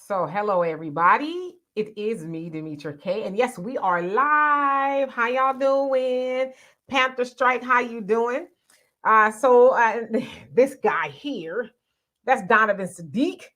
So, hello everybody. It is me, Demetra K, and yes, we are live. How y'all doing? Panther Strike, how you doing? This guy here, that's Donovan Sadiq,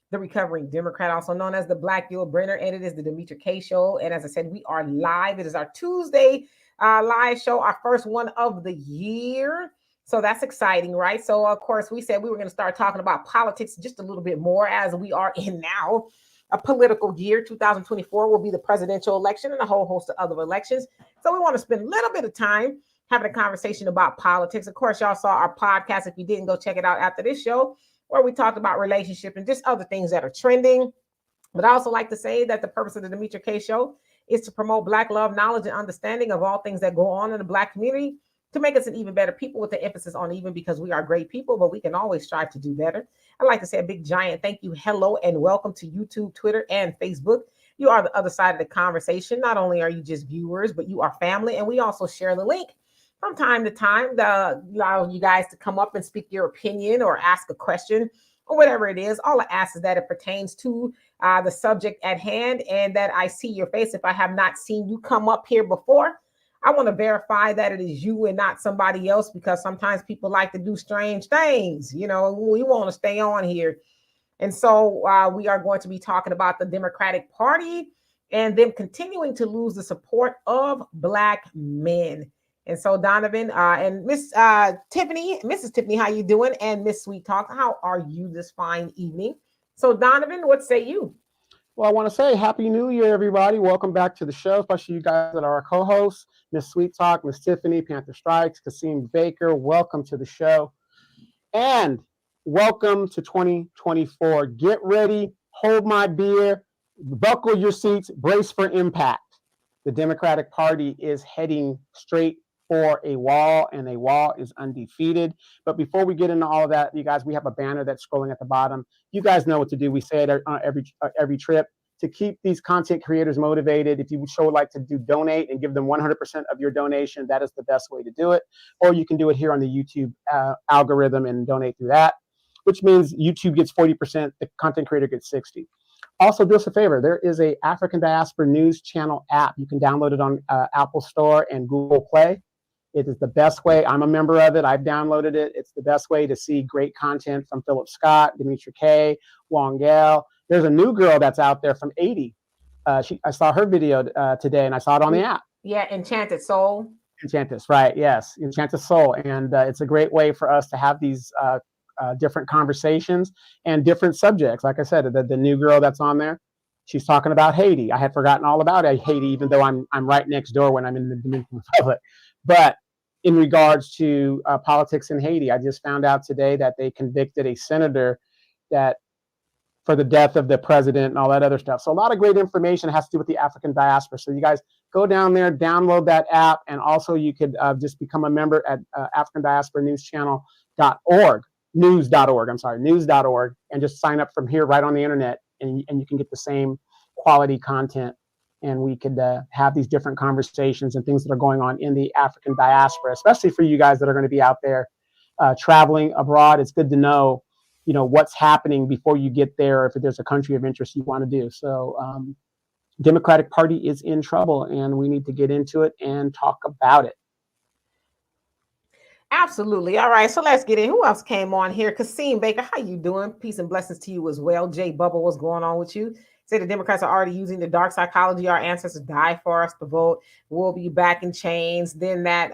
the recovering Democrat, also known as the Black Yule Brenner, and it is the Demetra K Show. And as I said, we are live. It is our Tuesday live show, our first one of the year. So that's exciting, right? So, of course, we said we were going to start talking about politics just a little bit more as we are in now a political year. 2024 will be the presidential election and a whole host of other elections. So, we want to spend a little bit of time having a conversation about politics. Of course, y'all saw our podcast. If you didn't, go check it out after this show, where we talked about relationships and just other things that are trending. But I also like to say that the purpose of the Demetra K Show is to promote Black love, knowledge, and understanding of all things that go on in the Black community to make us an even better people, with the emphasis on even, because we are great people, but we can always strive to do better. I'd like to say a big giant thank you, hello, and welcome to YouTube, Twitter, and Facebook. You are the other side of the conversation. Not only are you just viewers, but you are family, and we also share the link from time to time to allow you guys to come up and speak your opinion or ask a question or whatever it is. All I ask is that it pertains to the subject at hand and that I see your face. If I have not seen you come up here before, I want to verify that it is you and not somebody else, because sometimes people like to do strange things. You know, we want to stay on here. And so we are going to be talking about the Democratic Party and them continuing to lose the support of Black men. And so Donovan and Miss Tiffany, Mrs. Tiffany, how you doing? And Miss Sweet Talk, how are you this fine evening? So Donovan, what say you? Well, I want to say Happy New Year, everybody. Welcome back to the show, especially you guys that are our co-hosts, Miss Sweet Talk, Miss Tiffany, Panther Strikes, Kasim Baker. Welcome to the show. And welcome to 2024. Get ready, hold my beer, buckle your seats, brace for impact. The Democratic Party is heading straight for a wall, and a wall is undefeated. But before we get into all of that, you guys, we have a banner that's scrolling at the bottom. You guys know what to do. We say it on every trip. To keep these content creators motivated, if you would like to donate and give them 100% of your donation, that is the best way to do it. Or you can do it here on the YouTube algorithm and donate through that, which means YouTube gets 40%, the content creator gets 60%. Also, do us a favor. There is a African Diaspora News Channel app. You can download it on Apple Store and Google Play. It is the best way. I'm a member of it. I've downloaded it. It's the best way to see great content from Philip Scott, Demetra K, Wongel. There's a new girl that's out there from 80. I saw her video today, and I saw it on the app. Yeah, Enchanted Soul. Enchantus, right? Yes, Enchanted Soul, and it's a great way for us to have these different conversations and different subjects. Like I said, the new girl that's on there, she's talking about Haiti. I had forgotten all about Haiti, even though I'm right next door when I'm in the Dominican Republic. But in regards to politics in Haiti, I just found out today that they convicted a senator that for the death of the president and all that other stuff. So a lot of great information has to do with the African diaspora. So you guys go down there, download that app, and also you could just become a member at African Diaspora News Channel.org, news.org, and just sign up from here right on the internet, and you can get the same quality content. And we could have these different conversations and things that are going on in the African diaspora, especially for you guys that are going to be out there traveling abroad. It's good to know, what's happening before you get there, if there's a country of interest you want to do. So Democratic Party is in trouble, and we need to get into it and talk about it. Absolutely. All right, so let's get in. Who else came on here? Kasim Baker, how you doing? Peace and blessings to you as well. Jay Bubba, what's going on with you? Say the Democrats are already using the dark psychology. Our ancestors died for us to vote. We'll be back in chains. Then that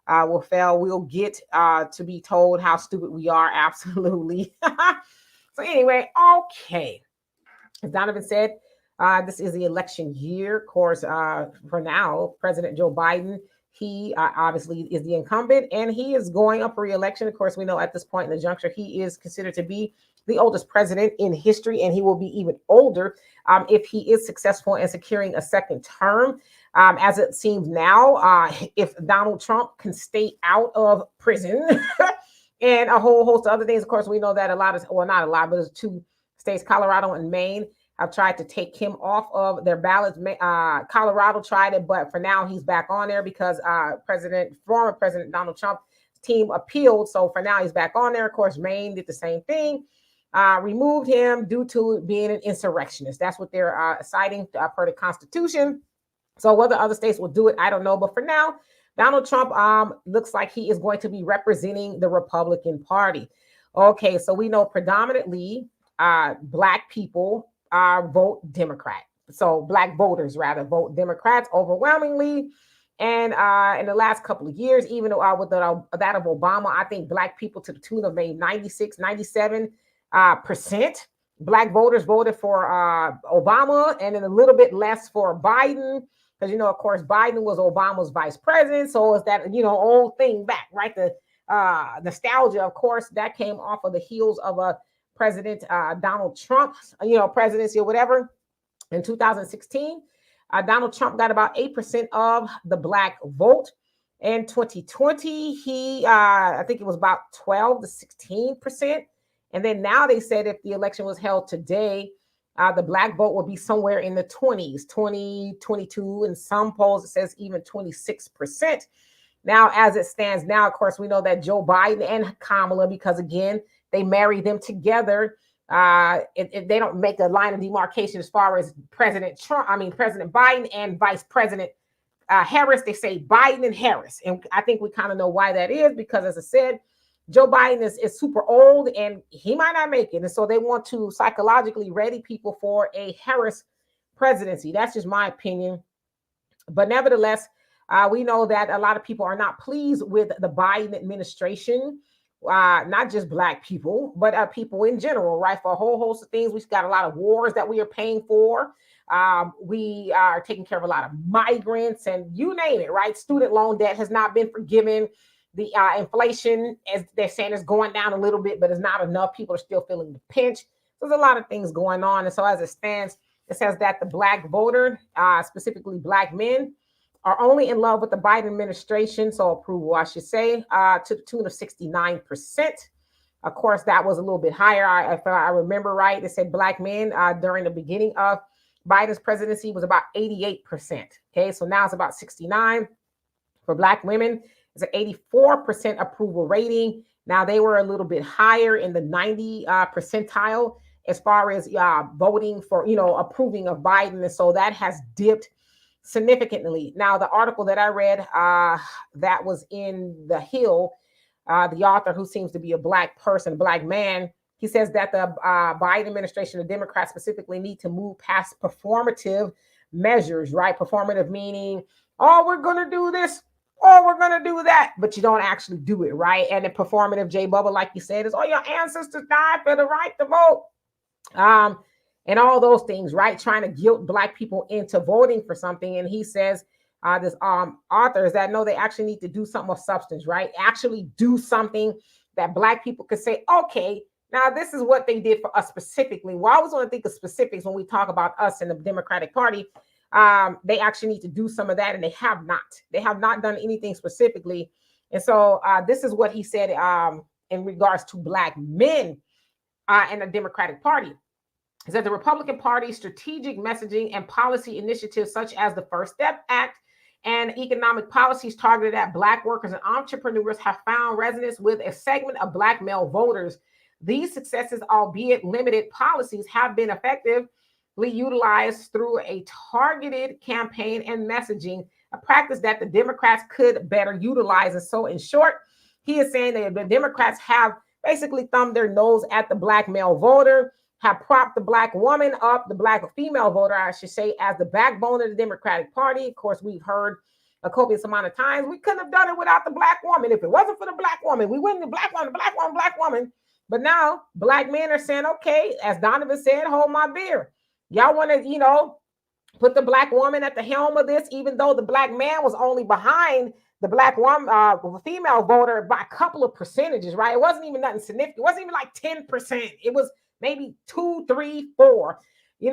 will fail. We'll get to be told how stupid we are. Absolutely. So anyway, okay. As Donovan said, this is the election year. Of course, for now, President Joe Biden, he obviously is the incumbent, and he is going up for re-election. Of course, we know at this point in the juncture, he is considered to be the oldest president in history, and he will be even older if he is successful in securing a second term. As it seems now, if Donald Trump can stay out of prison and a whole host of other things, of course, we know that not a lot, but there's two states, Colorado and Maine, have tried to take him off of their ballots. Colorado tried it, but for now he's back on there because former President Donald Trump's team appealed. So for now he's back on there. Of course, Maine did the same thing. removed him due to being an insurrectionist. That's what they're citing per the Constitution. So whether other states will do it, I don't know. But for now, Donald Trump looks like he is going to be representing the Republican Party. Okay, so we know predominantly Black people vote Democrat. So Black voters rather vote Democrats overwhelmingly. And in the last couple of years, even with that of Obama, I think Black people to the tune of maybe 96, 97% Black voters voted for Obama, and then a little bit less for Biden. Because, of course, Biden was Obama's vice president. So it's that, old thing back, right? The nostalgia, of course, that came off of the heels of President Donald Trump, presidency or whatever in 2016. Donald Trump got about 8% of the Black vote. In 2020, I think it was about 12 to 16%. And then now they said if the election was held today, the Black vote will be somewhere in the 20s, 20, 22, and some polls it says even 26%. Now, as it stands now, of course, we know that Joe Biden and Kamala, because again, they marry them together. They don't make a line of demarcation as far as President Biden and Vice President Harris. They say Biden and Harris. And I think we kind of know why that is, because as I said, Joe Biden is super old and he might not make it. And so they want to psychologically ready people for a Harris presidency. That's just my opinion. But nevertheless, we know that a lot of people are not pleased with the Biden administration, not just Black people, but people in general, right? For a whole host of things. We've got a lot of wars that we are paying for. We are taking care of a lot of migrants and you name it, right? Student loan debt has not been forgiven. The inflation, as they're saying, is going down a little bit, but it's not enough. People are still feeling the pinch. There's a lot of things going on. And so as it stands, it says that the Black voter, specifically Black men, are only in love with the Biden administration. So approval, I should say, to the tune of 69%. Of course, that was a little bit higher. If I remember right, it said Black men during the beginning of Biden's presidency was about 88%. Okay, so now it's about 69%. For Black women, it's an 84% approval rating. Now they were a little bit higher in the 90 percentile as far as voting for, approving of Biden. And so that has dipped significantly. Now, the article that I read that was in The Hill, the author, who seems to be a Black person, Black man, he says that the Biden administration, the Democrats specifically, need to move past performative measures, right? Performative meaning, oh, we're going to do this, oh, we're going to do that, but you don't actually do it, right? And the performative, J Bubba, like you said, is, oh, your ancestors died for the right to vote. And all those things, right? Trying to guilt Black people into voting for something. And he says, this author, is that no, they actually need to do something of substance, right? Actually do something that Black people could say, okay, now this is what they did for us specifically. Well, I always want to think of specifics when we talk about us in the Democratic Party. They actually need to do some of that, and they have not. They have not done anything specifically. And so this is what he said in regards to Black men in the Democratic Party. Is that the Republican Party's strategic messaging and policy initiatives, such as the First Step Act and economic policies targeted at Black workers and entrepreneurs, have found resonance with a segment of Black male voters. These successes, albeit limited policies, have been effectively utilized through a targeted campaign and messaging, a practice that the Democrats could better utilize. And so, in short, he is saying that the Democrats have basically thumbed their nose at the Black male voter, have propped the Black woman up, the Black female voter, I should say, as the backbone of the Democratic Party. Of course, we've heard a copious amount of times, we couldn't have done it without the Black woman. If it wasn't for the Black woman, we wouldn't have Black woman, Black woman, Black woman. But now Black men are saying, okay, as Donovan said, hold my beer. Y'all want to, put the Black woman at the helm of this, even though the Black man was only behind the Black woman, female voter by a couple of percentages, right? It wasn't even nothing significant. It wasn't even like 10%. It was maybe 2, 3, 4,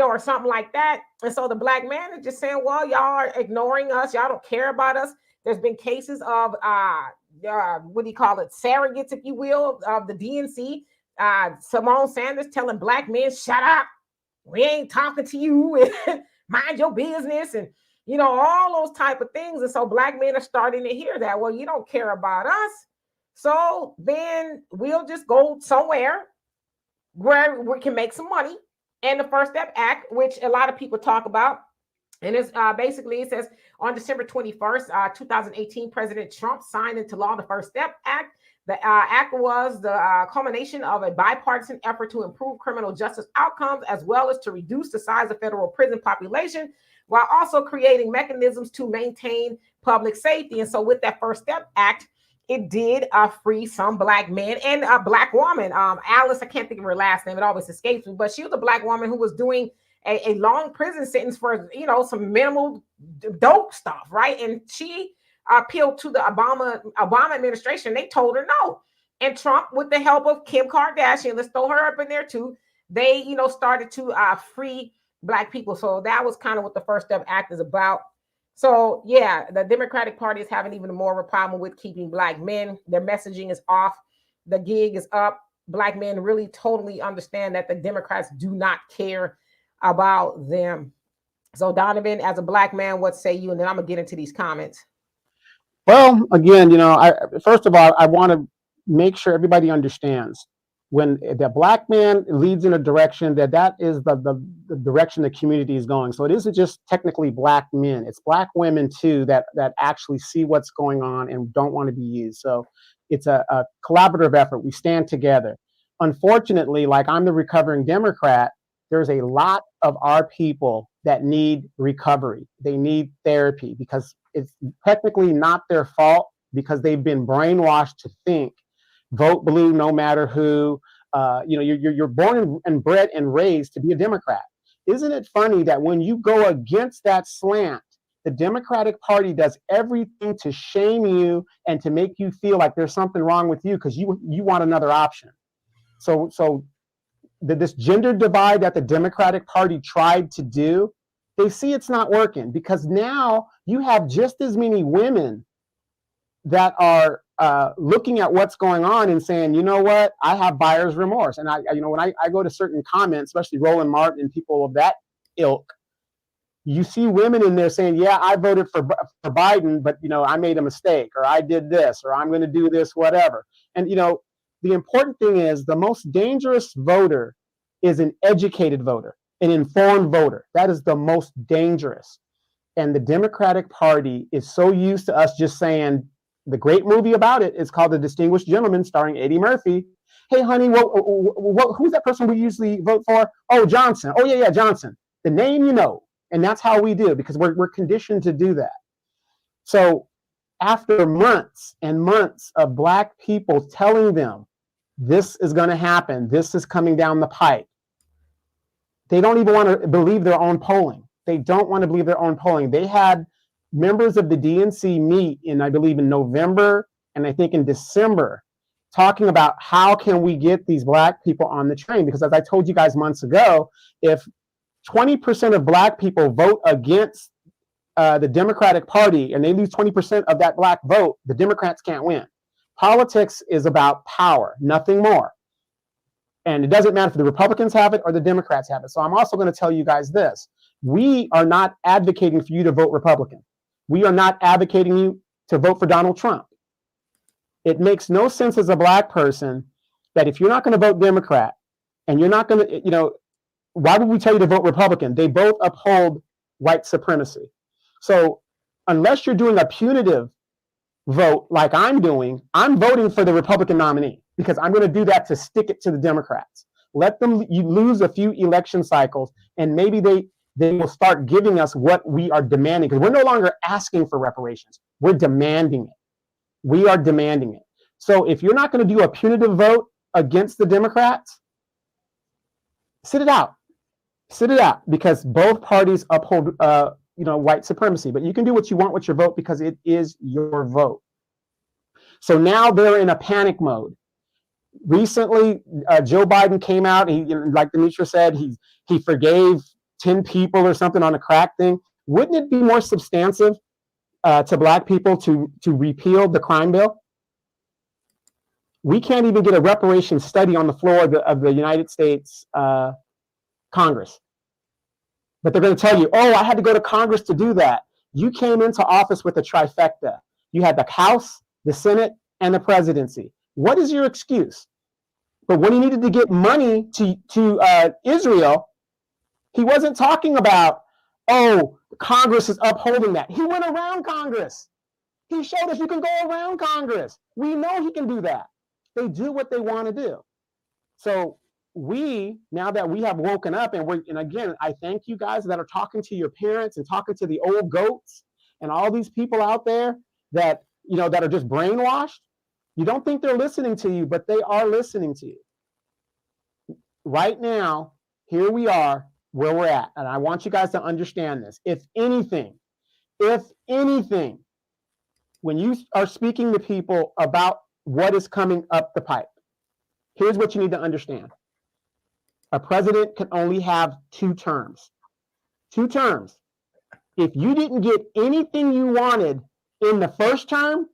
or something like that. And so the Black man is just saying, well, y'all are ignoring us. Y'all don't care about us. There's been cases of, what do you call it? Surrogates, if you will, of the DNC. Simone Sanders telling Black men, shut up. We ain't talking to you. Mind your business. And, all those type of things. And so Black men are starting to hear that. Well, you don't care about us. So then we'll just go somewhere where we can make some money. And the First Step Act, which a lot of people talk about, and it's basically, it says on December 21st, 2018, President Trump signed into law the First Step Act. The act was the culmination of a bipartisan effort to improve criminal justice outcomes, as well as to reduce the size of federal prison population, while also creating mechanisms to maintain public safety. And so with that First Step Act, it did free some Black men and a Black woman. Alice, I can't think of her last name. It always escapes me, but she was a Black woman who was doing a long prison sentence for, some minimal dope stuff, right? And she appealed to the Obama administration. They told her no. And Trump, with the help of Kim Kardashian, let's throw her up in there too, they, started to free Black people. So that was kind of what the First Step Act is about. So yeah, the Democratic Party is having even more of a problem with keeping Black men. Their messaging is off. The gig is up. Black men really totally understand that the Democrats do not care about them. So Donovan, as a Black man, what say you? And then I'm gonna get into these comments. Well, again, first of all, I want to make sure everybody understands when the Black man leads in a direction, that is the direction the community is going. So it isn't just technically Black men, it's Black women too that actually see what's going on and don't want to be used. So it's a collaborative effort. We stand together. Unfortunately, like I'm the recovering Democrat, there's a lot of our people that need recovery. They need therapy because it's technically not their fault, because they've been brainwashed to think vote blue no matter who. You're born and bred and raised to be a Democrat. Isn't it funny that when you go against that slant, the Democratic Party does everything to shame you and to make you feel like there's something wrong with you because you want another option. So this gender divide that the Democratic Party tried to do, they see it's not working, because now you have just as many women that are looking at what's going on and saying, you know what, I have buyer's remorse. And when I go to certain comments, especially Roland Martin and people of that ilk, you see women in there saying, yeah, I voted for Biden, but I made a mistake, or I did this, or I'm going to do this, whatever. And the important thing is the most dangerous voter is an educated voter, an informed voter. That is the most dangerous. And the Democratic Party is so used to us just saying, the great movie about it is called The Distinguished Gentleman, starring Eddie Murphy. Hey, honey, who's that person we usually vote for? Oh, Johnson. Oh, yeah, Johnson. The name you know. And that's how we do, because we're conditioned to do that. So after months and months of Black people telling them this is going to happen, this is coming down the pipe, they don't even want to believe their own polling. They don't want to believe their own polling. They had members of the DNC meet I believe in November and I think in December, talking about how can we get these Black people on the train? Because as I told you guys months ago, if 20% of Black people vote against the Democratic Party and they lose 20% of that Black vote, the Democrats can't win. Politics is about power, nothing more. And it doesn't matter if the Republicans have it or the Democrats have it. So I'm also going to tell you guys this. We are not advocating for you to vote Republican. We are not advocating you to vote for Donald Trump. It makes no sense as a Black person that if you're not going to vote Democrat and you're not going to, why would we tell you to vote Republican? They both uphold white supremacy. So unless you're doing a punitive vote like I'm doing, I'm voting for the Republican nominee, because I'm going to do that to stick it to the Democrats. Let them lose a few election cycles, and maybe they will start giving us what we are demanding, because we're no longer asking for reparations. We're demanding it. We are demanding it. So if you're not going to do a punitive vote against the Democrats, sit it out. Sit it out, because both parties uphold white supremacy. But you can do what you want with your vote because it is your vote. So now they're in a panic mode. Recently, Joe Biden came out, and like Demetra said, he forgave 10 people or something on a crack thing. Wouldn't it be more substantive to Black people to repeal the crime bill? We can't even get a reparations study on the floor of the United States Congress. But they're going to tell you, oh, I had to go to Congress to do that. You came into office with a trifecta. You had the House, the Senate, and the presidency. What is your excuse? But when he needed to get money to Israel, he wasn't talking about, oh, Congress is upholding that. He went around Congress. He showed us you can go around Congress. We know he can do that. They do what they want to do. So now that we have woken up, and again, I thank you guys that are talking to your parents and talking to the old goats and all these people out there that, that are just brainwashed. You don't think they're listening to you, but they are listening to you. Right now, here we are where we're at. And I want you guys to understand this. If anything, when you are speaking to people about what is coming up the pipe, here's what you need to understand. A president can only have 2 terms. 2 terms. If you didn't get anything you wanted in the first term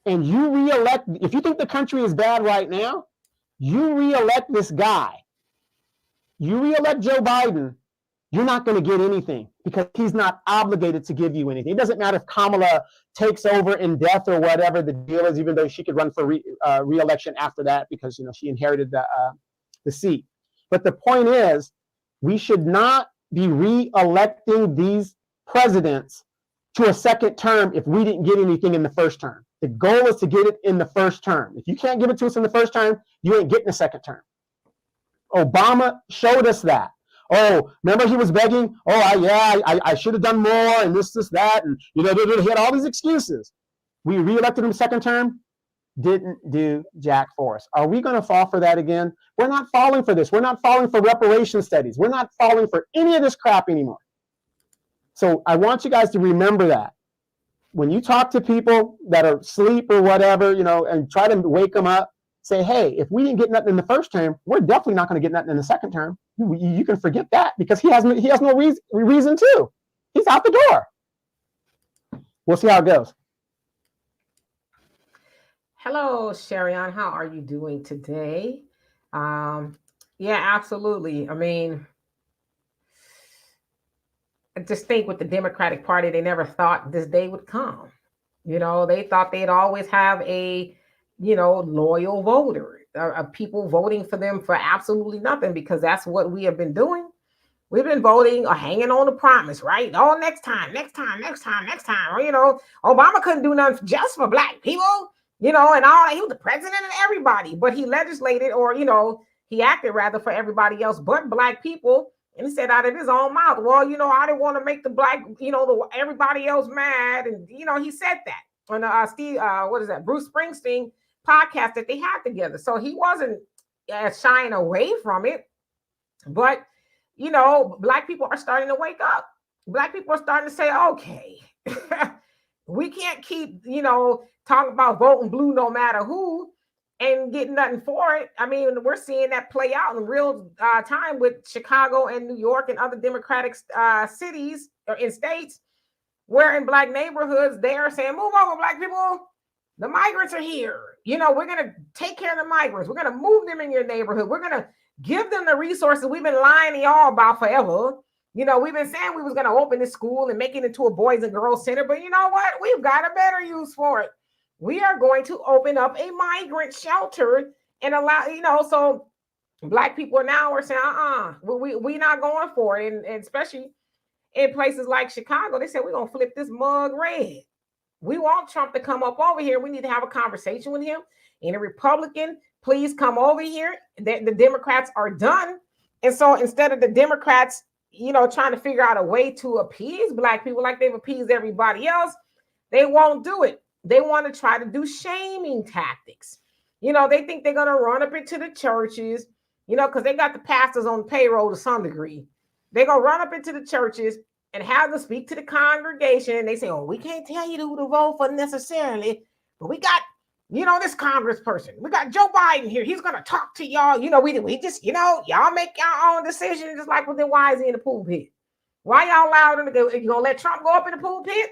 and you reelect, if you think the country is bad right now, you reelect this guy. You reelect Joe Biden, you're not going to get anything because he's not obligated to give you anything. It doesn't matter if Kamala takes over in death or whatever the deal is, even though she could run for re-election after that because she inherited the seat. But the point is, we should not be re-electing these presidents to a second term if we didn't get anything in the first term. The goal is to get it in the first term. If you can't give it to us in the first term, you ain't getting a second term. Obama showed us that. Oh, remember he was begging, I should have done more and this, that, and he had all these excuses. We reelected him second term, didn't do jack for us. Are we going to fall for that again? We're not falling for this. We're not falling for reparation studies. We're not falling for any of this crap anymore. So I want you guys to remember that. When you talk to people that are asleep or whatever, and try to wake them up, say, hey, if we didn't get nothing in the first term, we're definitely not going to get nothing in the second term. You can forget that because he has no reason to. He's out the door. We'll see how it goes. Hello, Sharion. How are you doing today? Yeah, absolutely. I mean, I just think with the Democratic Party, they never thought this day would come. They thought they'd always have a loyal voter, people voting for them for absolutely nothing, because that's what we have been doing. We've been voting or hanging on the promise, right? Oh, next time. Or, Obama couldn't do nothing just for Black people, and all. He was the president of everybody, but he legislated or, he acted rather for everybody else but Black people. And he said out of his own mouth, well, I didn't want to make the Black, everybody else mad. And, he said that on Bruce Springsteen podcast that they had together. So he wasn't shying away from it. But, Black people are starting to wake up. Black people are starting to say, okay, we can't keep, talking about voting blue no matter who and getting nothing for it. I mean, we're seeing that play out in real time with Chicago and New York and other Democratic cities or in states where in Black neighborhoods, they are saying, move over, Black people. The migrants are here. We're going to take care of the migrants. We're going to move them in your neighborhood. We're going to give them the resources we've been lying to y'all about forever. We've been saying we was going to open this school and make it into a boys and girls center. But you know what? We've got a better use for it. We are going to open up a migrant shelter and allow, so Black people now are saying, we're not going for it. And especially in places like Chicago, they said, we're going to flip this mug red. We want Trump to come up over here. We need to have a conversation with him. And a Republican, please come over here. The Democrats are done. And so instead of the Democrats, trying to figure out a way to appease Black people like they've appeased everybody else, they won't do it. They want to try to do shaming tactics. They think they're going to run up into the churches, because they got the pastors on payroll to some degree. They're going to run up into the churches and have them speak to the congregation. And they say, oh, we can't tell you who to vote for necessarily, but we got, this congressperson. We got Joe Biden here. He's going to talk to y'all. We just, y'all make your own decision, just like with the wise in the pulpit. Why y'all allow them to go? You going to let Trump go up in the pulpit?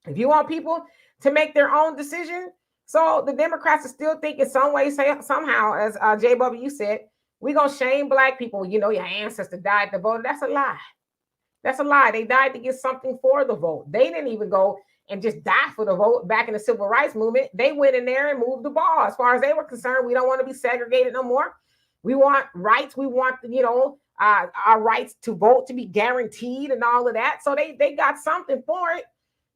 If you want people to make their own decision. So the Democrats are still thinking some way, somehow, as JW said, we're going to shame Black people. Your ancestor died to vote. That's a lie. That's a lie. They died to get something for the vote. They didn't even go and just die for the vote back in the civil rights movement. They went in there and moved the ball. As far as they were concerned, we don't want to be segregated no more. We want rights. We want, our rights to vote to be guaranteed and all of that. So they got something for it.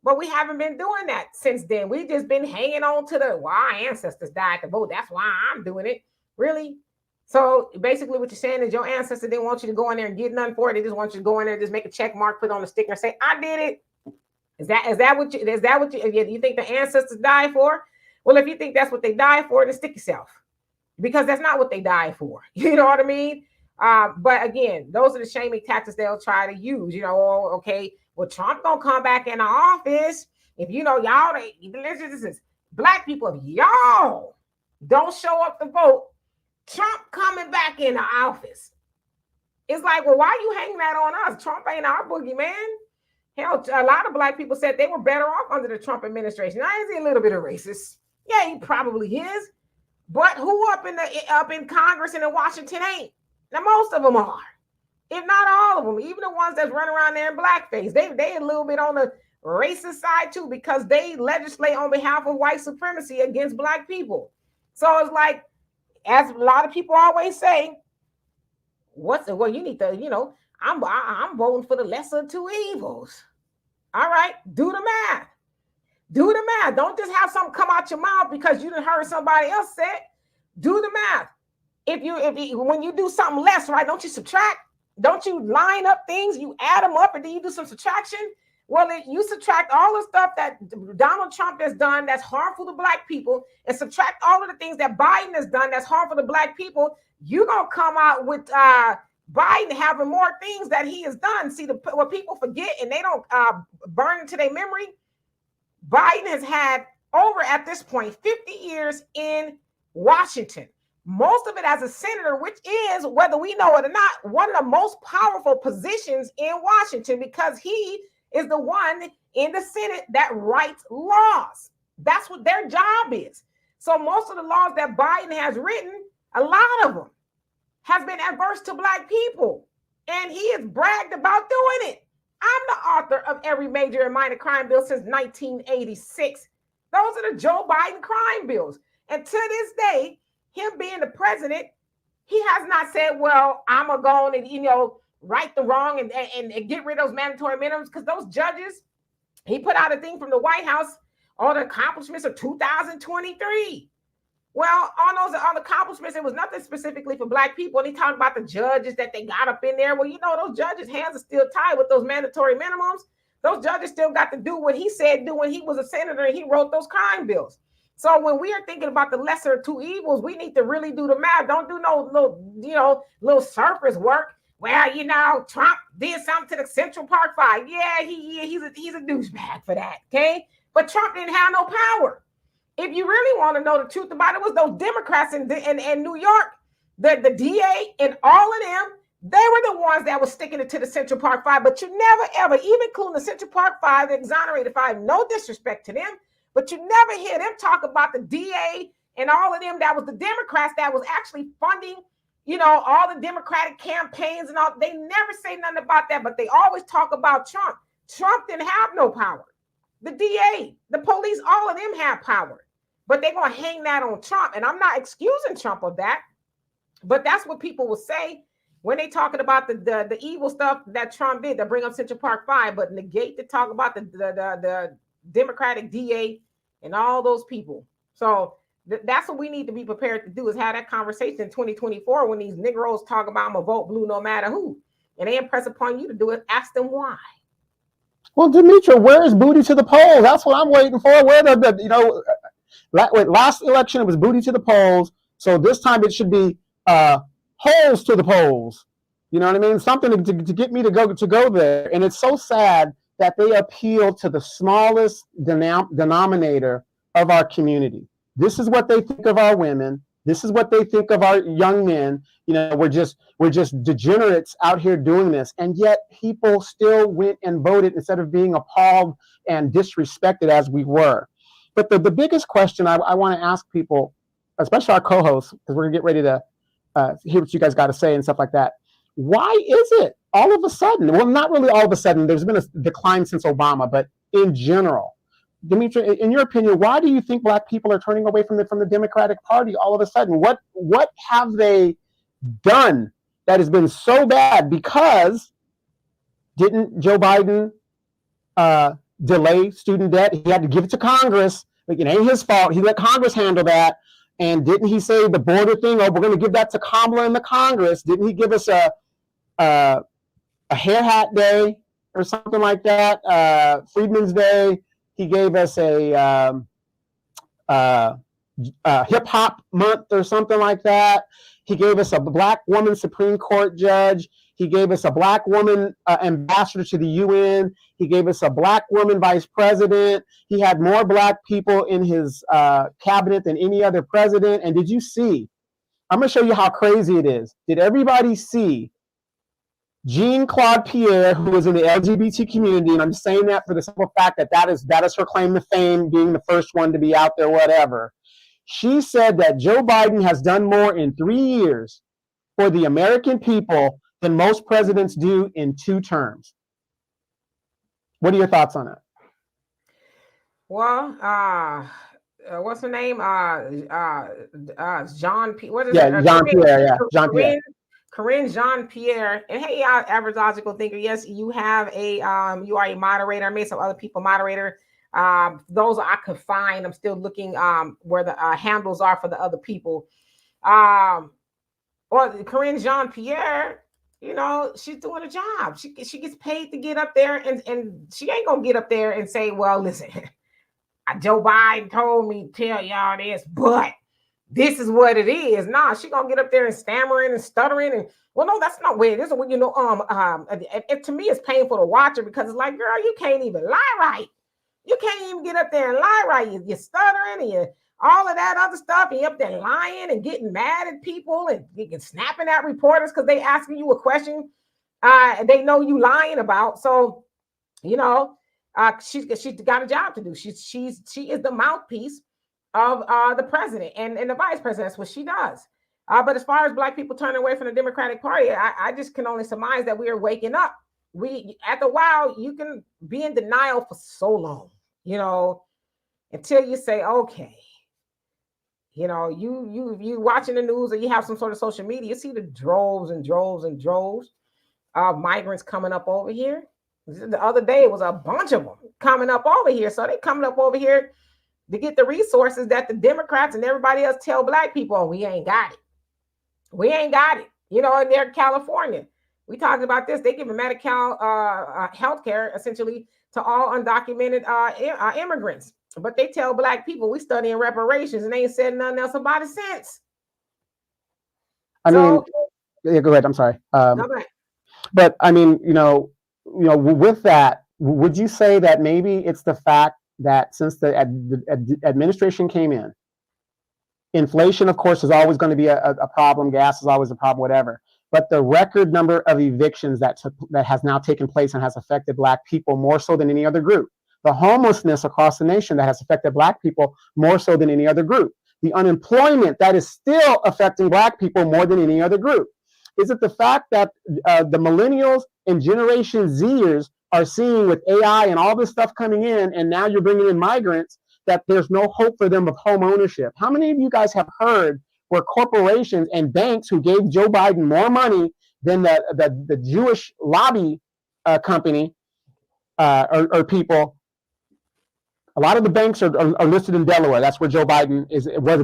But we haven't been doing that since then. We've just been hanging on to our ancestors died to vote. That's why I'm doing it. Really? So basically what you're saying is your ancestors didn't want you to go in there and get nothing for it. They just want you to go in there and just make a check mark, put on a sticker and say, I did it. Is that what you think the ancestors died for? Well, if you think that's what they died for, then stick yourself. Because that's not what they died for. You know what I mean? But again, those are the shaming tactics they'll try to use. Okay, well, Trump gonna come back in the office. If y'all, this is black people, if y'all don't show up to vote, Trump coming back in the office. It's like, well, why are you hanging that on us? Trump ain't our boogeyman. Hell, a lot of black people said they were better off under the Trump administration. Now, is he a little bit of racist? Yeah, he probably is. But who up in Congress and in Washington ain't? Now, most of them are, if not all of them. Even the ones that's running around there in blackface, they a little bit on the racist side too, because they legislate on behalf of white supremacy against black people. So it's like, as a lot of people always say, you need to, I'm voting for the lesser of two evils. All right, do the math. Do the math. Don't just have something come out your mouth because you done heard somebody else say it. Do the math. When you do something less, right, don't you subtract? Don't you line up things? You add them up and then you do some subtraction? Well, you subtract all the stuff that Donald Trump has done that's harmful to black people and subtract all of the things that Biden has done that's harmful to black people, you're going to come out with Biden having more things that he has done. See, what people forget and they don't burn into their memory, Biden has had over, at this point, 50 years in Washington. Most of it as a senator, which is, whether we know it or not, one of the most powerful positions in Washington because he is the one in the Senate that writes laws. That's what their job is. So most of the laws that Biden has written, a lot of them has been adverse to black people. And he has bragged about doing it. I'm the author of every major and minor crime bill since 1986. Those are the Joe Biden crime bills. And to this day, him being the president, he has not said, well, I'm going to go on and, right the wrong and get rid of those mandatory minimums, because those judges, he put out a thing from the White House, all the accomplishments of 2023. Well, on the accomplishments, it was nothing specifically for black people. And he talked about the judges that they got up in there. Well, those judges' hands are still tied with those mandatory minimums. Those judges still got to do what he said do when he was a senator and he wrote those crime bills. So when we are thinking about the lesser of two evils, we need to really do the math. Don't do no little surface work. Well, Trump did something to the Central Park Five. Yeah, he's a douchebag for that. Okay, but Trump didn't have no power. If you really want to know the truth about it, was those Democrats in New York, the DA and all of them, they were the ones that were sticking it to the Central Park Five. But you never, ever, even including the Central Park Five, the exonerated five, no disrespect to them, but you never hear them talk about the DA and all of them that was the Democrats that was actually funding, all the Democratic campaigns and all. They never say nothing about that, but they always talk about Trump. Trump didn't have no power. The DA, the police, all of them have power. But they're going to hang that on Trump. And I'm not excusing Trump of that. But that's what people will say when they talking about the evil stuff that Trump did to bring up Central Park Five, but negate to talk about the Democratic DA and all those people. So that's what we need to be prepared to do, is have that conversation in 2024 when these Negroes talk about I'm going to vote blue no matter who. And they impress upon you to do it. Ask them why. Well, Demetra, where is booty to the polls? That's what I'm waiting for. Where last election it was booty to the polls, so this time it should be holes to the polls. You know what I mean? Something to get me to go there. And it's so sad that they appeal to the smallest denominator of our community. This is what they think of our women. This is what they think of our young men. We're just degenerates out here doing this, and yet people still went and voted instead of being appalled and disrespected as we were. But the biggest question I want to ask people, especially our co-hosts, because we're going to get ready to hear what you guys got to say and stuff like that. Why is it all of a sudden, well, not really all of a sudden, there's been a decline since Obama, but in general, Demetra, in your opinion, why do you think Black people are turning away from the Democratic Party all of a sudden? What have they done that has been so bad because didn't Joe Biden delay student debt? He had to give it to Congress. Like, it ain't his fault. He let Congress handle that. And didn't he say the border thing? Oh, we're going to give that to Kamala and the Congress. Didn't he give us a hair hat day or something like that? Freedman's Day. He gave us a hip hop month or something like that. He gave us a black woman Supreme Court judge. He gave us a black woman ambassador to the UN. He gave us a black woman vice president. He had more black people in his cabinet than any other president. And did you see? I'm going to show you how crazy it is. Did everybody see Jean-Claude Pierre, who was in the LGBT community? And I'm just saying that for the simple fact that that is her claim to fame, being the first one to be out there, whatever. She said that Joe Biden has done more in 3 years for the American people than most presidents do in 2 terms. What are your thoughts on that? Well, what's her name? Jean P. What is it? Jean Pierre. Yeah, Jean Pierre. Corinne Jean Pierre. And hey, average logical thinker. Yes, you have a you are a moderator. I made some other people moderator. Those I could find. I'm still looking where the handles are for the other people. Well, Corinne Jean Pierre, you know, she's doing a job. She gets paid to get up there, and she ain't gonna get up there and say, well, listen, Joe Biden told me to tell y'all this, but this is what it is. Nah, she gonna get up there and stammering and stuttering, and well, no, that's not weird. This is what, you know, to me it's painful to watch her, because it's like, girl, you can't even lie right. You can't even get up there and lie right. You're stuttering and you all of that other stuff, and you're up there lying and getting mad at people and snapping at reporters because they asking you a question they know you lying about. So, you know, she's got a job to do. She is the mouthpiece of the president and the vice president. That's what she does. But as far as Black people turning away from the Democratic Party, I just can only surmise that we are waking up. After a while, you can be in denial for so long, you know, until you say, okay, you know, you watching the news or you have some sort of social media, you see the droves and droves and droves of migrants coming up over here. The other day, it was a bunch of them coming up over here. So they coming up over here to get the resources that the Democrats and everybody else tell Black people, oh, we ain't got it. We ain't got it. You know, in there, California. We talked about this. They give Medi-Cal healthcare essentially to all undocumented immigrants. But they tell Black people we studying reparations, and they ain't said nothing else about it since. I mean, yeah, go ahead. I'm sorry. But I mean, you know, with that, would you say that maybe it's the fact that since the administration came in, inflation, of course, is always going to be a problem. Gas is always a problem, whatever. But the record number of evictions that has now taken place and has affected Black people more so than any other group. The homelessness across the nation that has affected Black people more so than any other group. The unemployment that is still affecting Black people more than any other group. Is it the fact that the millennials and Generation Zers are seeing with AI and all this stuff coming in, and now you're bringing in migrants, that there's no hope for them of home ownership? How many of you guys have heard where corporations and banks who gave Joe Biden more money than the Jewish lobby company or people? A lot of the banks are listed in Delaware. That's where Joe Biden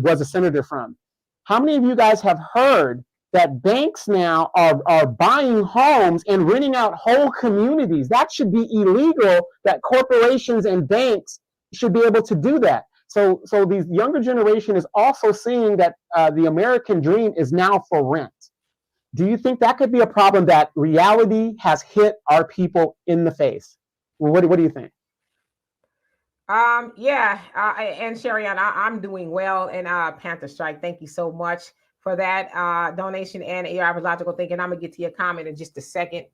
was a senator from. How many of you guys have heard that banks now are buying homes and renting out whole communities? That should be illegal, that corporations and banks should be able to do that. So the younger generation is also seeing that the American dream is now for rent. Do you think that could be a problem, that reality has hit our people in the face? What do you think? Yeah, and Sherian, I'm doing well. And Panther Strike, thank you so much for that donation and your average logical thinking. I'm gonna get to your comment in just a second.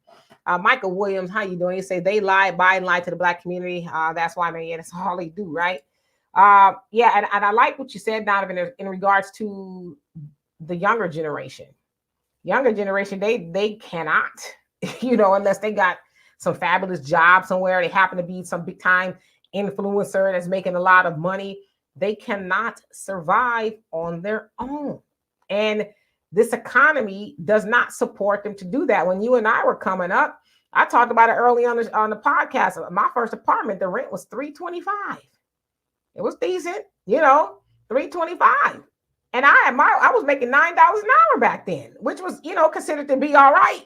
Michael Williams, how you doing? You say they lied, Biden lied to the Black community. That's why, man, yeah, that's all they do, right? Yeah, and I like what you said, Donovan, in regards to the younger generation. Younger generation, they cannot, you know, unless they got some fabulous job somewhere, they happen to be some big time influencer that's making a lot of money. They cannot survive on their own. And this economy does not support them to do that. When you and I were coming up, I talked about it early on the podcast. My first apartment, the rent was $325. It was decent, $325. And I was making $9 an hour back then, which was, considered to be all right.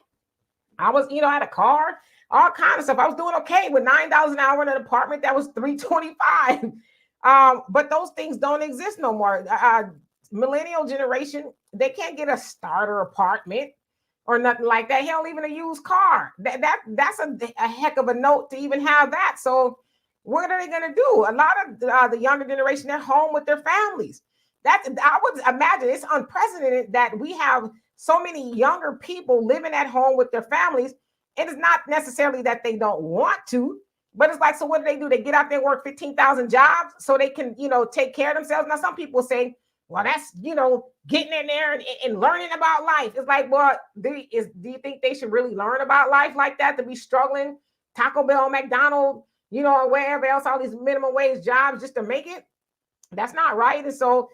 I was, I had a car, all kind of stuff. I was doing okay with $9 an hour in an apartment that was $325. But those things don't exist no more. Millennial generation, they can't get a starter apartment or nothing like that. Hell, even a used car. That's a heck of a note to even have that. So what are they going to do? A lot of the younger generation, they're home with their families. I would imagine it's unprecedented that we have so many younger people living at home with their families. It is not necessarily that they don't want to, but it's like, so what do? They get out there and work 15,000 jobs so they can, take care of themselves. Now, some people say, well, that's, getting in there and learning about life. It's like, well, do you think they should really learn about life like that, to be struggling Taco Bell, McDonald's, wherever else, all these minimum wage jobs just to make it? That's not right. And so,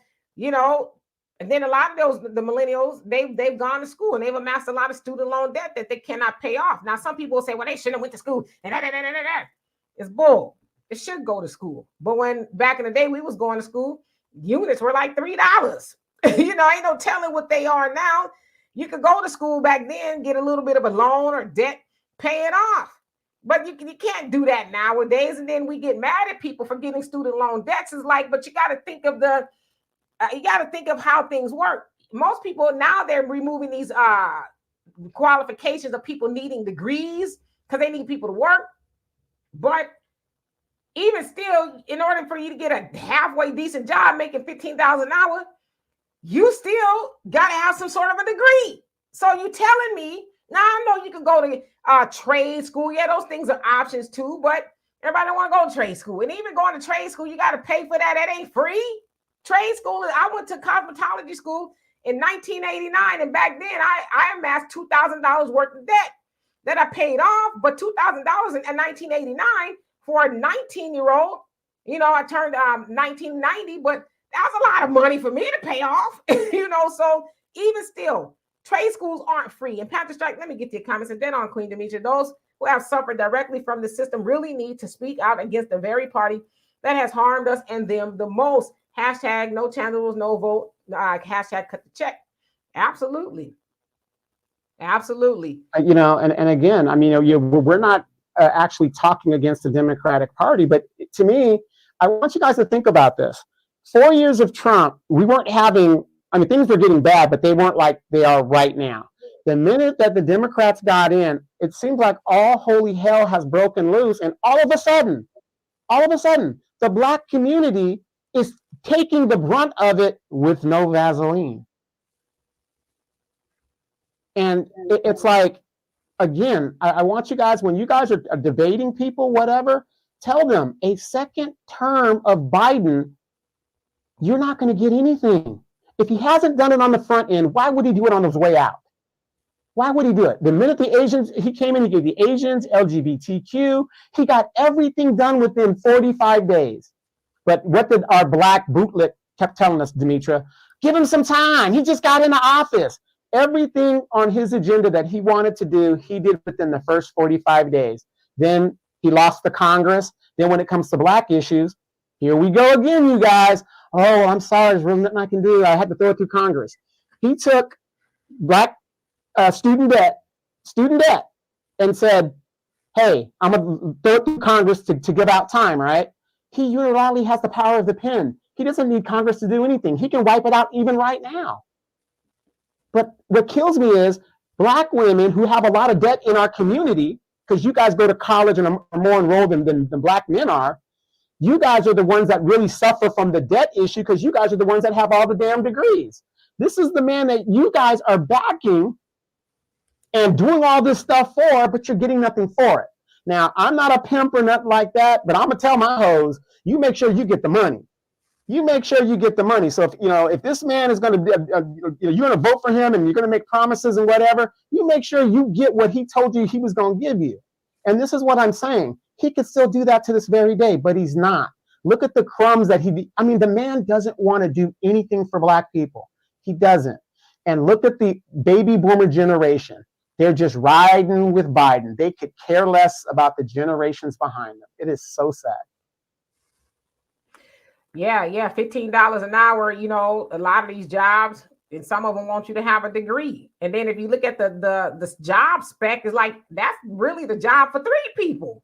and then a lot of the millennials, they've gone to school and they've amassed a lot of student loan debt that they cannot pay off. Now, some people say, well, they shouldn't have went to school and that. It's bull. It should go to school. But when back in the day we was going to school, units were like $3. Ain't no telling what they are now. You could go to school back then, get a little bit of a loan or debt, pay it off. But you can't do that nowadays. And then we get mad at people for getting student loan debts. It's like, but you got to think of how things work. Most people now, they're removing these qualifications of people needing degrees because they need people to work. But even still, in order for you to get a halfway decent job making $15,000 an hour, you still got to have some sort of a degree. So you telling me, now I know you can go to trade school. Yeah, those things are options too, but everybody don't want to go to trade school. And even going to trade school, you got to pay for that. That ain't free. Trade school, I went to cosmetology school in 1989, and back then I amassed $2,000 worth of debt that I paid off, but $2,000 in 1989 for a 19-year-old, I turned 1990, but that's a lot of money for me to pay off, so even still, trade schools aren't free. And Panther Strike, let me get to your comments, and then on Queen Demetria, those who have suffered directly from the system really need to speak out against the very party that has harmed us and them the most. Hashtag no channels, no vote. Hashtag cut the check. Absolutely. Absolutely. And again, we're not actually talking against the Democratic Party, but to me, I want you guys to think about this. 4 years of Trump, we weren't having, things were getting bad, but they weren't like they are right now. The minute that the Democrats got in, it seems like all holy hell has broken loose. And all of a sudden, the Black community is taking the brunt of it with no Vaseline. And it's like, again, I want you guys, when you guys are debating people, whatever, tell them a second term of Biden, you're not going to get anything. If he hasn't done it on the front end, why would he do it on his way out? Why would he do it? The minute the Asians, he came in, he gave the Asians, LGBTQ, he got everything done within 45 days. But what did our Black bootlick kept telling us, Demetria? Give him some time. He just got in the office. Everything on his agenda that he wanted to do, he did within the first 45 days. Then he lost the Congress. Then when it comes to Black issues, here we go again, you guys. Oh, I'm sorry, there's really nothing I can do. I had to throw it through Congress. He took Black student debt, and said, hey, I'm going to throw it through Congress to give out time, right? He unilaterally has the power of the pen. He doesn't need Congress to do anything. He can wipe it out even right now. But what kills me is Black women who have a lot of debt in our community, because you guys go to college and are more enrolled than Black men are, you guys are the ones that really suffer from the debt issue because you guys are the ones that have all the damn degrees. This is the man that you guys are backing and doing all this stuff for, but you're getting nothing for it. Now, I'm not a pimp or nothing like that, but I'm going to tell my hoes, you make sure you get the money. You make sure you get the money. So if this man is going to, you're going to vote for him and you're going to make promises and whatever, you make sure you get what he told you he was going to give you. And this is what I'm saying. He could still do that to this very day, but he's not. Look at the crumbs that the man doesn't want to do anything for Black people. He doesn't. and look at the baby boomer generation. They're just riding with Biden. They could care less about the generations behind them. It is so sad. Yeah, $15 an hour. A lot of these jobs, and some of them want you to have a degree. And then if you look at the job spec, it's like that's really the job for 3 people.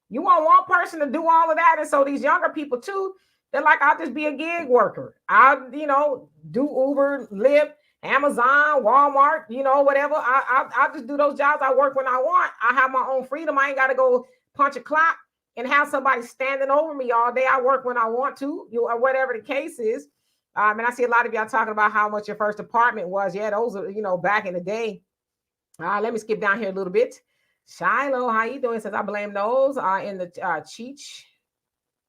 You want one person to do all of that, and so these younger people too, they're like, I'll just be a gig worker. I'll do Uber, Lyft, Amazon, Walmart, whatever. I'll just do those jobs. I work when I want. I have my own freedom. I ain't got to go punch a clock and have somebody standing over me all day. I work when I want to, or whatever the case is. And I see a lot of y'all talking about how much your first apartment was. Yeah, those are, back in the day. Let me skip down here a little bit. Shiloh, how you doing? Says, I blame those in the Cheech.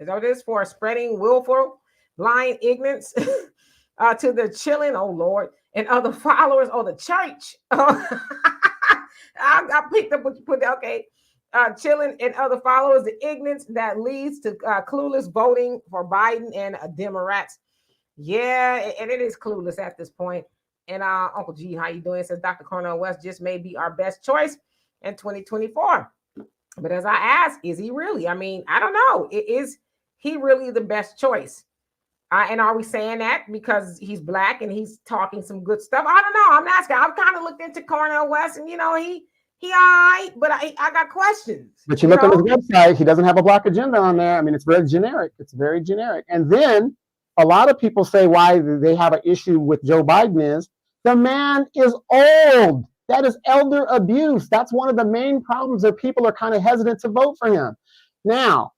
Is that what it is? For spreading willful, blind ignorance to the chilling, oh Lord, and other followers of the church. I picked up what you put there. Okay. Chilling and other followers, the ignorance that leads to clueless voting for Biden and Democrats. Yeah, and it is clueless at this point. And Uncle G, how you doing? Says Dr. Cornel West just may be our best choice in 2024. But as I ask, is he really? I mean, I don't know. Is he really the best choice? And are we saying that because he's black and he's talking some good stuff? I don't know. I'm asking. I've kind of looked into Cornel West, and he all right, but I got questions. But you look on his website, he doesn't have a black agenda on there. I mean, it's very generic. It's very generic. And then a lot of people say why they have an issue with Joe Biden is the man is old. That is elder abuse. That's one of the main problems that people are kind of hesitant to vote for him. Now,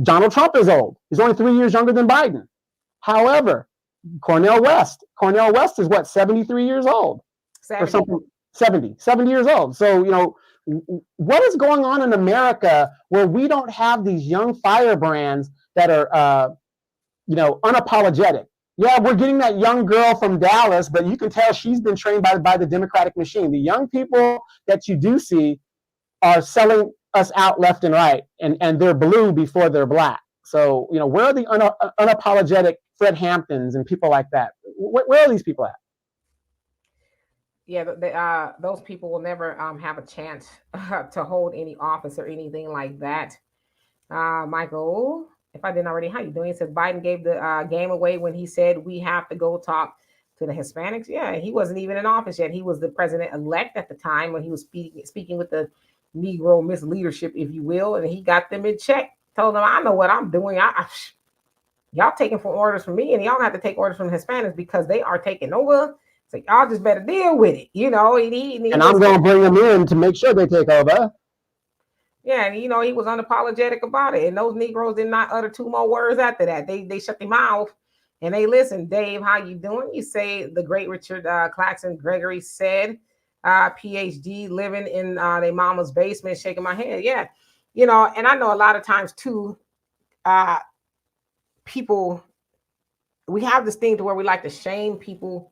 Donald Trump is old. He's only 3 years younger than Biden. However, Cornel West is what, 73 years old? 70. Or something. 70 years old. So, what is going on in America where we don't have these young firebrands that are, unapologetic? Yeah, we're getting that young girl from Dallas, but you can tell she's been trained by the Democratic machine. The young people that you do see are selling us out left and right, and they're blue before they're black. So, where are the unapologetic Fred Hamptons and people like that? Where are these people at? Yeah, those people will never have a chance to hold any office or anything like that. Michael, if I didn't already, how you doing? He says Biden gave the game away when he said we have to go talk to the Hispanics. Yeah, he wasn't even in office yet. He was the president-elect at the time when he was speaking with the Negro misleadership, if you will, and he got them in check. Told them, I know what I'm doing. Y'all taking for orders from me, and y'all have to take orders from the Hispanics because they are taking over. So y'all just better deal with it, And I'm going to bring them in to make sure they take over. Yeah, and he was unapologetic about it. And those Negroes did not utter 2 more words after that. They shut their mouth and they listened. Dave, how you doing? You say the great Richard Claxton Gregory said, PhD, living in their mama's basement, shaking my head. Yeah, and I know a lot of times too, people, we have this thing to where we like to shame people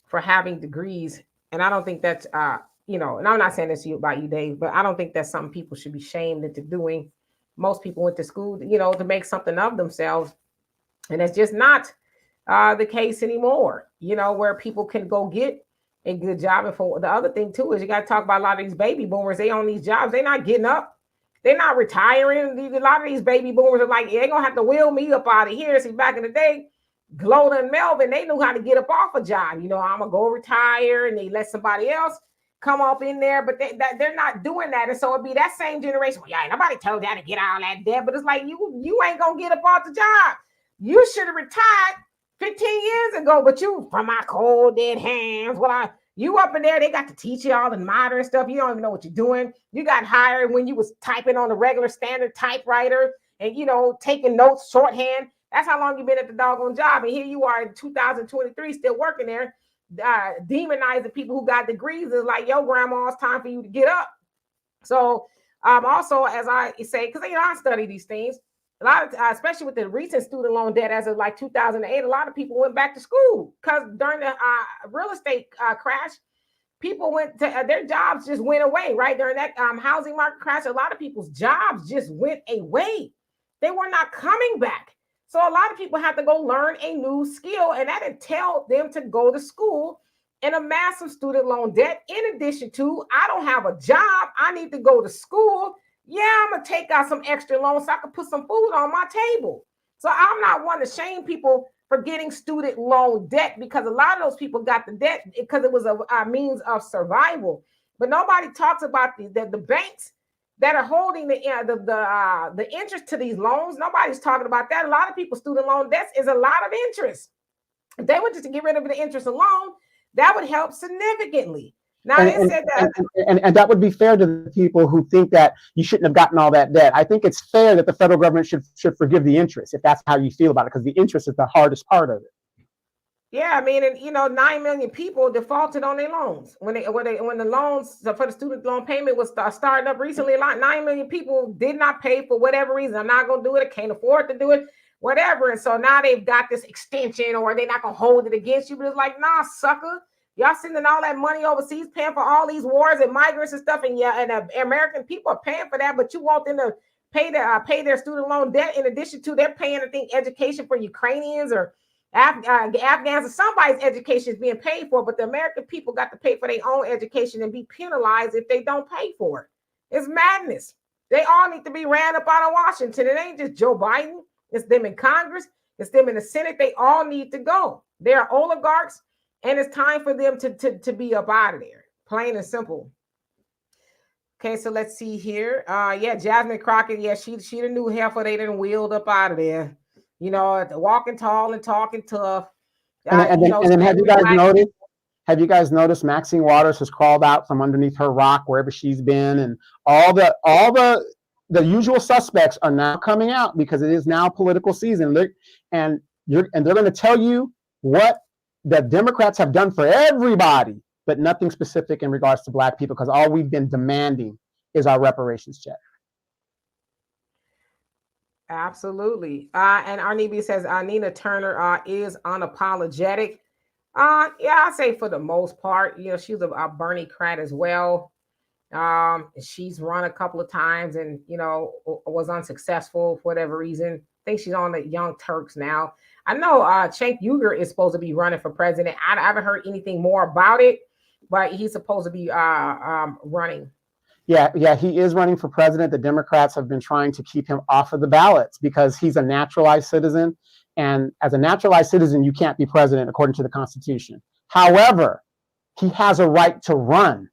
for having degrees. And I don't think that's, and I'm not saying this to you about you, Dave, but I don't think that's something people should be shamed into doing. Most people went to school, to make something of themselves. And it's just not the case anymore, where people can go get a good job. And for the other thing too, is you got to talk about a lot of these baby boomers. They own these jobs. They're not getting up. They're not retiring. A lot of these baby boomers are like, yeah, they're going to have to wheel me up out of here. See, back in the day, Gloda and Melvin, they knew how to get up off a job. I'm going to go retire, and they let somebody else come up in there, but they're not doing that. And so it'd be that same generation. Well, yeah, nobody told you how to get all that debt, but it's like, you ain't going to get up off the job. You should have retired 15 years ago, but you, from my cold dead hands, you up in there, they got to teach you all the modern stuff. You don't even know what you're doing. You got hired when you was typing on the regular standard typewriter and, taking notes, shorthand. That's how long you've been at the doggone job. And here you are in 2023 still working there, demonizing people who got degrees. It's like, yo, grandma, it's time for you to get up. So also, as I say, because, I study these things, a lot of, especially with the recent student loan debt as of like 2008, a lot of people went back to school because during the real estate crash, people went to their jobs just went away, right? During that housing market crash, a lot of people's jobs just went away. They were not coming back. So a lot of people have to go learn a new skill, and that entailed them to go to school and a massive student loan debt. In addition to, I don't have a job. I need to go to school. Yeah, I'm going to take out some extra loans so I can put some food on my table. So I'm not one to shame people for getting student loan debt, because a lot of those people got the debt because it was a means of survival. But nobody talks about the banks that are holding the interest to these loans. Nobody's talking about that. A lot of people, student loan debts is a lot of interest. If they were just to get rid of the interest alone, that would help significantly. Now, they said that, and that would be fair to the people who think that you shouldn't have gotten all that debt. I think it's fair that the federal government should forgive the interest, if that's how you feel about it, because the interest is the hardest part of it. yeah, I mean, and 9 million people defaulted on their loans when the loans for the student loan payment was starting up recently. Like 9 million people did not pay for whatever reason. I'm not going to do it. I can't afford to do it, whatever. And so now they've got this extension, or they're not going to hold it against you. But it's like, nah, sucker. Y'all sending all that money overseas, paying for all these wars and migrants and stuff, and American people are paying for that, but you want them to pay their student loan debt in addition to they're paying, I think, education for Ukrainians or Afghans, or somebody's education is being paid for, but the American people got to pay for their own education and be penalized if they don't pay for it. It's madness. They all need to be ran up out of Washington. It ain't just Joe Biden. It's them in Congress. It's them in the Senate. They all need to go. They're oligarchs. And it's time for them to be up out of there, plain and simple. Okay, so let's see here. Yeah, Jasmine Crockett. Yeah, she the new heifer they done wheeled up out of there. Walking tall and talking tough. And then have you guys noticed? Have you guys noticed Maxine Waters has crawled out from underneath her rock wherever she's been, and all the usual suspects are now coming out because it is now political season, and they're going to tell you what the Democrats have done for everybody, but nothing specific in regards to Black people, because all we've been demanding is our reparations check. Absolutely. And Arnibia says Nina Turner is unapologetic. Yeah, I say for the most part, she's a Bernie crat as well. She's run a couple of times and was unsuccessful for whatever reason. I think she's on the Young Turks now. I know Cenk Uygur is supposed to be running for president. I haven't heard anything more about it, but he's supposed to be running. Yeah, he is running for president. The Democrats have been trying to keep him off of the ballots because he's a naturalized citizen. And as a naturalized citizen, you can't be president according to the Constitution. However, he has a right to run.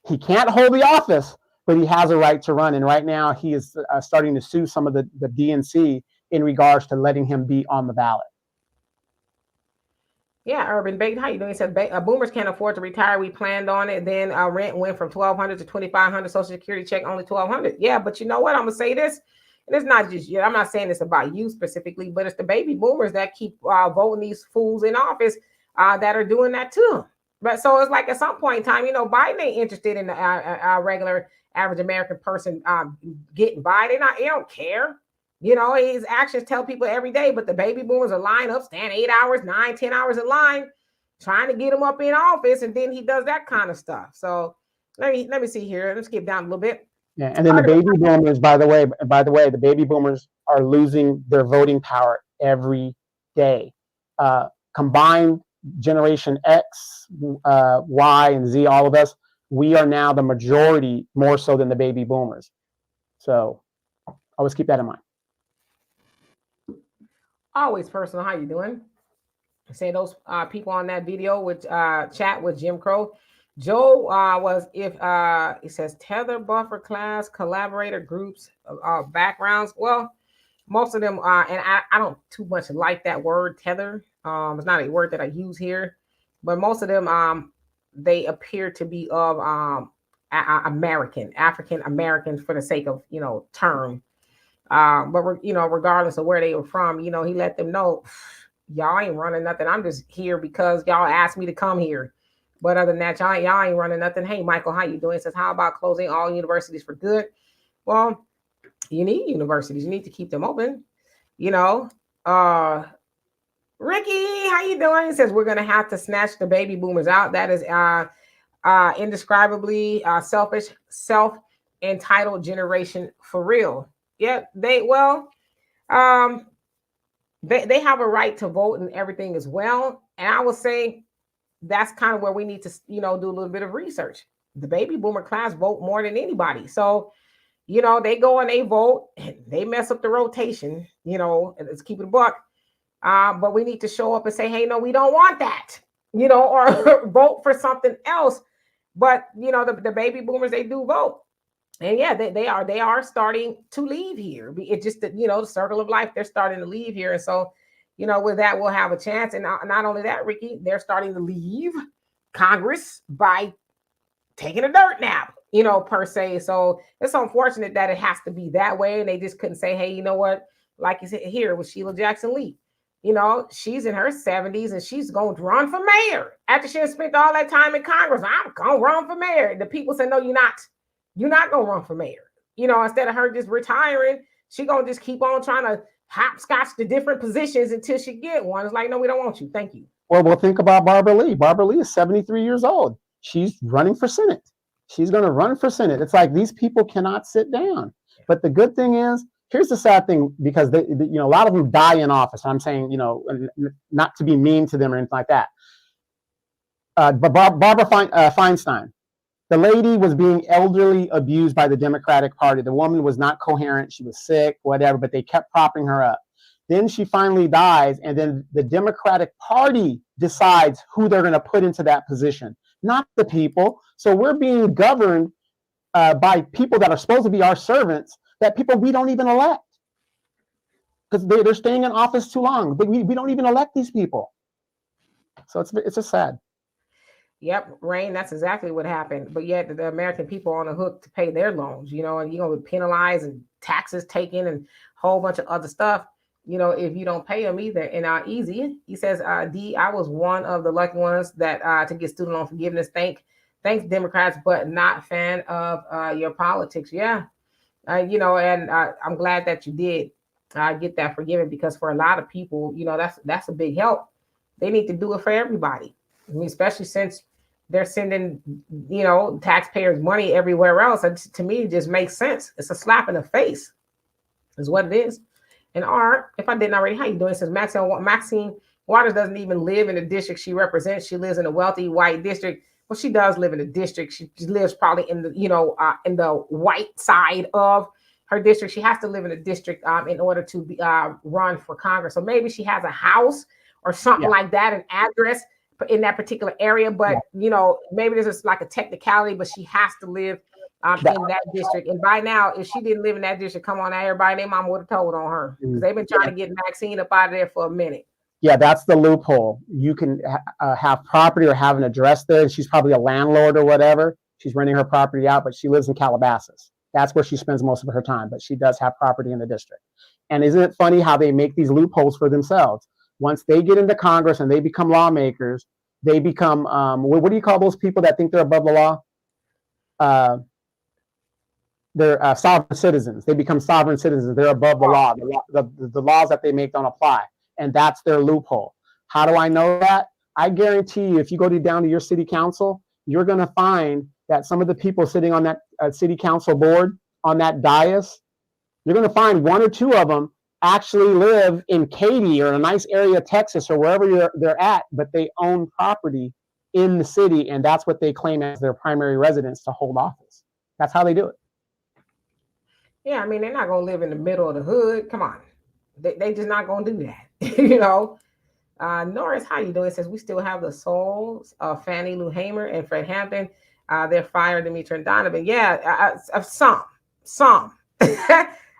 He can't hold the office, but he has a right to run. And right now he is starting to sue some of the DNC in regards to letting him be on the ballot. Yeah, Urban Bacon, how you doing? He said boomers can't afford to retire. We planned on it. Then rent went from $1,200 to $2,500. Social Security check only $1,200. Yeah, but you know what? I'm gonna say this, and it's not just you. I'm not saying this about you specifically, but it's the baby boomers that keep voting these fools in office that are doing that too. But so it's like at some point in time, Biden ain't interested in the regular average American person getting by. They don't care. His actions tell people every day, but the baby boomers are lined up, stand 8 hours, 9, 10 hours in line, trying to get him up in office, and then he does that kind of stuff. So let me see here. Let's skip down a little bit. Yeah, and then the baby boomers, by the way, the baby boomers are losing their voting power every day. Combined Generation X, Y, and Z, all of us, we are now the majority more so than the baby boomers. So always keep that in mind. Always personal. How you doing? Say those people on that video with chat with Jim Crow. Joe was it says tether buffer class collaborator groups backgrounds. Well, most of them and I don't too much like that word tether. It's not a word that I use here, but most of them they appear to be of African Americans for the sake of term. But regardless of where they were from, he let them know, y'all ain't running nothing. I'm just here because y'all asked me to come here. But other than that, y'all ain't running nothing. Hey, Michael, how you doing? It says, how about closing all universities for good? Well, you need universities. You need to keep them open. Ricky, how you doing? It says, we're going to have to snatch the baby boomers out. That is indescribably selfish, self-entitled generation for real. Yeah, they have a right to vote and everything as well. And I will say that's kind of where we need to, do a little bit of research. The baby boomer class vote more than anybody. So, they go and they vote, and they mess up the rotation, and let's keep it a buck. But we need to show up and say, hey, no, we don't want that, or vote for something else. But, the baby boomers, they do vote. And yeah, they are starting to leave here. It's just that, the circle of life, they're starting to leave here. And so, with that, we'll have a chance. And not only that, Ricky, they're starting to leave Congress by taking a dirt nap, per se. So it's unfortunate that it has to be that way. And they just couldn't say, hey, you know what? Like you said here with Sheila Jackson Lee, she's in her 70s and she's going to run for mayor after she has spent all that time in Congress. I'm going to run for mayor. The people say, no, you're not. You're not going to run for mayor. Instead of her just retiring, she going to just keep on trying to hopscotch the different positions until she get one. It's like, no, we don't want you. Thank you. Well, think about Barbara Lee. Barbara Lee is 73 years old. She's running for Senate. She's going to run for Senate. It's like these people cannot sit down. But the good thing is, here's the sad thing, because a lot of them die in office. I'm saying, not to be mean to them or anything like that. But Barbara Feinstein, the lady was being elderly abused by the Democratic Party. The woman was not coherent. She was sick, whatever, but they kept propping her up. Then she finally dies, and then the Democratic Party decides who they're going to put into that position, not the people. So we're being governed by people that are supposed to be our servants, that people we don't even elect, because they're staying in office too long. But we don't even elect these people. So it's just sad. Yep, Rain, that's exactly what happened. But yet the American people are on the hook to pay their loans, and you're going to be penalized and taxes taken and a whole bunch of other stuff, if you don't pay them either. And Easy, he says, D, I was one of the lucky ones that to get student loan forgiveness. Thanks Democrats, but not a fan of your politics. Yeah, and I'm glad that you did get that forgiven, because for a lot of people, that's a big help. They need to do it for everybody. I mean, especially since they're sending, taxpayers' money everywhere else. And to me, it just makes sense. It's a slap in the face, is what it is. And if I didn't already, how you doing? It says Maxine Waters doesn't even live in the district she represents. She lives in a wealthy white district. Well, she does live in a district. She lives probably in the, in the white side of her district. She has to live in a district in order to be, run for Congress. So maybe she has a house or something like that, an address in that particular area. But, maybe there's just like a technicality, but she has to live in that district. And by now, if she didn't live in that district, come on, everybody, their mom would have told on her, because they've been trying to get Maxine up out of there for a minute. Yeah, that's the loophole. You can have property or have an address there. She's probably a landlord or whatever. She's renting her property out, but she lives in Calabasas. That's where she spends most of her time, but she does have property in the district. And isn't it funny how they make these loopholes for themselves? Once they get into Congress and they become lawmakers, they become, what do you call those people that think they're above the law? They're sovereign citizens. They become sovereign citizens. They're above the law. The laws that they make don't apply. And that's their loophole. How do I know that? I guarantee you, if you go down to your city council, you're going to find that some of the people sitting on that city council board, on that dais, you're going to find one or two of them actually live in Katy or a nice area of Texas or wherever they're at, but they own property in the city, and that's what they claim as their primary residence to hold office. That's how they do it. Yeah, I mean, they're not going to live in the middle of the hood. Come on. They just not going to do that, Norris, how you doing? It says, we still have the souls of Fannie Lou Hamer and Fred Hampton. They're fired, Demetra and Donovan. Yeah, some.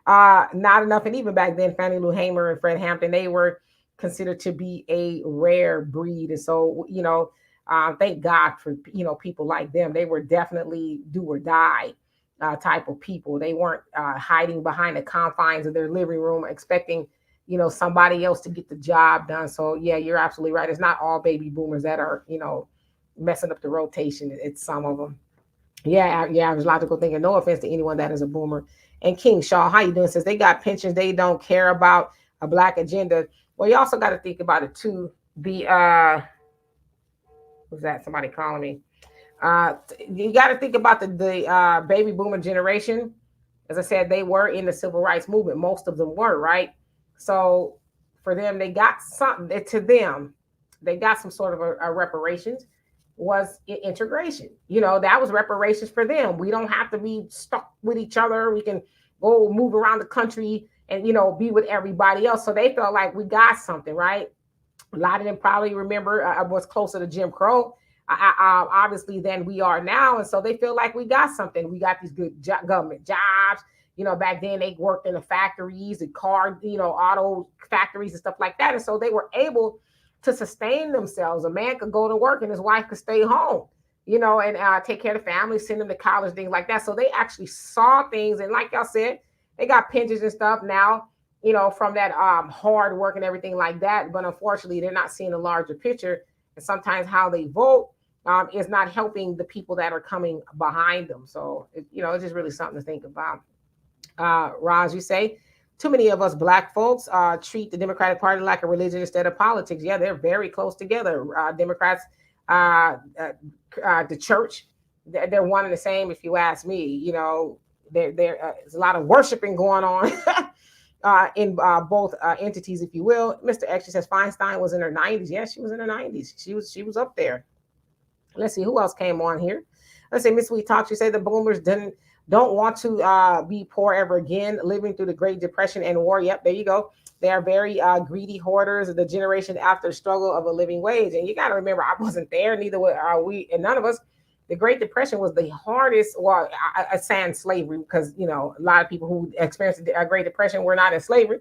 Not enough. And even back then, Fannie Lou Hamer and Fred Hampton, they were considered to be a rare breed. And so, thank God for, people like them. They were definitely do or die type of people. They weren't hiding behind the confines of their living room expecting, somebody else to get the job done. So yeah, you're absolutely right. It's not all baby boomers that are, messing up the rotation. It's some of them. Yeah, I was logical thinking. No offense to anyone that is a boomer. And King Shaw, how you doing? Says they got pensions. They don't care about a black agenda. Well, you also got to think about it too. The was that somebody calling me? You got to think about the baby boomer generation. As I said, they were in the civil rights movement. Most of them were, right? So for them, they got something to them. they got some sort of a reparations, was integration. That was reparations for them. We don't have to be stuck with each other. We can go move around the country and be with everybody else. So they felt like we got something, right? A lot of them probably remember what's closer to Jim Crow, obviously, than we are now. And so they feel like we got something. We got these good government jobs. Back then they worked in the factories, the car, auto factories and stuff like that. And so they were able to sustain themselves. A man could go to work and his wife could stay home, and take care of the family, send them to college, things like that. So they actually saw things. And like y'all said, they got pensions and stuff now, from that hard work and everything like that. But unfortunately, they're not seeing a larger picture. And sometimes how they vote is not helping the people that are coming behind them. So, it's just really something to think about. Roz, you say, too many of us Black folks treat the Democratic Party like a religion instead of politics. Yeah, they're very close together. Democrats, the church, they're one and the same, if you ask me. There's a lot of worshiping going on in both entities, if you will. Mr. X says Feinstein was in her 90s. Yes, she was in her 90s. She was up there. Let's see who else came on here. Let's say Miss Sweet Talk. She said the boomers don't want to be poor ever again, living through the Great Depression and war. Yep, there you go. They are very greedy hoarders, the generation after the struggle of a living wage. And you got to remember, I wasn't there, neither were we, and none of us. The Great Depression was the hardest, well, I sans slavery, because, a lot of people who experienced the Great Depression were not in slavery.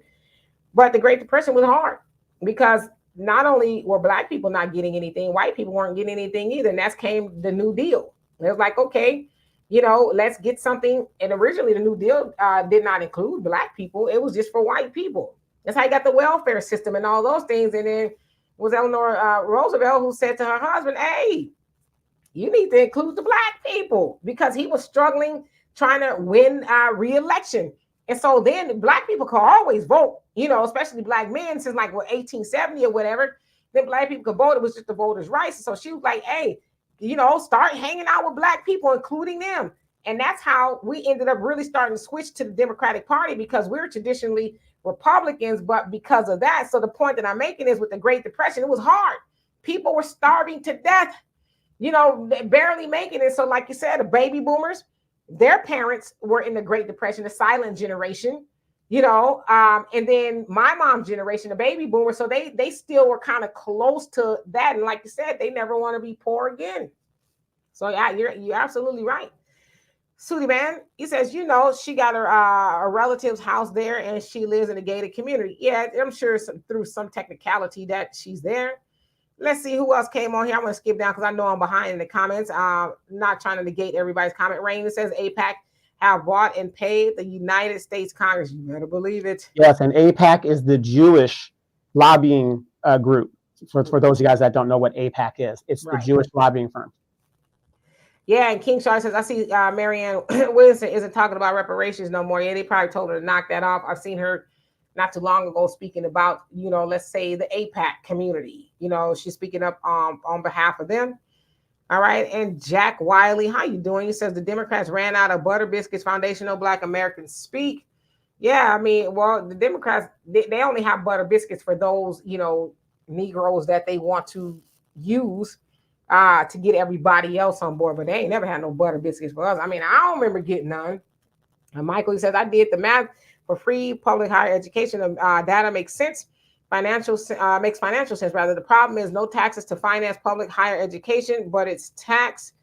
But the Great Depression was hard because not only were Black people not getting anything, white people weren't getting anything either. And that's came the New Deal. It was like, okay, let's get something. And originally the New Deal did not include Black people. It was just for white people. That's how you got the welfare system and all those things. And then it was Eleanor Roosevelt who said to her husband, hey, you need to include the Black people, because he was struggling trying to win re-election. And so then Black people could always vote, especially Black men since like 1870 or whatever. Then Black people could vote. It was just the voters' rights. So she was like, hey, start hanging out with Black people, including them. And that's how we ended up really starting to switch to the Democratic Party, because we're traditionally Republicans. But because of that, so the point that I'm making is with the Great Depression, it was hard. People were starving to death, barely making it. So like you said, the baby boomers, their parents were in the Great Depression, the silent generation, and then my mom's generation, the baby boomers. So they still were kind of close to that. And like you said, they never want to be poor again. So yeah, you're absolutely right. Sooty Man, he says, she got her relative's house there and she lives in a gated community. Yeah, I'm sure through some technicality that she's there. Let's see who else came on here. I'm going to skip down because I know I'm behind in the comments. Not trying to negate everybody's comment. Rain, it says AIPAC have bought and paid the United States Congress. You better believe it. Yes, and AIPAC is the Jewish lobbying group. For those of you guys that don't know what AIPAC is, it's right. The Jewish lobbying firm. Yeah, and King Charles says, I see Marianne Williamson isn't talking about reparations no more. Yeah, they probably told her to knock that off. I've seen her not too long ago speaking about, let's say the AIPAC community. She's speaking up on behalf of them. All right. And Jack Wiley, how you doing? He says the Democrats ran out of butter biscuits, foundational Black Americans speak. Yeah, I mean, well, the Democrats, they only have butter biscuits for those, Negroes that they want to use to get everybody else on board. But they ain't never had no butter biscuits for us. I mean, I don't remember getting none. And Michael, he says, I did the math for free public higher education. Data makes sense. Makes financial sense. Rather, the problem is no taxes to finance public higher education, but it's tax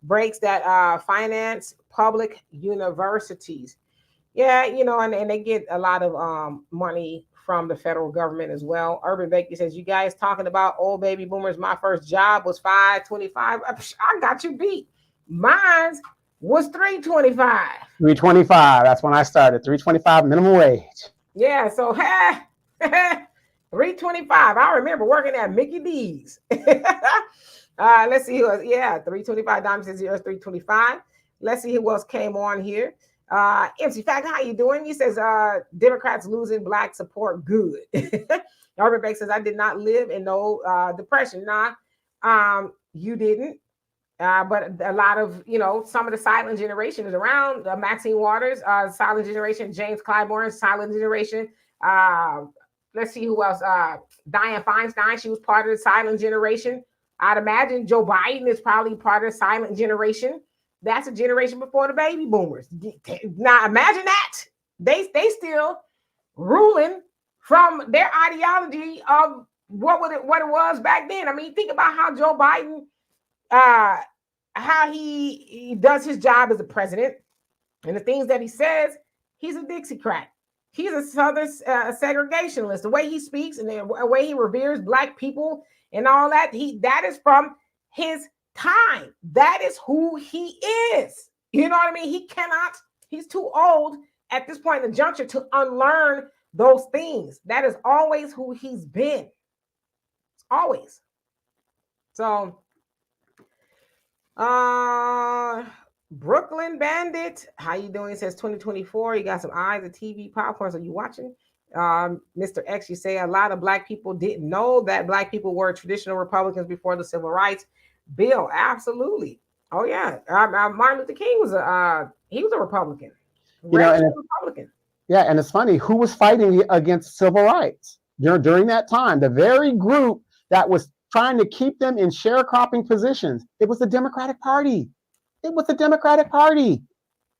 breaks that finance public universities. Yeah, and they get a lot of money from the federal government as well. Urban Baker says, you guys talking about old baby boomers. My first job was $5.25. I got you beat. Mine was $3.25. $3.25. That's when I started. $3.25 minimum wage. Yeah, so $3.25. I remember working at Mickey D's. Let's see who else. Yeah, $3.25. Dom says yours $3.25. Let's see who else came on here. MC Fact, how you doing? He says Democrats losing Black support. Good. Urban Bank says I did not live in no depression. Nah, you didn't. But a lot of, some of the silent generation is around. Maxine Waters, silent generation. James Clyburn, silent generation. let's see who else. Dianne Feinstein, she was part of the silent generation. I'd imagine Joe Biden is probably part of the silent generation. That's a generation before the baby boomers. Now imagine that. They still ruling from their ideology of what it was back then. I mean, think about how Joe Biden, how he does his job as a president and the things that he says. He's a Dixiecrat. He's a Southern segregationist. The way he speaks and the way he reveres Black people and all that, that is from his time. That is who he is. You know what I mean? He's too old at this point in the juncture to unlearn those things. That is always who he's been. Always. So, Brooklyn Bandit, how you doing? It says 2024. You got some eyes of TV popcorn. So you watching? Mr. X, you say a lot of Black people didn't know that Black people were traditional Republicans before the Civil Rights Bill. Absolutely. Oh yeah. Martin Luther King was a Republican. Republican. Yeah, and it's funny, who was fighting against civil rights during that time? The very group that was trying to keep them in sharecropping positions. It was the Democratic Party. It was the Democratic Party.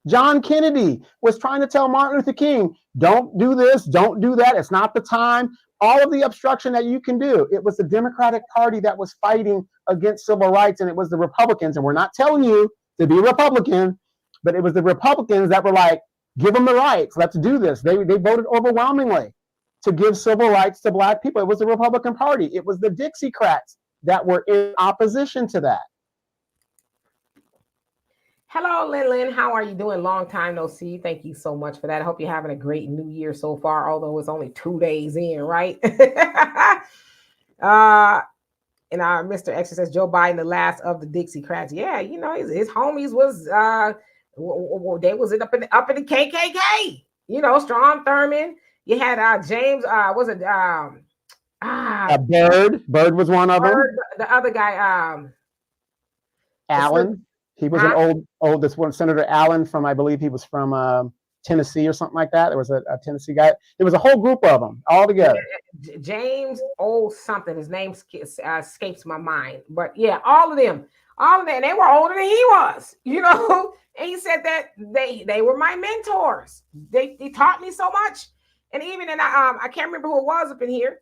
John Kennedy was trying to tell Martin Luther King, don't do this, don't do that. It's not the time. All of the obstruction that you can do. It was the Democratic Party that was fighting against civil rights, and it was the Republicans. And we're not telling you to be Republican, but it was the Republicans that were like, give them the rights. Let's do this. They voted overwhelmingly to give civil rights to Black people. It was the Republican Party. It was the Dixiecrats that were in opposition to that. Hello, Lynn. How are you doing? Long time no see. Thank you so much for that. I hope you're having a great new year so far, although it's only 2 days in, right? And Mr. X says Joe Biden, the last of the Dixiecrats. Yeah, you know, his homies was they was up in the KKK. You know, Strom Thurmond. You had James. Was it Bird? Bird was one of them. The other guy, Allen. He was an old. This one, Senator Allen from, I believe he was from Tennessee or something like that. There was a Tennessee guy. There was a whole group of them all together. James old something. His name escapes my mind. But yeah, all of them. And they were older than he was. You know, and he said that they were my mentors. They taught me so much. And even I can't remember who it was up in here,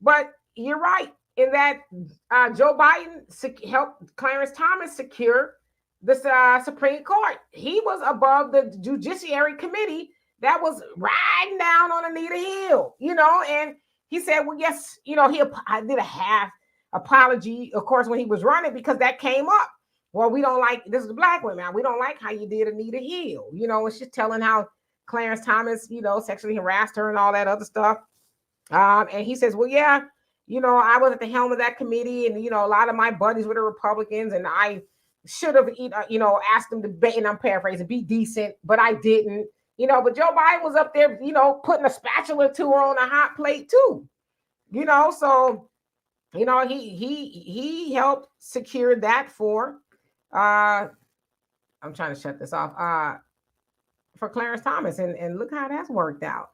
but you're right in that Joe Biden helped Clarence Thomas secure the Supreme Court. He was above the Judiciary Committee that was riding down on Anita Hill, you know, and he said, well, yes, you know, I did a half apology, of course, when he was running, because that came up. Well, we don't like, this is the Black women, we don't like how you did Anita Hill, you know, and she's telling how Clarence Thomas, you know, sexually harassed her and all that other stuff. And he says, well, yeah, you know, I was at the helm of that committee, and, you know, a lot of my buddies were the Republicans, and I should have, you know, asked them to, and I'm paraphrasing, be decent, but I didn't, you know, but Joe Biden was up there, you know, putting a spatula to her on a hot plate too, you know, so, you know, he helped secure that for, I'm trying to shut this off, for Clarence Thomas, and look how that's worked out.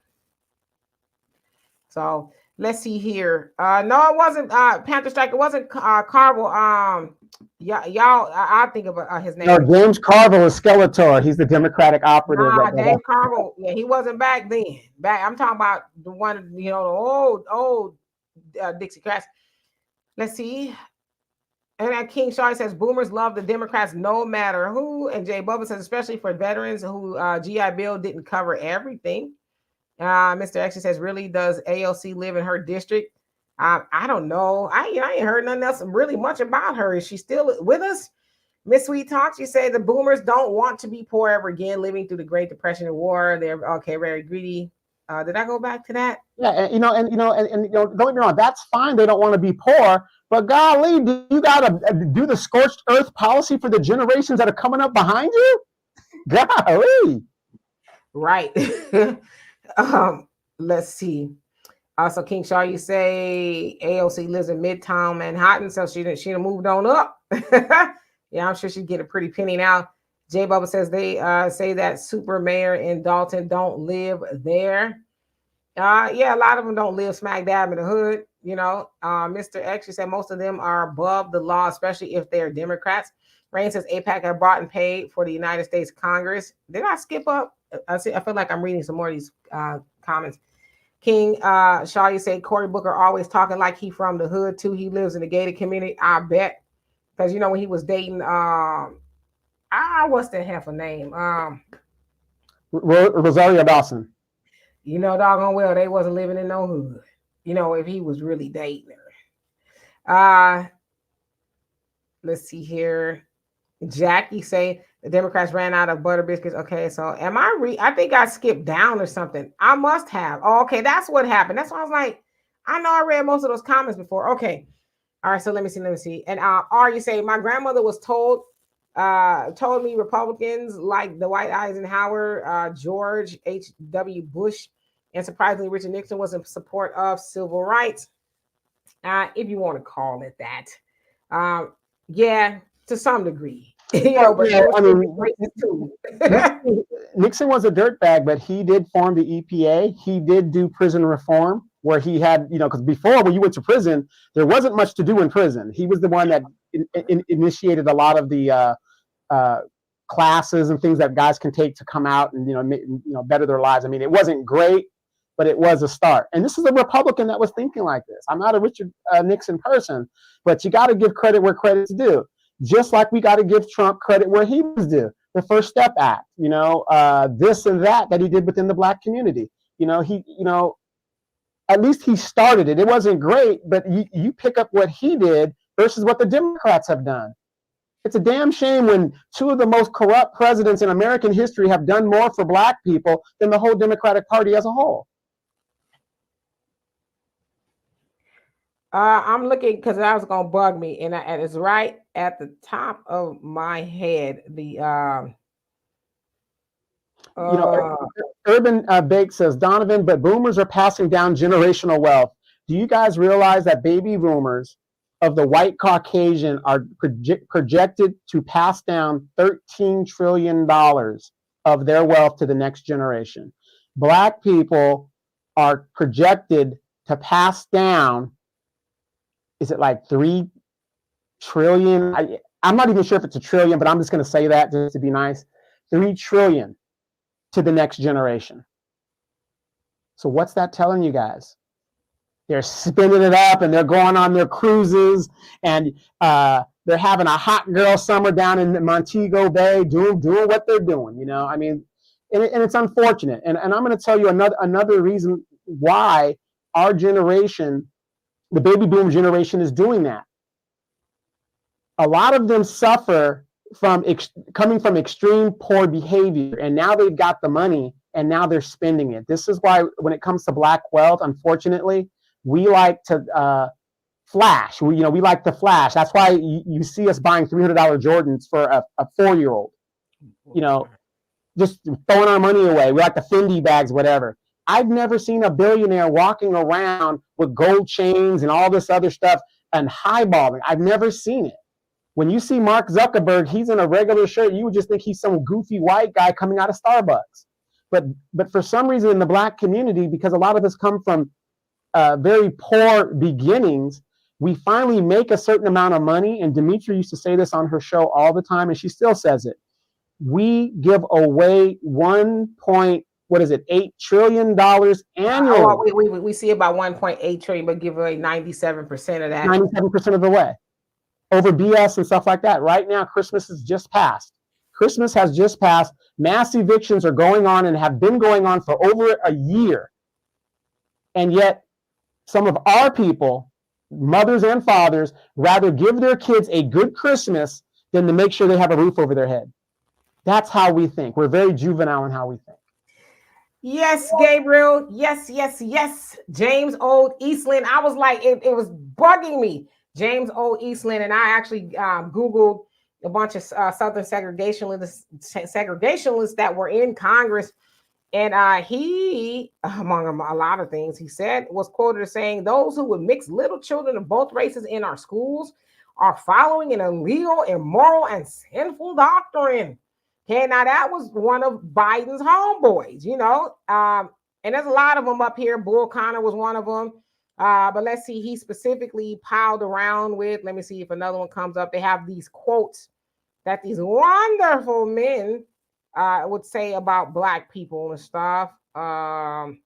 So let's see here. No, it wasn't Panther Strike. It wasn't Carville. Y'all, I think of his name. No, James Carville is Skeletor. He's the Democratic operative. James Carville. Yeah, he wasn't back then. I'm talking about the one, you know, the old Dixiecrats. Let's see. And King Shaw says boomers love the Democrats no matter who. And Jay Bubba says especially for veterans who GI Bill didn't cover everything. Mr. X says, really, does AOC live in her district? I don't know. I ain't heard nothing else really much about her. Is she still with us? Miss Sweet Talk, she said the boomers don't want to be poor ever again, living through the Great Depression and war. They're okay, very greedy. Did I go back to that? Yeah, and don't get me wrong, that's fine. They don't want to be poor, but golly, do you gotta do the scorched earth policy for the generations that are coming up behind you? Golly. Right. Let's see. So King Shaw, you say AOC lives in Midtown Manhattan, so she done moved on up. Yeah, I'm sure she'd get a pretty penny now. J Bubba says they say that super mayor in Dalton don't live there. Yeah, a lot of them don't live smack dab in the hood. Mr. X, you said most of them are above the law, especially if they're Democrats. Rain says APAC have bought and paid for the United States Congress. Did I skip up? I feel like I'm reading some more of these comments. King Shaw, you say Cory Booker always talking like he from the hood too. He lives in the gated community. I bet, because when he was dating, what's that half a name? Rosario Dawson. Doggone well they wasn't living in no hood. If he was really dating her. Let's see here. Jackie say the Democrats ran out of butter biscuits. Okay, so am I think I skipped down or something. I must have. Oh, okay, that's what happened. That's why I was like, I know I read most of those comments before. Okay. All right, so let me see. And you say my grandmother was told me Republicans like the Dwight Eisenhower, George H.W. Bush, and surprisingly Richard Nixon was in support of civil rights. If you want to call it that. Yeah, to some degree. But I mean, Nixon was a dirtbag, but he did form the EPA. He did do prison reform, where he had, because before when you went to prison, there wasn't much to do in prison. He was the one that initiated a lot of the classes and things that guys can take to come out and better their lives. I mean, it wasn't great, but it was a start. And this is a Republican that was thinking like this. I'm not a Richard Nixon person, but you got to give credit where credit's due. Just like we got to give Trump credit where he was due. The First Step Act, this and that he did within the Black community. At least he started it. It wasn't great, but you pick up what he did versus what the Democrats have done. It's a damn shame when two of the most corrupt presidents in American history have done more for Black people than the whole Democratic Party as a whole. I'm looking because that was gonna bug me, and it's right at the top of my head. Urban Bake says, Donovan, but boomers are passing down generational wealth. Do you guys realize that baby boomers of the white Caucasian are projected to pass down $13 trillion of their wealth to the next generation? Black people are projected to pass down, is it like 3 trillion? I'm not even sure if it's a trillion, but I'm just going to say that just to be nice. 3 trillion to the next generation. So what's that telling you guys? They're spinning it up and they're going on their cruises and they're having a hot girl summer down in Montego Bay, doing what they're doing. I mean, and it's unfortunate. And I'm going to tell you another reason why our generation, the baby boom generation, is doing that. A lot of them suffer from coming from extreme poor behavior, and now they've got the money and now they're spending it. This is why when it comes to Black wealth, unfortunately, we like to flash. We like to flash. That's why you see us buying $300 Jordans for a 4-year-old. Just throwing our money away. We like the Fendi bags, whatever. I've never seen a billionaire walking around with gold chains and all this other stuff and highballing. I've never seen it. When you see Mark Zuckerberg, he's in a regular shirt. You would just think he's some goofy white guy coming out of Starbucks. But for some reason in the Black community, because a lot of us come from very poor beginnings, we finally make a certain amount of money. And Demetria used to say this on her show all the time, and she still says it. We give away $8 trillion annually. We see about 1.8 trillion, but give away 97% of that. 97% of the way. Over BS and stuff like that. Right now, Christmas has just passed. Christmas has just passed. Mass evictions are going on and have been going on for over a year. And yet, some of our people, mothers and fathers, rather give their kids a good Christmas than to make sure they have a roof over their head. That's how we think. We're very juvenile in how we think. Yes, Gabriel. Yes. James Old Eastland. I was like, it was bugging me. James Old Eastland. And I actually Googled a bunch of Southern segregationists that were in Congress. And he, among a lot of things he said, was quoted as saying, those who would mix little children of both races in our schools are following an illegal, immoral, and sinful doctrine. Okay, now that was one of Biden's homeboys, And there's a lot of them up here. Bull Connor was one of them. But let's see, he specifically piled around with, let me see if another one comes up. They have these quotes that these wonderful men would say about Black people and stuff. Trying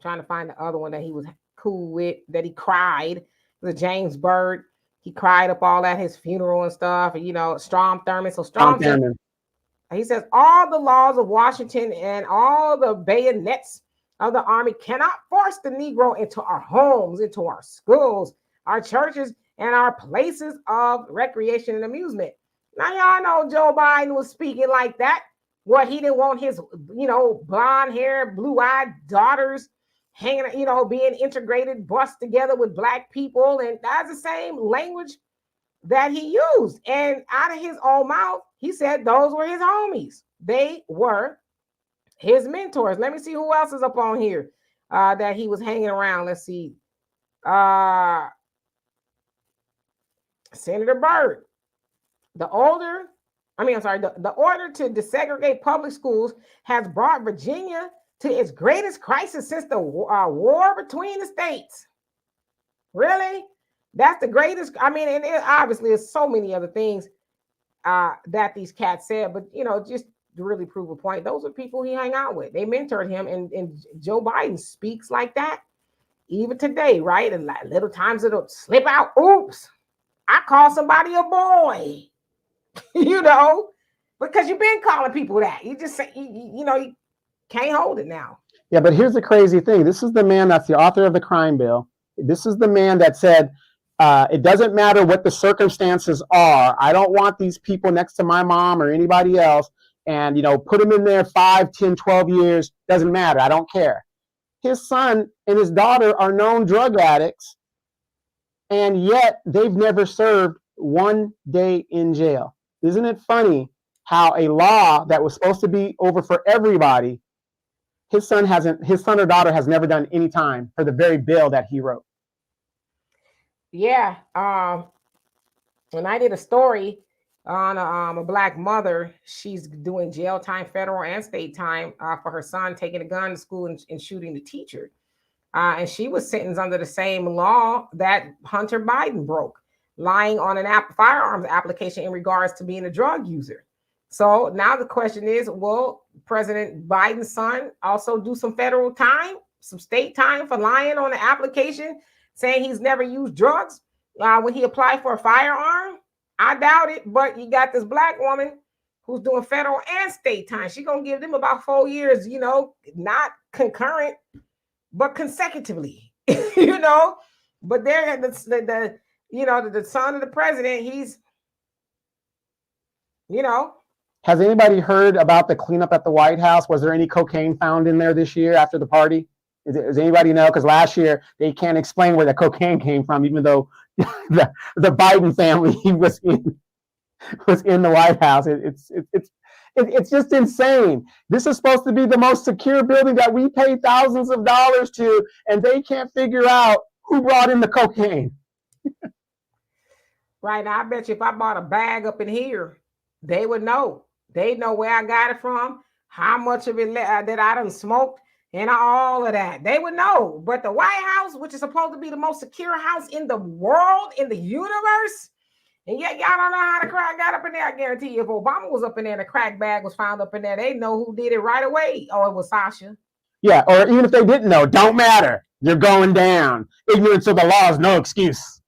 to find the other one that he was cool with, that he cried. It was James Byrd. He cried up all at his funeral and stuff. And, you know, Strom Thurmond. So Strom Thurmond, he says, all the laws of Washington and all the bayonets of the army cannot force the Negro into our homes, into our schools, our churches, and our places of recreation and amusement. Now, y'all know Joe Biden was speaking like that. What, he didn't want his, you know, blonde hair, blue-eyed daughters hanging, you know, being integrated, bussed together with Black people. And that's the same language that he used. And out of his own mouth, he said those were his homies. They were his mentors. Let me see who else is up on here that he was hanging around. Let's see. Senator Byrd. The order to desegregate public schools has brought Virginia to its greatest crisis since the war between the states. Really? That's the greatest. I mean, and it obviously is so many other things that these cats said, but, you know, just to really prove a point, those are people he hang out with. They mentored him, and Joe Biden speaks like that even today, right? And like little times it'll slip out. Oops, I call somebody a boy, you know, because you've been calling people that. You just say, you know, you can't hold it now. Yeah, but here's the crazy thing. This is the man that's the author of the crime bill. This is the man that said, it doesn't matter what the circumstances are. I don't want these people next to my mom or anybody else. And, you know, put them in there 5, 10, 12 years. Doesn't matter. I don't care. His son and his daughter are known drug addicts. And yet they've never served one day in jail. Isn't it funny how a law that was supposed to be over for everybody, his son or daughter has never done any time for the very bill that he wrote. Yeah. When I did a story on a Black mother, she's doing jail time, federal and state time for her son taking a gun to school and shooting the teacher. And she was sentenced under the same law that Hunter Biden broke, lying on an firearms application in regards to being a drug user. So now the question is, will President Biden's son also do some federal time, some state time for lying on the application, saying he's never used drugs when he applied for a firearm? I doubt it, but you got this Black woman who's doing federal and state time. She's going to give them about 4 years, you know, not concurrent, but consecutively, you know. But they're the you know, the son of the president, he's, you know. Has anybody heard about the cleanup at the White House? Was there any cocaine found in there this year after the party? Does anybody know? Because last year they can't explain where the cocaine came from, even though the Biden family was in the White House. It's just insane. This is supposed to be the most secure building that we pay thousands of dollars to, and they can't figure out who brought in the cocaine. Right now, I bet you if I bought a bag up in here, they would know. They'd know where I got it from, how much of it that I done smoked, and all of that. They would know. But the White House, which is supposed to be the most secure house in the world, in the universe, and yet y'all don't know how the crack got up in there. I guarantee you, if Obama was up in there and a crack bag was found up in there, they'd know who did it right away. Oh, it was Sasha. Yeah, or even if they didn't know, don't matter. You're going down. Ignorance of the law is no excuse.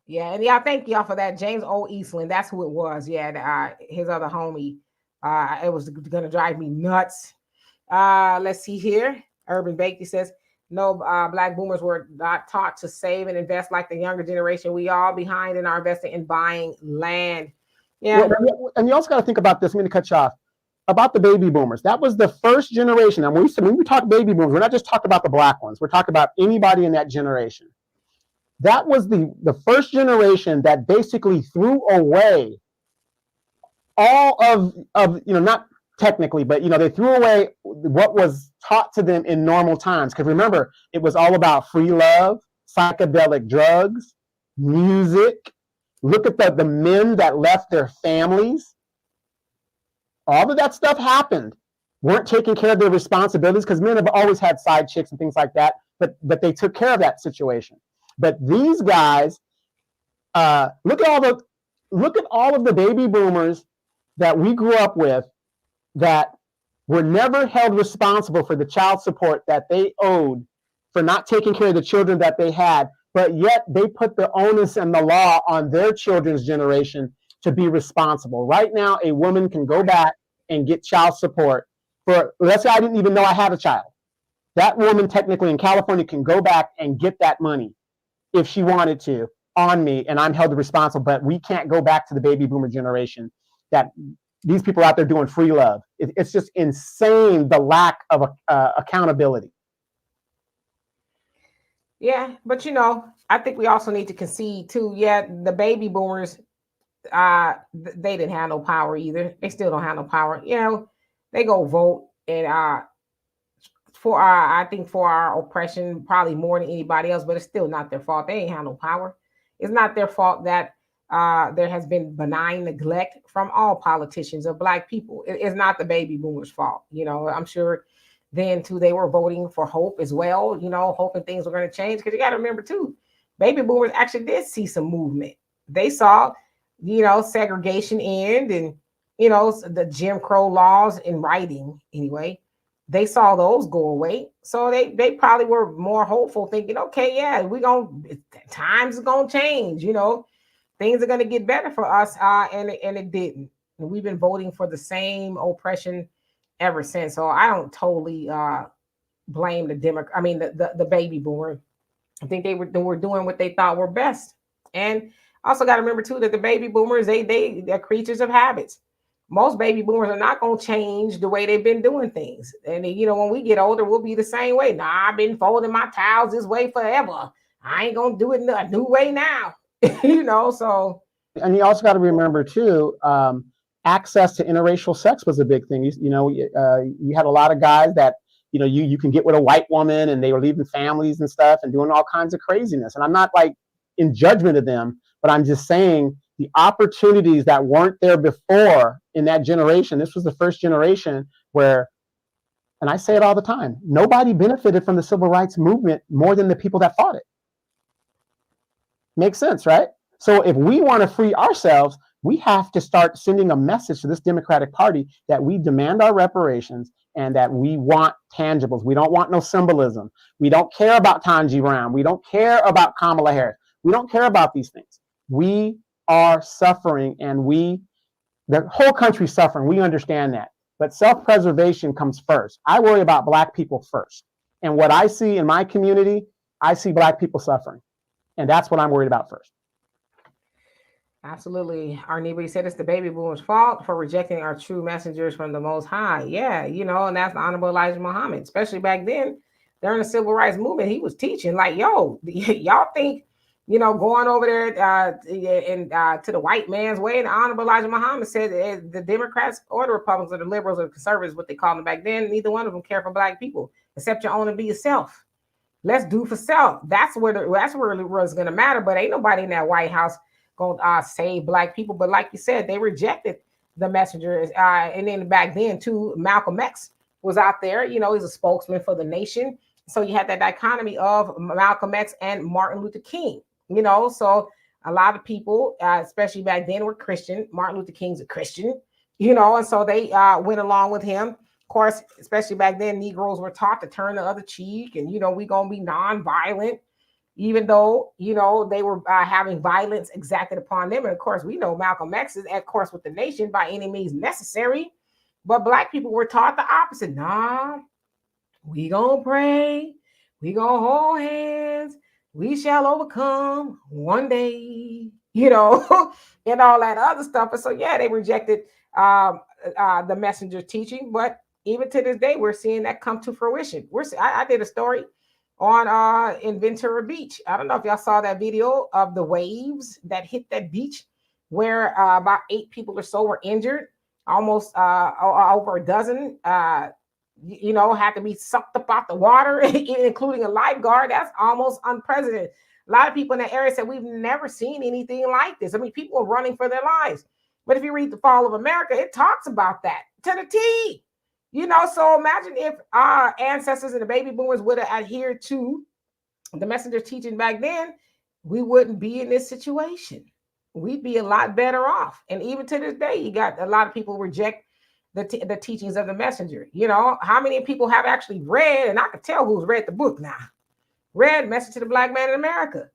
Yeah, and y'all, thank y'all for that. James O. Eastland, that's who it was. Yeah, his other homie. It was gonna drive me nuts. Let's see here. Urban Bakey says, no, Black boomers were not taught to save and invest like the younger generation. We all behind in our investing in buying land. Yeah. Well, and you also got to think about this. I'm going to cut you off. About the baby boomers. That was the first generation. And when we talk baby boomers, we're not just talking about the Black ones. We're talking about anybody in that generation. That was the first generation that basically threw away all of you know, not technically, but, you know, they threw away what was taught to them in normal times. Because remember, it was all about free love, psychedelic drugs, music. Look at the men that left their families. All of that stuff happened weren't taking care of their responsibilities, because men have always had side chicks and things like that, but they took care of that situation. But these guys, look at all of the baby boomers that we grew up with that were never held responsible for the child support that they owed for not taking care of the children that they had, but yet they put the onus and the law on their children's generation to be responsible. Right now, a woman can go back and get child support for, let's say I didn't even know I had a child. That woman technically in California can go back and get that money if she wanted to on me, and I'm held responsible. But we can't go back to the baby boomer generation that these people out there doing free love. It's just insane, the lack of accountability. Yeah, but I think we also need to concede too. Yeah, the baby boomers, they didn't have no power either. They still don't have no power. They go vote and for our, I think for our oppression, probably more than anybody else, but it's still not their fault. They ain't have no power. It's not their fault that there has been benign neglect from all politicians of Black people. It's not the baby boomers' fault. I'm sure then too they were voting for hope as well. Hoping things were going to change, because you got to remember too, baby boomers actually did see some movement. They saw, segregation end, and the Jim Crow laws in writing anyway. They saw those go away. So they probably were more hopeful, thinking, okay, yeah, times are gonna change, things are gonna get better for us. And it didn't. And we've been voting for the same oppression ever since. So I don't totally blame the baby boomer. I think they were doing what they thought were best. And also got to remember too that the baby boomers, they're creatures of habits. Most baby boomers are not going to change the way they've been doing things. And when we get older, we'll be the same way. Nah, I've been folding my towels this way forever. I ain't going to do it in a new way now. So. And you also got to remember too, access to interracial sex was a big thing. You had a lot of guys that, you can get with a white woman, and they were leaving families and stuff and doing all kinds of craziness. And I'm not like in judgment of them, but I'm just saying the opportunities that weren't there before in that generation. This was the first generation where, and I say it all the time, nobody benefited from the civil rights movement more than the people that fought it. Makes sense, right? So if we want to free ourselves, we have to start sending a message to this Democratic Party that we demand our reparations and that we want tangibles. We don't want no symbolism. We don't care about Tanji Brown. We don't care about Kamala Harris. We don't care about these things. We are suffering, and the whole country's suffering. We understand that. But self-preservation comes first. I worry about Black people first. And what I see in my community, I see Black people suffering. And that's what I'm worried about first. Absolutely. Our neighbor said it's the baby boomers' fault for rejecting our true messengers from the Most High. Yeah, and that's the Honorable Elijah Muhammad. Especially back then, during the Civil Rights Movement, he was teaching like, yo, y'all think, going over there to the white man's way. And the Honorable Elijah Muhammad said the Democrats or the Republicans or the liberals or the conservatives, what they called them back then, neither one of them care for Black people, except your own and be yourself. Let's do for self. That's where it's going to matter. But ain't nobody in that White House going to save Black people. But like you said, they rejected the messengers. And then back then, too, Malcolm X was out there. He's a spokesman for the nation. So you had that dichotomy of Malcolm X and Martin Luther King. So a lot of people, especially back then, were Christian. Martin Luther King's a Christian, and so they went along with him. Of course, especially back then, Negroes were taught to turn the other cheek, and, we going to be nonviolent, even though, they were having violence exacted upon them. And of course, we know Malcolm X is at course with the nation by any means necessary. But Black people were taught the opposite. Nah, we going to pray. We going to hold hands. We shall overcome one day, and all that other stuff. And so, yeah, they rejected the messenger teaching. But even to this day, we're seeing that come to fruition. I did a story on in Ventura Beach. I don't know if y'all saw that video of the waves that hit that beach, where about 8 people or so were injured, almost over a dozen had to be sucked up out the water, including a lifeguard. That's almost unprecedented. A lot of people in that area said we've never seen anything like this. I mean, people are running for their lives. But if you read The Fall of America, it talks about that to the T. So imagine if our ancestors and the baby boomers would have adhered to the messenger's teaching back then, we wouldn't be in this situation. We'd be a lot better off. And even to this day, you got a lot of people reject the teachings of the messenger. How many people have actually read, and I can tell who's read the book now, read Message to the Black Man in America?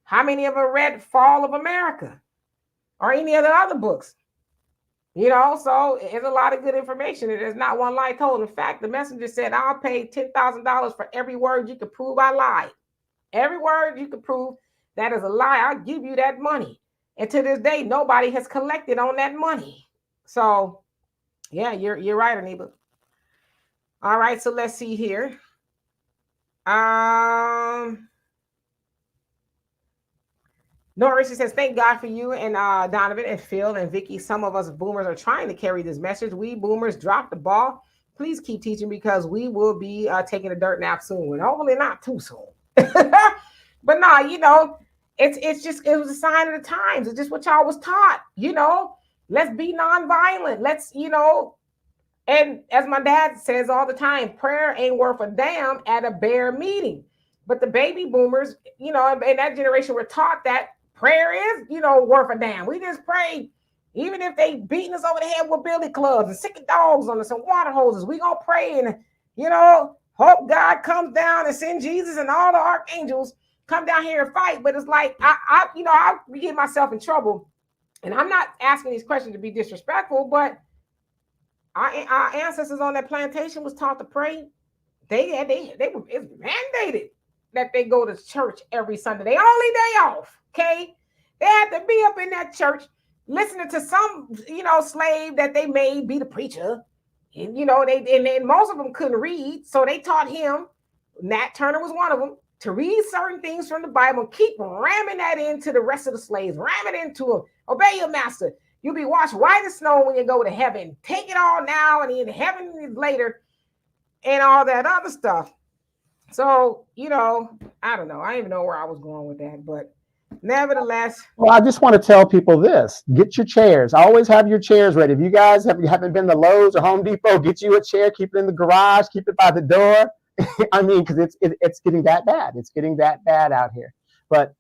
How many of them read Fall of America or any of the other books? So it's a lot of good information. There's not one lie told. In fact, the messenger said, I'll pay $10,000 for every word you can prove I lied. Every word you can prove that is a lie, I'll give you that money. And to this day, nobody has collected on that money. So, yeah, you're right, Aniba. All right, so let's see here. Norris says, thank God for you and Donovan and Phil and Vicky. Some of us boomers are trying to carry this message. We boomers dropped the ball. Please keep teaching because we will be taking a dirt nap soon. And hopefully not too soon. But no, it was a sign of the times. It's just what y'all was taught. Let's be nonviolent. Let's, and as my dad says all the time, prayer ain't worth a damn at a bear meeting. But the baby boomers, in that generation were taught that prayer is, worth a damn. We just pray. Even if they beating us over the head with billy clubs and sicking dogs on us and water hoses, we gonna pray and, hope God comes down and send Jesus and all the archangels come down here and fight. But it's like, I get myself in trouble. And I'm not asking these questions to be disrespectful, but our ancestors on that plantation was taught to pray. It's mandated that they go to church every Sunday. They only day off, okay? They had to be up in that church listening to some, slave that they made be the preacher. And, and most of them couldn't read. So they taught him, Nat Turner was one of them, to read certain things from the Bible and keep ramming that into the rest of the slaves. Ram it into them. Obey your master. You'll be washed white as snow when you go to heaven. Take it all now and in heaven later and all that other stuff. So, I don't know. I don't even know where I was going with that, but nevertheless. Well, I just want to tell people this. Get your chairs. Always have your chairs ready. If you guys haven't been to Lowe's or Home Depot, get you a chair, keep it in the garage, keep it by the door. I mean, because it's getting that bad. It's getting that bad out here. But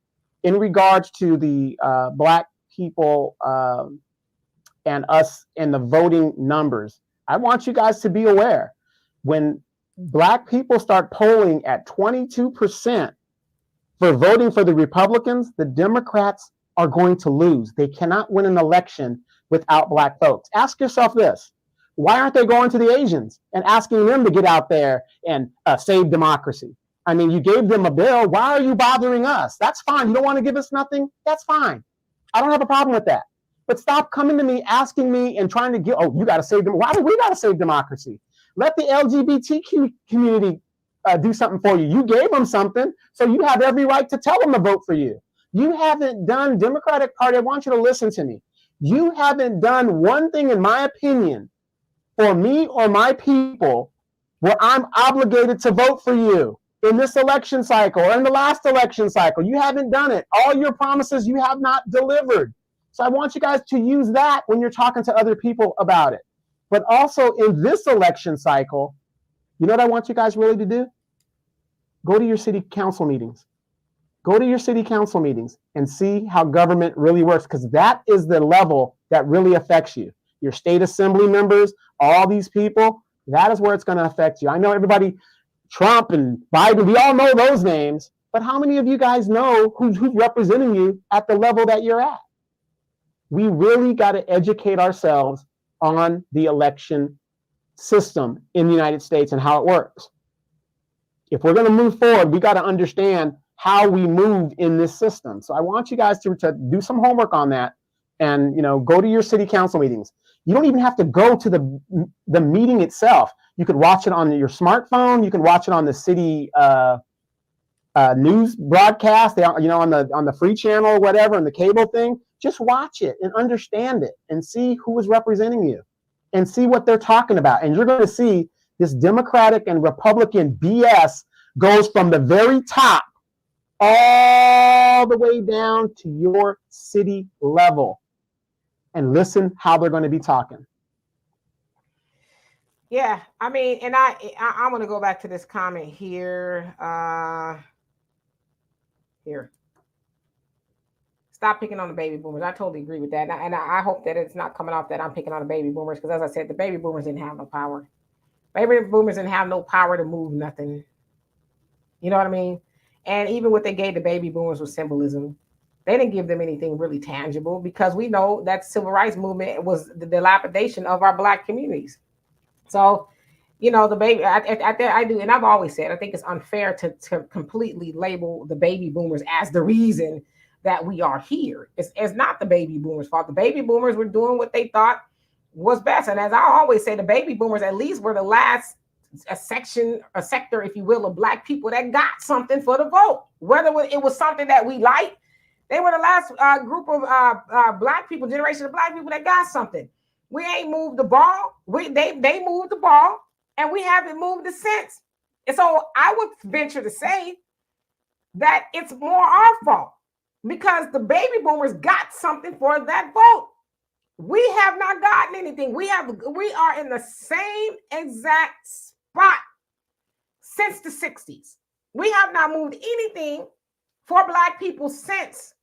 in regards to the Black people and us and the voting numbers, I want you guys to be aware. When Black people start polling at 22% for voting for the Republicans, the Democrats are going to lose. They cannot win an election without Black folks. Ask yourself this. Why aren't they going to the Asians and asking them to get out there and save democracy? I mean, you gave them a bill. Why are you bothering us? That's fine. You don't want to give us nothing? That's fine. I don't have a problem with that. But stop coming to me, asking me and trying to get, you got to save them. Why do we got to save democracy? Let the LGBTQ community do something for you. You gave them something, so you have every right to tell them to vote for you. You haven't done, Democratic Party, I want you to listen to me. You haven't done one thing, in my opinion, for me or my people where I'm obligated to vote for you in this election cycle or in the last election cycle. You haven't done it. All your promises you have not delivered. So I want you guys to use that when you're talking to other people about it. But also in this election cycle, you know what I want you guys really to do? Go to your city council meetings. Go to your city council meetings and see how government really works, because that is the level that really affects you. Your state assembly members, all these people, that is where it's going to affect you. I know everybody, Trump and Biden, we all know those names, but how many of you guys know who's representing you at the level that you're at? We really got to educate ourselves on the election system in the United States and how it works. If we're going to move forward, we got to understand how we move in this system. So I want you guys to do some homework on that and, go to your city council meetings. You don't even have to go to the meeting itself. You could watch it on your smartphone. You can watch it on the city news broadcast, on the free channel or whatever, and the cable thing. Just watch it and understand it and see who is representing you and see what they're talking about. And you're going to see this Democratic and Republican BS goes from the very top all the way down to your city level. And listen how they're going to be talking. Yeah, I mean, and I want to go back to this comment here. Here, stop picking on the baby boomers. I totally agree with that, and I hope that it's not coming off that I'm picking on the baby boomers because, as I said, the baby boomers didn't have no power. Baby boomers didn't have no power to move nothing. You know what I mean? And even what they gave the baby boomers was symbolism. They didn't give them anything really tangible because we know that civil rights movement was the dilapidation of our black communities. So, the baby, I do, and I've always said, I think it's unfair to completely label the baby boomers as the reason that we are here. It's not the baby boomers' fault. The baby boomers were doing what they thought was best. And as I always say, the baby boomers at least were the last a sector, if you will, of black people that got something for the vote. Whether it was something that we liked, they were the last group of black people, generation of black people that got something. We ain't moved the ball. They moved the ball, and we haven't moved it since. And so I would venture to say that it's more our fault because the baby boomers got something for that vote. We have not gotten anything. We are in the same exact spot since the 60s. We have not moved anything for black people since.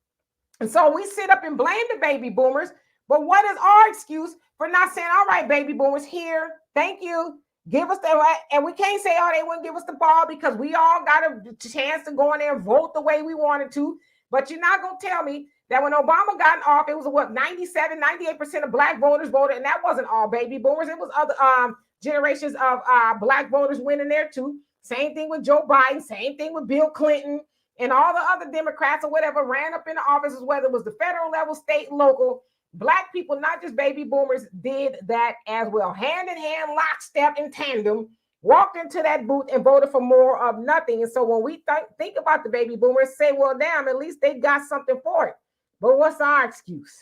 And so we sit up and blame the baby boomers. But what is our excuse for not saying, all right, baby boomers, here, thank you. Give us the right. And we can't say, oh, they wouldn't give us the ball because we all got a chance to go in there and vote the way we wanted to. But you're not going to tell me that when Obama got in office, it was what, 97, 98% of black voters voted. And that wasn't all baby boomers. It was other generations of black voters winning there too. Same thing with Joe Biden. Same thing with Bill Clinton. And all the other Democrats or whatever ran up in the offices, whether it was the federal level, state, and local. Black people, not just baby boomers, did that as well. Hand in hand, lockstep, in tandem, walked into that booth and voted for more of nothing. And so when we think about the baby boomers, say, well, damn, at least they got something for it. But what's our excuse?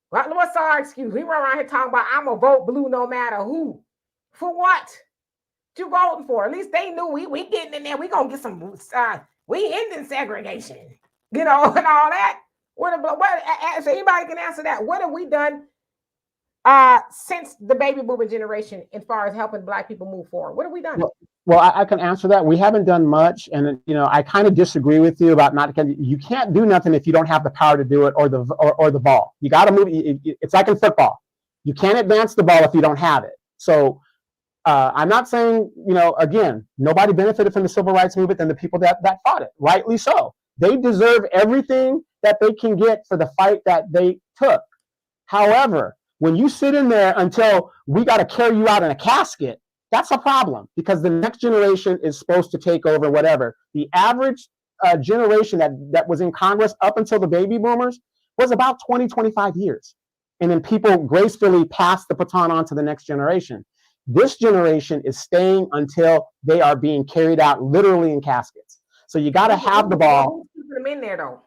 What's our excuse? We run around here talking about, I'm going to vote blue no matter who. For what? You voting for? At least they knew we getting in there. We going to get some, we ending segregation, and all that. What if anybody can answer that? What have we done since the baby boomer generation as far as helping black people move forward? What have we done? Well, I can answer that. We haven't done much, and I kind of disagree with you about not. You can't do nothing if you don't have the power to do it or the ball. You got to move. It's like in football. You can't advance the ball if you don't have it. So I'm not saying, again, nobody benefited from the civil rights movement than the people that fought it. Rightly so. They deserve everything that they can get for the fight that they took. However, when you sit in there until we got to carry you out in a casket, that's a problem because the next generation is supposed to take over whatever. The average generation that was in Congress up until the baby boomers was about 20, 25 years. And then people gracefully passed the baton on to the next generation. This generation is staying until they are being carried out literally in caskets. So you got to have the ball. Who's keeping them in there though?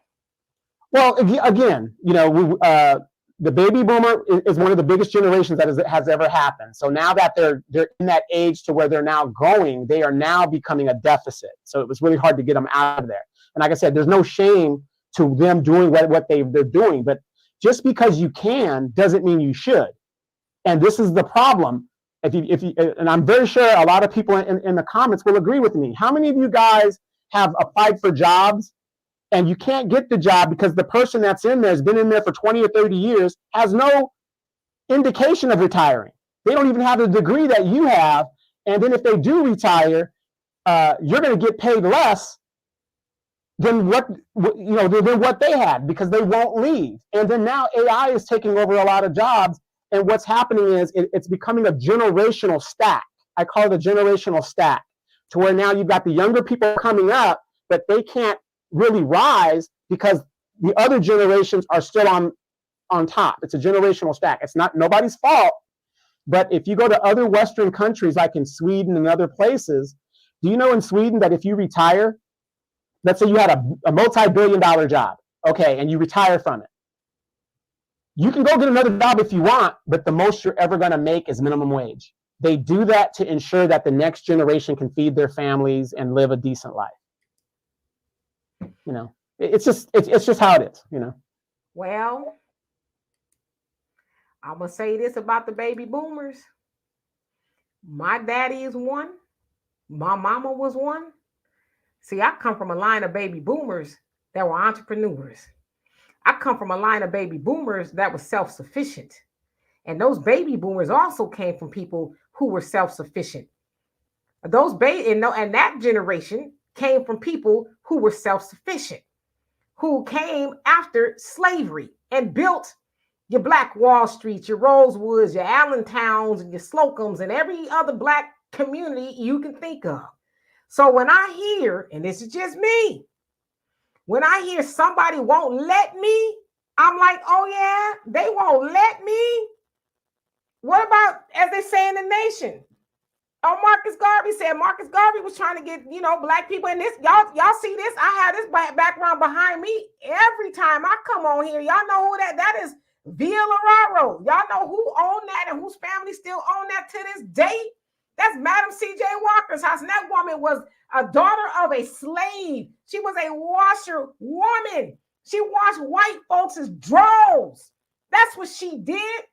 Well, again, the baby boomer is one of the biggest generations that has ever happened. So now that they're in that age to where they're now going, they are now becoming a deficit. So it was really hard to get them out of there. And like I said, there's no shame to them doing what they're doing. But just because you can doesn't mean you should. And this is the problem. If you, and I'm very sure a lot of people in the comments will agree with me. How many of you guys have applied for jobs and you can't get the job because the person that's in there has been in there for 20 or 30 years, has no indication of retiring? They don't even have the degree that you have. And then if they do retire, you're going to get paid less than what they had because they won't leave. And then now AI is taking over a lot of jobs. And what's happening is it's becoming a generational stack. I call it a generational stack, to where now you've got the younger people coming up, but they can't really rise because the other generations are still on top. It's a generational stack. It's not nobody's fault. But if you go to other Western countries, like in Sweden and other places, do you know in Sweden that if you retire, let's say you had a multi-billion-dollar job, okay, and you retire from it, you can go get another job if you want, but the most you're ever going to make is minimum wage. They do that to ensure that the next generation can feed their families and live a decent life. It's just how it is. Well, I'm gonna say this about the baby boomers. My daddy is one. My mama was one. See, I come from a line of baby boomers that were entrepreneurs. I come from a line of baby boomers that was self-sufficient. And those baby boomers also came from people who were self-sufficient. And that generation came from people who were self-sufficient, who came after slavery and built your Black Wall Street, your Rosewoods, your Allentowns, and your Slocums, and every other Black community you can think of. So when I hear, and this is just me, when I hear somebody won't let me, I'm like, oh yeah, they won't let me. What about, as they say in the nation? Oh, Marcus Garvey said Marcus Garvey was trying to get, Black people in this. Y'all see this? I have this background behind me every time I come on here. Y'all know who that is? Villa Loraro. Y'all know who owned that and whose family still own that to this day? That's Madam C.J. Walker's house. And that woman was a daughter of a slave. She was a washerwoman. She washed white folks' drawers. That's what she did.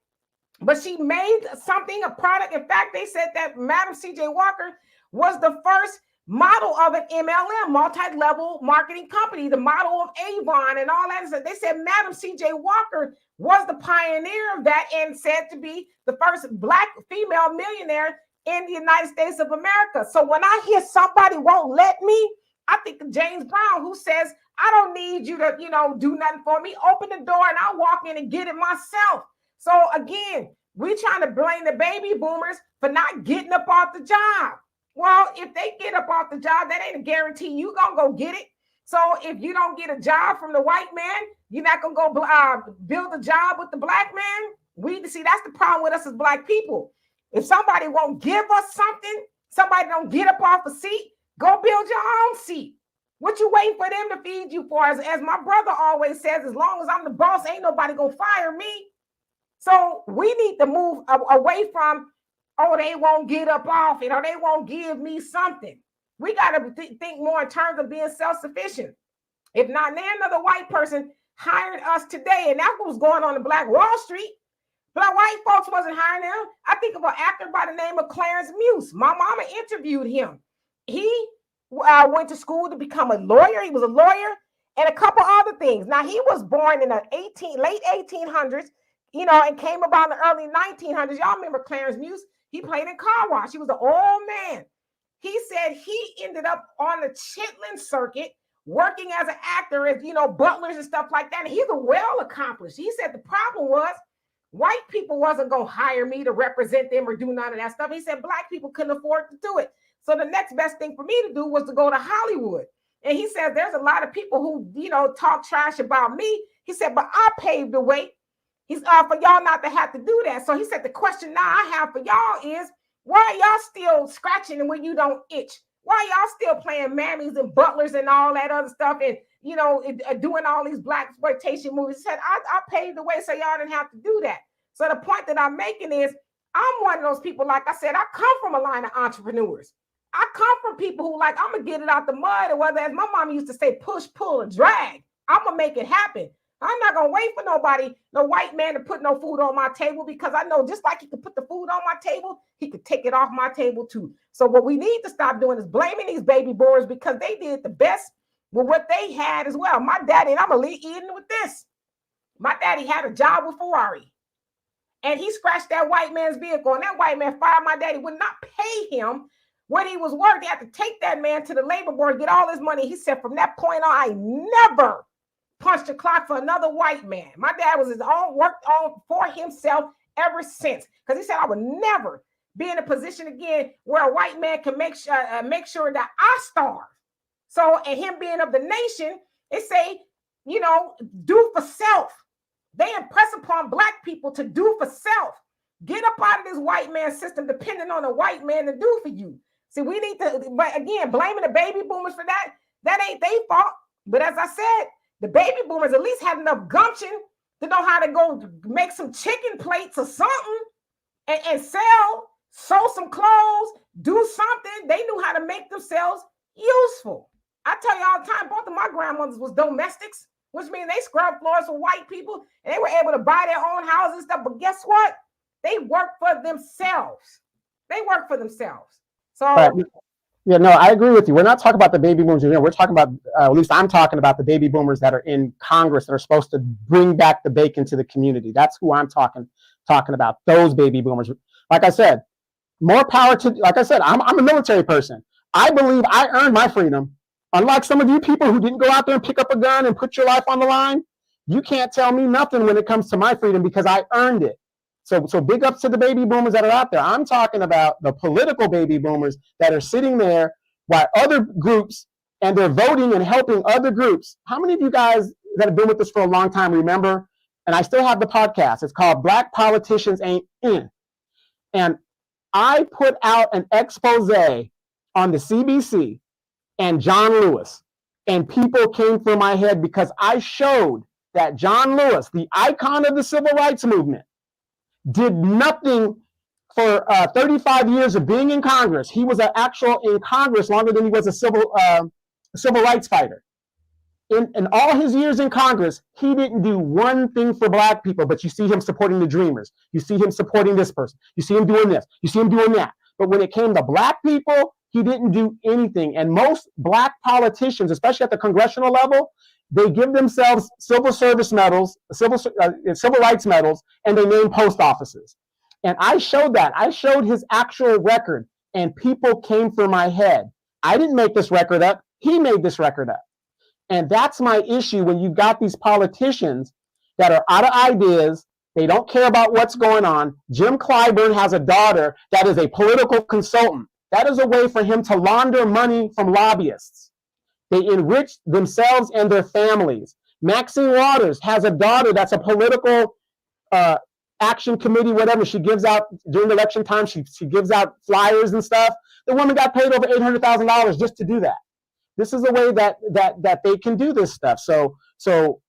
But she made something, a product. In fact, they said that Madam C.J. Walker was the first model of an MLM, multi-level marketing company, the model of Avon and all that. They said Madam C.J. Walker was the pioneer of that and said to be the first Black female millionaire in the United States of America. So when I hear somebody won't let me, I think of James Brown, who says, I don't need you to, do nothing for me. Open the door and I'll walk in and get it myself. So again, we trying to blame the baby boomers for not getting up off the job. Well, if they get up off the job, that ain't a guarantee you gonna go get it. So if you don't get a job from the white man, you're not gonna go build a job with the Black man. We see that's the problem with us as Black people. If somebody won't give us something, somebody don't get up off a seat, go build your own seat. What you waiting for them to feed you for? As my brother always says, as long as I'm the boss, ain't nobody gonna fire me. So we need to move away from, oh, they won't get up off it or they won't give me something. We got to think more in terms of being self-sufficient. If not, then another white person hired us today, and that's what was going on in Black Wall Street. Black white folks wasn't hiring them. I think of an actor by the name of Clarence Muse. My mama interviewed him. He went to school to become a lawyer. He was a lawyer and a couple other things. Now, he was born in the late 1800s. And came about in the early 1900s. Y'all remember Clarence Muse? He played in Car Wash. He was an old man. He said he ended up on the Chitlin circuit working as an actor as, butlers and stuff like that. And he's a well accomplished. He said the problem was white people wasn't going to hire me to represent them or do none of that stuff. He said Black people couldn't afford to do it. So the next best thing for me to do was to go to Hollywood. And he said there's a lot of people who, talk trash about me. He said, but I paved the way. He's for y'all not to have to do that. So he said, the question now I have for y'all is, why are y'all still scratching when you don't itch? Why are y'all still playing mammies and butlers and all that other stuff and, doing all these Black exploitation movies? He said, I paved the way so y'all didn't have to do that. So the point that I'm making is, I'm one of those people, like I said, I come from a line of entrepreneurs. I come from people who like, I'm going to get it out the mud, or whether, as my mom used to say, push, pull, and drag. I'm going to make it happen. I'm not going to wait for nobody, no white man to put no food on my table, because I know just like he could put the food on my table, he could take it off my table too. So what we need to stop doing is blaming these baby boomers, because they did the best with what they had as well. My daddy, and I'm going to lead in with this. My daddy had a job with Ferrari, and he scratched that white man's vehicle, and that white man fired my daddy, would not pay him what he was worth. He had to take that man to the labor board, get all his money. He said, from that point on, I never punched a clock for another white man. My dad was his own, worked on for himself ever since, because he said I would never be in a position again where a white man can make sure that I starve. So, and him being of the nation, they say, do for self. They impress upon Black people to do for self. Get up out of this white man system, depending on a white man to do for you. See, we need to, but again, blaming the baby boomers for that ain't their fault. But as I said, the baby boomers at least had enough gumption to know how to go make some chicken plates or something and sew some clothes, do something. They knew how to make themselves useful. I tell you all the time, both of my grandmothers was domestics, which means they scrubbed floors for white people and they were able to buy their own houses and stuff. But guess what? They worked for themselves. They work for themselves. But So yeah, no, I agree with you. We're not talking about the baby boomers. We're talking about, at least I'm talking about the baby boomers that are in Congress that are supposed to bring back the bacon to the community. That's who I'm talking about. Those baby boomers. Like I said, more power to. Like I said, I'm a military person. I believe I earned my freedom. Unlike some of you people who didn't go out there and pick up a gun and put your life on the line, you can't tell me nothing when it comes to my freedom because I earned it. So big ups to the baby boomers that are out there. I'm talking about the political baby boomers that are sitting there while other groups, and they're voting and helping other groups. How many of you guys that have been with us for a long time remember, and I still have the podcast, it's called Black Politicians Ain't In. And I put out an expose on the CBC and John Lewis, and people came for my head because I showed that John Lewis, the icon of the civil rights movement, did nothing for 35 years of being in Congress. He was actual in Congress longer than he was a civil rights fighter. In all his years in Congress, he didn't do one thing for Black people, but you see him supporting the Dreamers. You see him supporting this person. You see him doing this. You see him doing that. But when it came to Black people, he didn't do anything. And most Black politicians, especially at the congressional level, they give themselves civil service medals, civil rights medals, and they name post offices. And I showed that. I showed his actual record, and people came for my head. I didn't make this record up. He made this record up. And that's my issue when you've got these politicians that are out of ideas. They don't care about what's going on. Jim Clyburn has a daughter that is a political consultant. That is a way for him to launder money from lobbyists. They enrich themselves and their families. Maxine Waters has a daughter that's a political action committee, whatever. She gives out, during election time, she gives out flyers and stuff. The woman got paid over $800,000 just to do that. This is a way that they can do this stuff. So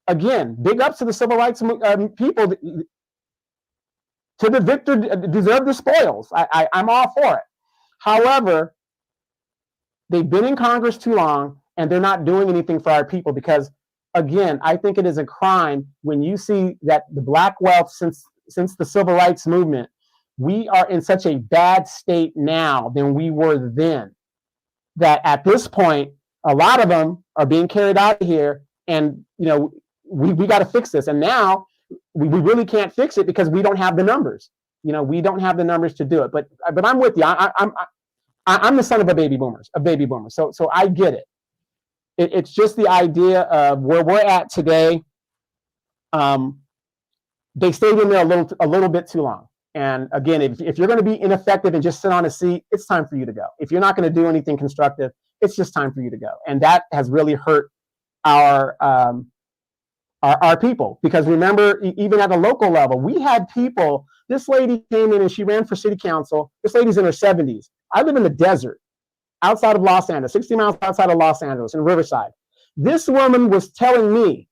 again, big ups to the civil rights people. To the victor deserve the spoils. I'm all for it. However, they've been in Congress too long, and they're not doing anything for our people because, again, I think it is a crime when you see that the Black wealth since the civil rights movement, we are in such a bad state now than we were then, that at this point, a lot of them are being carried out of here, and we got to fix this. And now we really can't fix it because we don't have the numbers. We don't have the numbers to do it. But I'm with you. I'm the son of a baby boomer. So I get it. It's just the idea of where we're at today. They stayed in there a little bit too long. And again, if you're going to be ineffective and just sit on a seat, it's time for you to go. If you're not going to do anything constructive, it's just time for you to go. And that has really hurt our people, because remember, even at the local level, we had people. This lady came in and she ran for city council. This lady's in her 70s. I live in the desert outside of Los Angeles, 60 miles outside of Los Angeles in Riverside. This woman was telling me,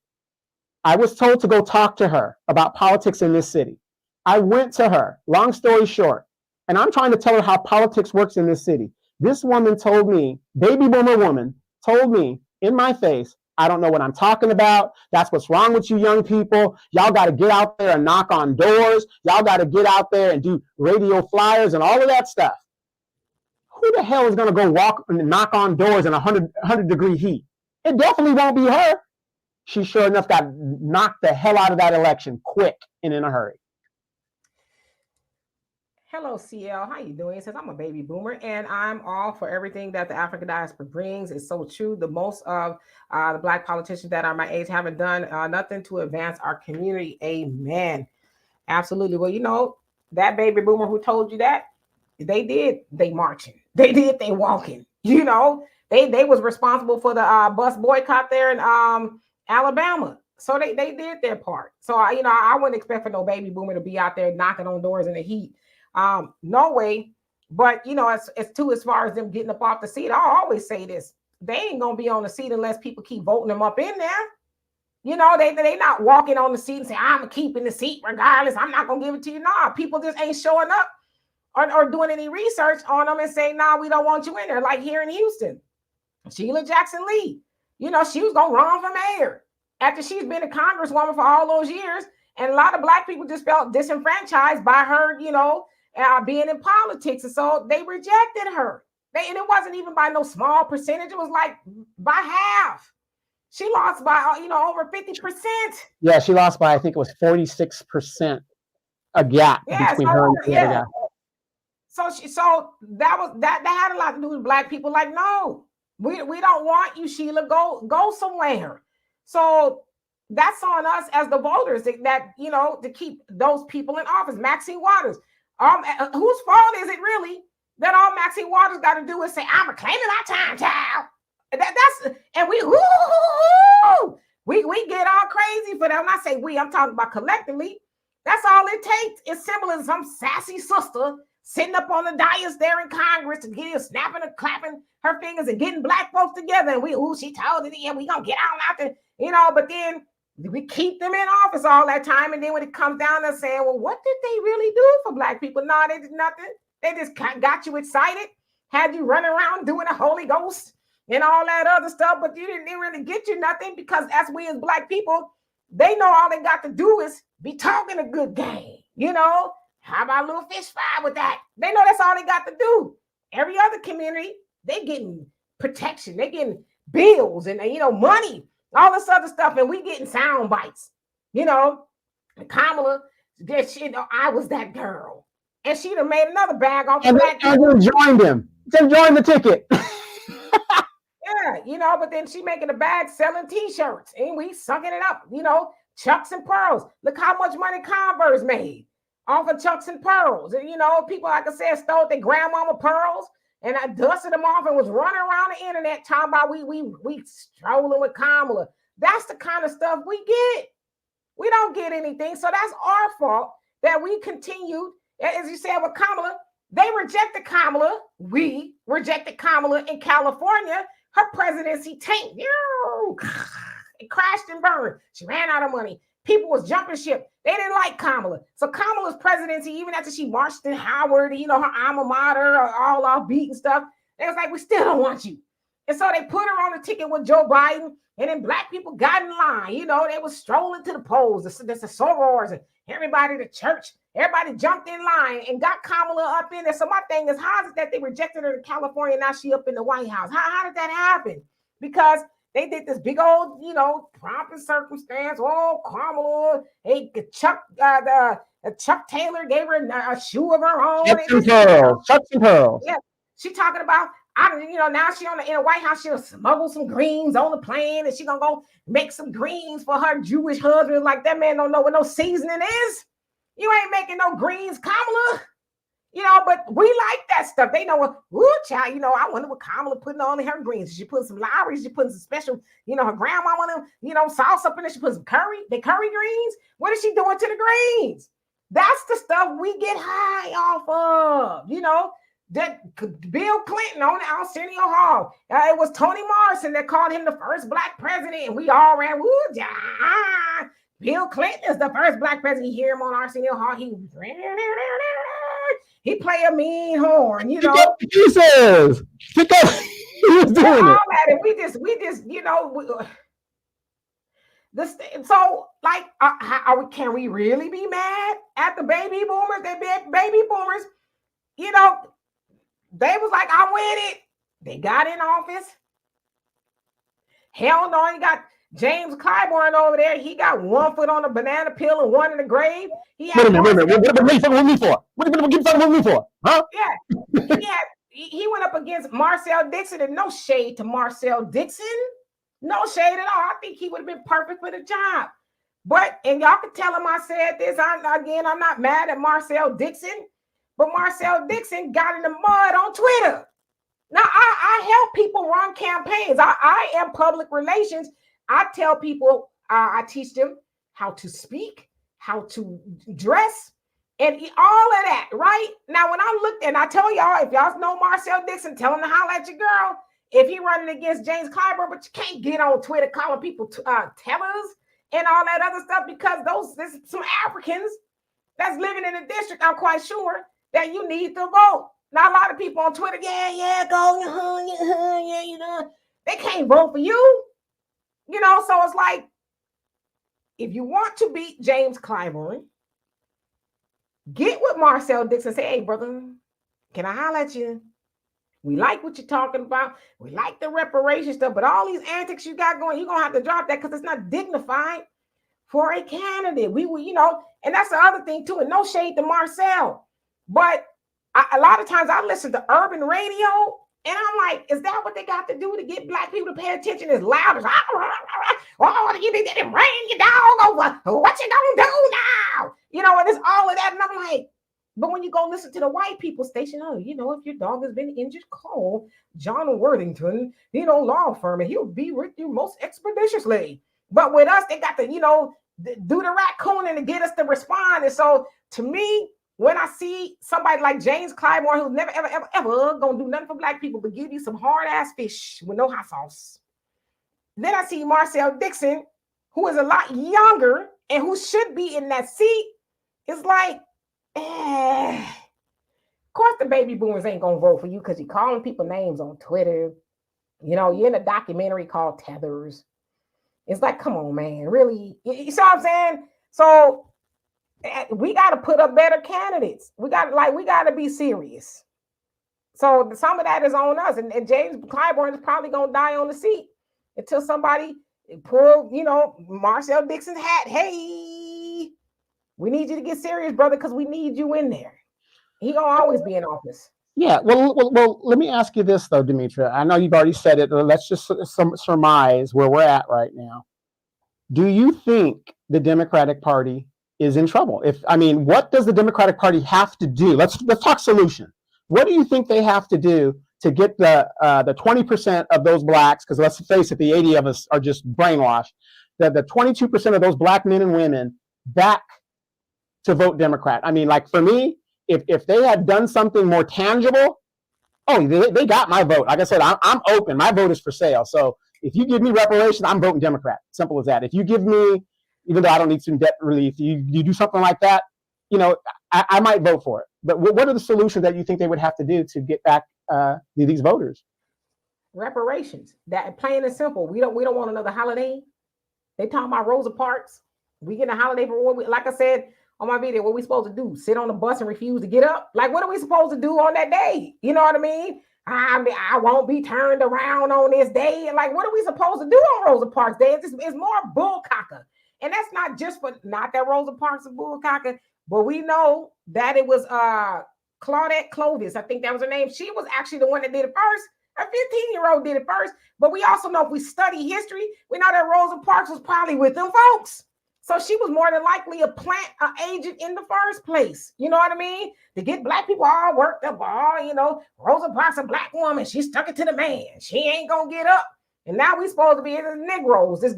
I was told to go talk to her about politics in this city. I went to her, long story short, and I'm trying to tell her how politics works in this city. This woman told me, baby boomer woman, told me in my face, I don't know what I'm talking about. That's what's wrong with you young people. Y'all got to get out there and knock on doors. Y'all got to get out there and do radio flyers and all of that stuff. Who the hell is going to go walk and knock on doors in 100-degree heat? It definitely won't be her. She sure enough got knocked the hell out of that election quick and in a hurry. Hello, CL. How you doing? He says, I'm a baby boomer, and I'm all for everything that the African diaspora brings. It's so true. The most of the Black politicians that are my age haven't done nothing to advance our community. Amen. Absolutely. Well, that baby boomer who told you that, they marching. They did, they walking. They was responsible for the bus boycott there in Alabama. So they did their part. So, I wouldn't expect for no baby boomer to be out there knocking on doors in the heat. No way. But as far as them getting up off the seat, I always say this: they ain't gonna be on the seat unless people keep voting them up in there. They not walking on the seat and say, I'm keeping the seat regardless. I'm not gonna give it to you. Nah, people just ain't showing up or doing any research on them and saying, nah, we don't want you in there. Like here in Houston, Sheila Jackson Lee, she was gonna run for mayor after she's been a congresswoman for all those years. And a lot of Black people just felt disenfranchised by her, being in politics. And so they rejected her. And it wasn't even by no small percentage. It was like by half. She lost by, over 50%. Yeah, she lost by, I think it was 46%, a gap between her and the other guy. So that had a lot to do with Black people. Like, no, we don't want you, Sheila. Go somewhere. So that's on us as the voters that to keep those people in office. Maxine Waters. Whose fault is it really that all Maxine Waters got to do is say, "I'm reclaiming my time, child." And we get all crazy for that. When I say we, I'm talking about collectively. That's all it takes. It's simple as some sassy sister sitting up on the dais there in Congress and getting snapping and clapping her fingers and getting Black folks together. And she told it, yeah, we gonna get on out there, but then we keep them in office all that time. And then when it comes down to saying, well, what did they really do for Black people? No, they did nothing. They just got you excited, had you running around doing the Holy Ghost and all that other stuff, but didn't really get you nothing, because as we as Black people, they know all they got to do is be talking a good game. How about a little fish fry with that? They know that's all they got to do. Every other community, they getting protection, they getting bills and money, all this other stuff, and we getting sound bites. Kamala, I was that girl, and she'd have made another bag off of Black people. And joined him. Just joined the ticket. Yeah, but then she making a bag selling T-shirts, and we sucking it up. Chucks and pearls. Look how much money Converse made off of Chucks and pearls. And people, like I said, stole their grandmama pearls, and I dusted them off and was running around the internet talking about we strolling with Kamala. That's the kind of stuff we get. We don't get anything, so that's our fault that we continued. As you said with Kamala, they rejected Kamala. We rejected Kamala in California. Her presidency tanked. It crashed and burned. She ran out of money. People was jumping ship. They didn't like Kamala. So Kamala's presidency, even after she marched in Howard, her alma mater, all off beat and stuff, they was like, we still don't want you. And so they put her on the ticket with Joe Biden, and then Black people got in line. They was strolling to the polls, the sorors, and everybody, the church, everybody jumped in line and got Kamala up in there. So my thing is, how is it that they rejected her in California, now she up in the White House? How did that happen? Because they did this big old, pomp and circumstance. Oh, Kamala, hey, Chuck Taylor gave her a shoe of her own. Chucks and pearls. Yeah, she talking about, now she in the White House, she'll smuggle some greens on the plane, and she gonna go make some greens for her Jewish husband. Like, that man don't know what no seasoning is. You ain't making no greens, Kamala. But we like that stuff. They know what, child, I wonder what Kamala putting on in her greens. She put some Lowry's, she putting some special, her grandma on them, sauce up in there. She put some curry greens. What is she doing to the greens? That's the stuff we get high off of, that Bill Clinton on Arsenio Hall. It was Toni Morrison that called him the first Black president, and we all ran, Bill Clinton is the first Black president. You hear him on Arsenio Hall, he play a mean horn, Jesus, he was doing it. And we just, so like, can we really be mad at the baby boomers? Baby boomers, they was like, I'm with it. They got in office. Hell no, you got James Clyburn over there. He got one foot on the banana peel and one in the grave. Wait a minute. What are you talking with me for? Huh? Yeah. He went up against Marcel Dixon, and no shade to Marcel Dixon. No shade at all. I think he would have been perfect for the job. And y'all can tell him I said this. I'm not mad at Marcel Dixon, but Marcel Dixon got in the mud on Twitter. Now, I help people run campaigns. I am public relations. I tell people, I teach them how to speak, how to dress, and all of that, right? Now, when I looked, and I tell y'all, if y'all know Marcel Dixon, tell him to holler at your girl if he running against James Clyburn, but you can't get on Twitter calling people tellers and all that other stuff, because there's some Africans that's living in the district, I'm quite sure, that you need to vote. Now, a lot of people on Twitter, go, they can't vote for you. So it's like, if you want to beat James Clyburn, Get with Marcel Dixon and say, hey, brother, can I holler at you? We like what you're talking about. We like the reparation stuff, but all these antics you got going, you're going to have to drop that because it's not dignified for a candidate. We will, and that's the other thing too, and no shade to Marcel, but a lot of times I listen to urban radio and I'm like, is that what they got to do to get black people to pay attention as loud as, oh, you didn't bring your dog over. What you gonna do now? And it's all of that. And I'm like, but when you go listen to the white people station, if your dog has been injured, call John Worthington, law firm, and he'll be with you most expeditiously. But with us, they got to, do the raccooning to get us to respond. And so to me, when I see somebody like James Clyburn, who's never, ever, ever, ever gonna do nothing for black people but give you some hard ass fish with no hot sauce. Then I see Marcel Dixon, who is a lot younger and who should be in that seat. It's like, of course the baby boomers ain't gonna vote for you because you're calling people names on Twitter. You're in a documentary called Tethers. It's like, come on, man, really? You see what I'm saying? So we got to put up better candidates. We got to be serious. So some of that is on us. And James Clyburn is probably going to die on the seat until somebody pull, Marcel Dixon's hat. Hey, we need you to get serious, brother, because we need you in there. He going to always be in office. Yeah. Well, let me ask you this, though, Demetra. I know you've already said it. Let's just surmise where we're at right now. Do you think the Democratic Party is in trouble? What does the Democratic Party have to do? Let's talk solution. What do you think they have to do to get the 20% of those blacks, because let's face it, the 80 of us are just brainwashed, that the 22% of those black men and women back to vote Democrat? For me, if they had done something more tangible, they got my vote. Like I said, I'm open. My vote is for sale. So if you give me reparations, I'm voting Democrat. Simple as that. If you give me, even though I don't need some debt relief, you do something like that, I might vote for it. But what are the solutions that you think they would have to do to get back these voters? Reparations. That plain and simple. We don't want another holiday. They talking about Rosa Parks. We get a holiday for what like I said on my video, what we supposed to do? Sit on the bus and refuse to get up? Like, what are we supposed to do on that day? You know what I mean? I won't be turned around on this day. And like, what are we supposed to do on Rosa Parks Day? It's more bullcocker. And that's not just for, not that Rosa Parks is bullcocker, but we know that it was Claudette Clovis. I think that was her name. She was actually the one that did it first. A 15-year-old did it first. But we also know, if we study history, we know that Rosa Parks was probably with them folks. So she was more than likely a plant agent in the first place. You know what I mean? To get black people all worked up, Rosa Parks, a black woman, she stuck it to the man. She ain't gonna get up. And now we supposed to be the Negroes that's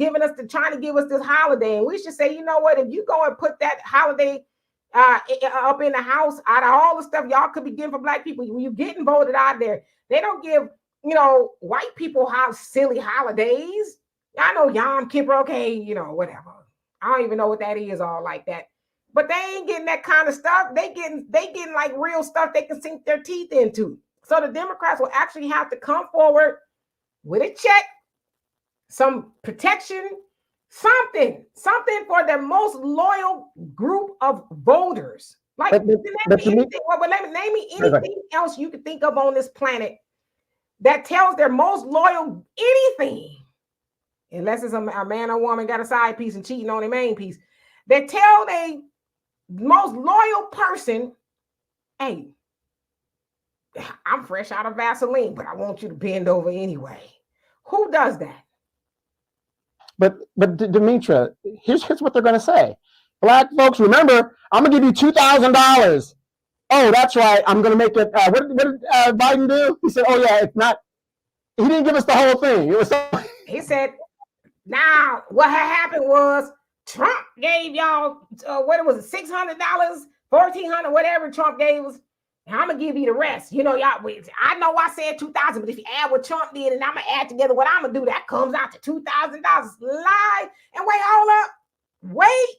trying to give us this holiday. And we should say, you know what? If you go and put that holiday up in the house, out of all the stuff y'all could be giving for black people, when you getting voted out there, they don't give, white people silly holidays. I know Yom Kippur, okay, whatever. I don't even know what that is, all like that. But they ain't getting that kind of stuff. They getting like real stuff they can sink their teeth into. So the Democrats will actually have to come forward with a check, some protection, something for their most loyal group of voters. Like, name me anything else you could think of on this planet that tells their most loyal anything. Unless it's a man or woman got a side piece and cheating on their main piece. They tell the most loyal person, hey, I'm fresh out of Vaseline, but I want you to bend over anyway. Who does that? But Demetra, here's what they're going to say. Black folks, remember, I'm going to give you $2,000. Oh, that's right. I'm going to make it. What did Biden do? He said, oh, yeah, it's not. He didn't give us the whole thing. It was. He said, now, what had happened was Trump gave y'all, what was it, $600, $1,400, whatever Trump gave us. And I'm going to give you the rest. Y'all, I know I said 2,000, but if you add what Trump did and I'm going to add together what I'm going to do, that comes out to $2,000. Lie. And wait, hold up. Wait.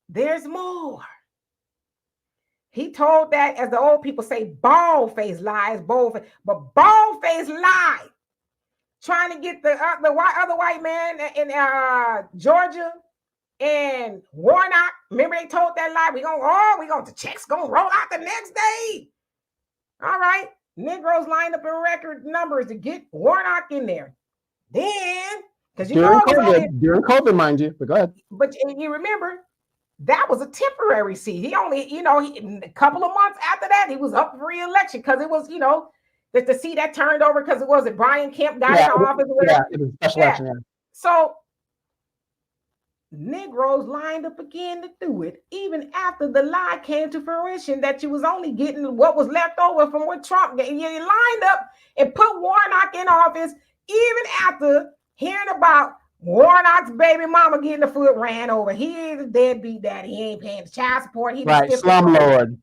There's more. He told that, as the old people say, bald-faced lies, but bald-faced lie. Trying to get the other white man in Georgia And Warnock, remember they told that lie, the checks gonna roll out the next day. All right. Negroes lined up in record numbers to get Warnock in there. Then, because you know it was only during COVID, mind you, but go ahead. But you remember, that was a temporary seat. He only, a couple of months after that, he was up for re-election because it was, the seat that turned over because it wasn't Brian Kemp got into office or whatever. Yeah, it was a special election. Yeah. So Negroes lined up again to do it, even after the lie came to fruition that you was only getting what was left over from what Trump did. You lined up and put Warnock in office, even after hearing about Warnock's baby mama getting the foot ran over. He is a deadbeat daddy. He ain't paying the child support. He right, slumlord,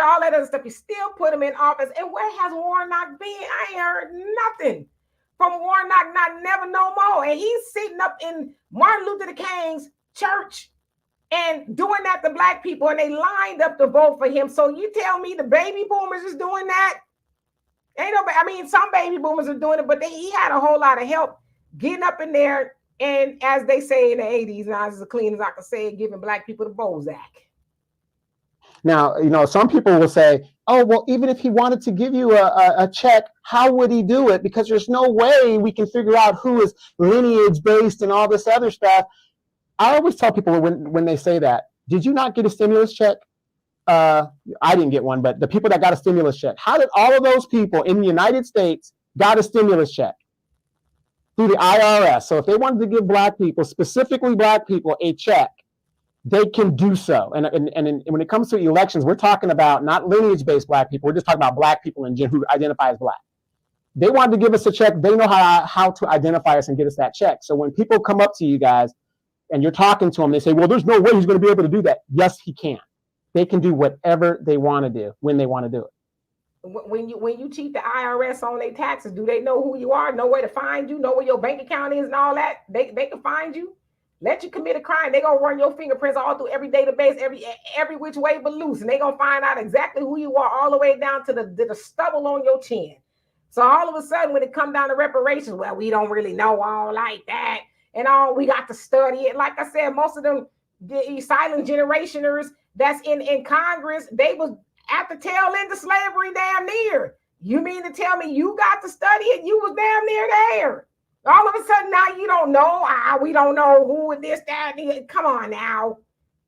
all that other stuff. You still put him in office. And where has Warnock been? I ain't heard nothing from Warnock, not never no more. And he's sitting up in Martin Luther King's church and doing that to black people, and they lined up to vote for him. So you tell me the baby boomers is doing that? Ain't nobody. I mean, some baby boomers are doing it, but he had a whole lot of help getting up in there, and as they say in the 80s, now as clean as I can say it, giving black people the Bozak. Now, some people will say, oh, well, even if he wanted to give you a check, how would he do it? Because there's no way we can figure out who is lineage based and all this other stuff. I always tell people when they say that, did you not get a stimulus check? I didn't get one, but the people that got a stimulus check, how did all of those people in the United States got a stimulus check? Through the IRS. So if they wanted to give black people, specifically black people, a check, they can do so. And when it comes to elections, we're talking about not lineage-based black people. We're just talking about black people in general who identify as black. They wanted to give us a check. They know how to identify us and get us that check. So when people come up to you guys and you're talking to them, they say, well, there's no way he's going to be able to do that. Yes, he can. They can do whatever they want to do when they want to do it. When you cheat the IRS on their taxes, do they know who you are, know where to find you, know where your bank account is and all that? They can find you. Let you commit a crime, they gonna run your fingerprints all through every database, every which way but loose, and they gonna find out exactly who you are all the way down to the stubble on your chin. So all of a sudden, when it come down to reparations, well, we don't really know all like that, and all we got to study it. Like I said, most of them the silent generationers that's in Congress, they was at the tail end of slavery damn near. You mean to tell me you got to study it? You was damn near there. All of a sudden now you don't know. We don't know who and this, that. Come on now.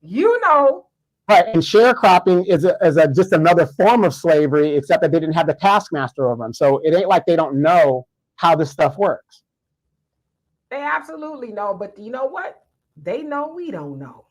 You know. Right. And sharecropping is just another form of slavery, except that they didn't have the taskmaster over them. So it ain't like they don't know how this stuff works. They absolutely know. But you know what? They know we don't know.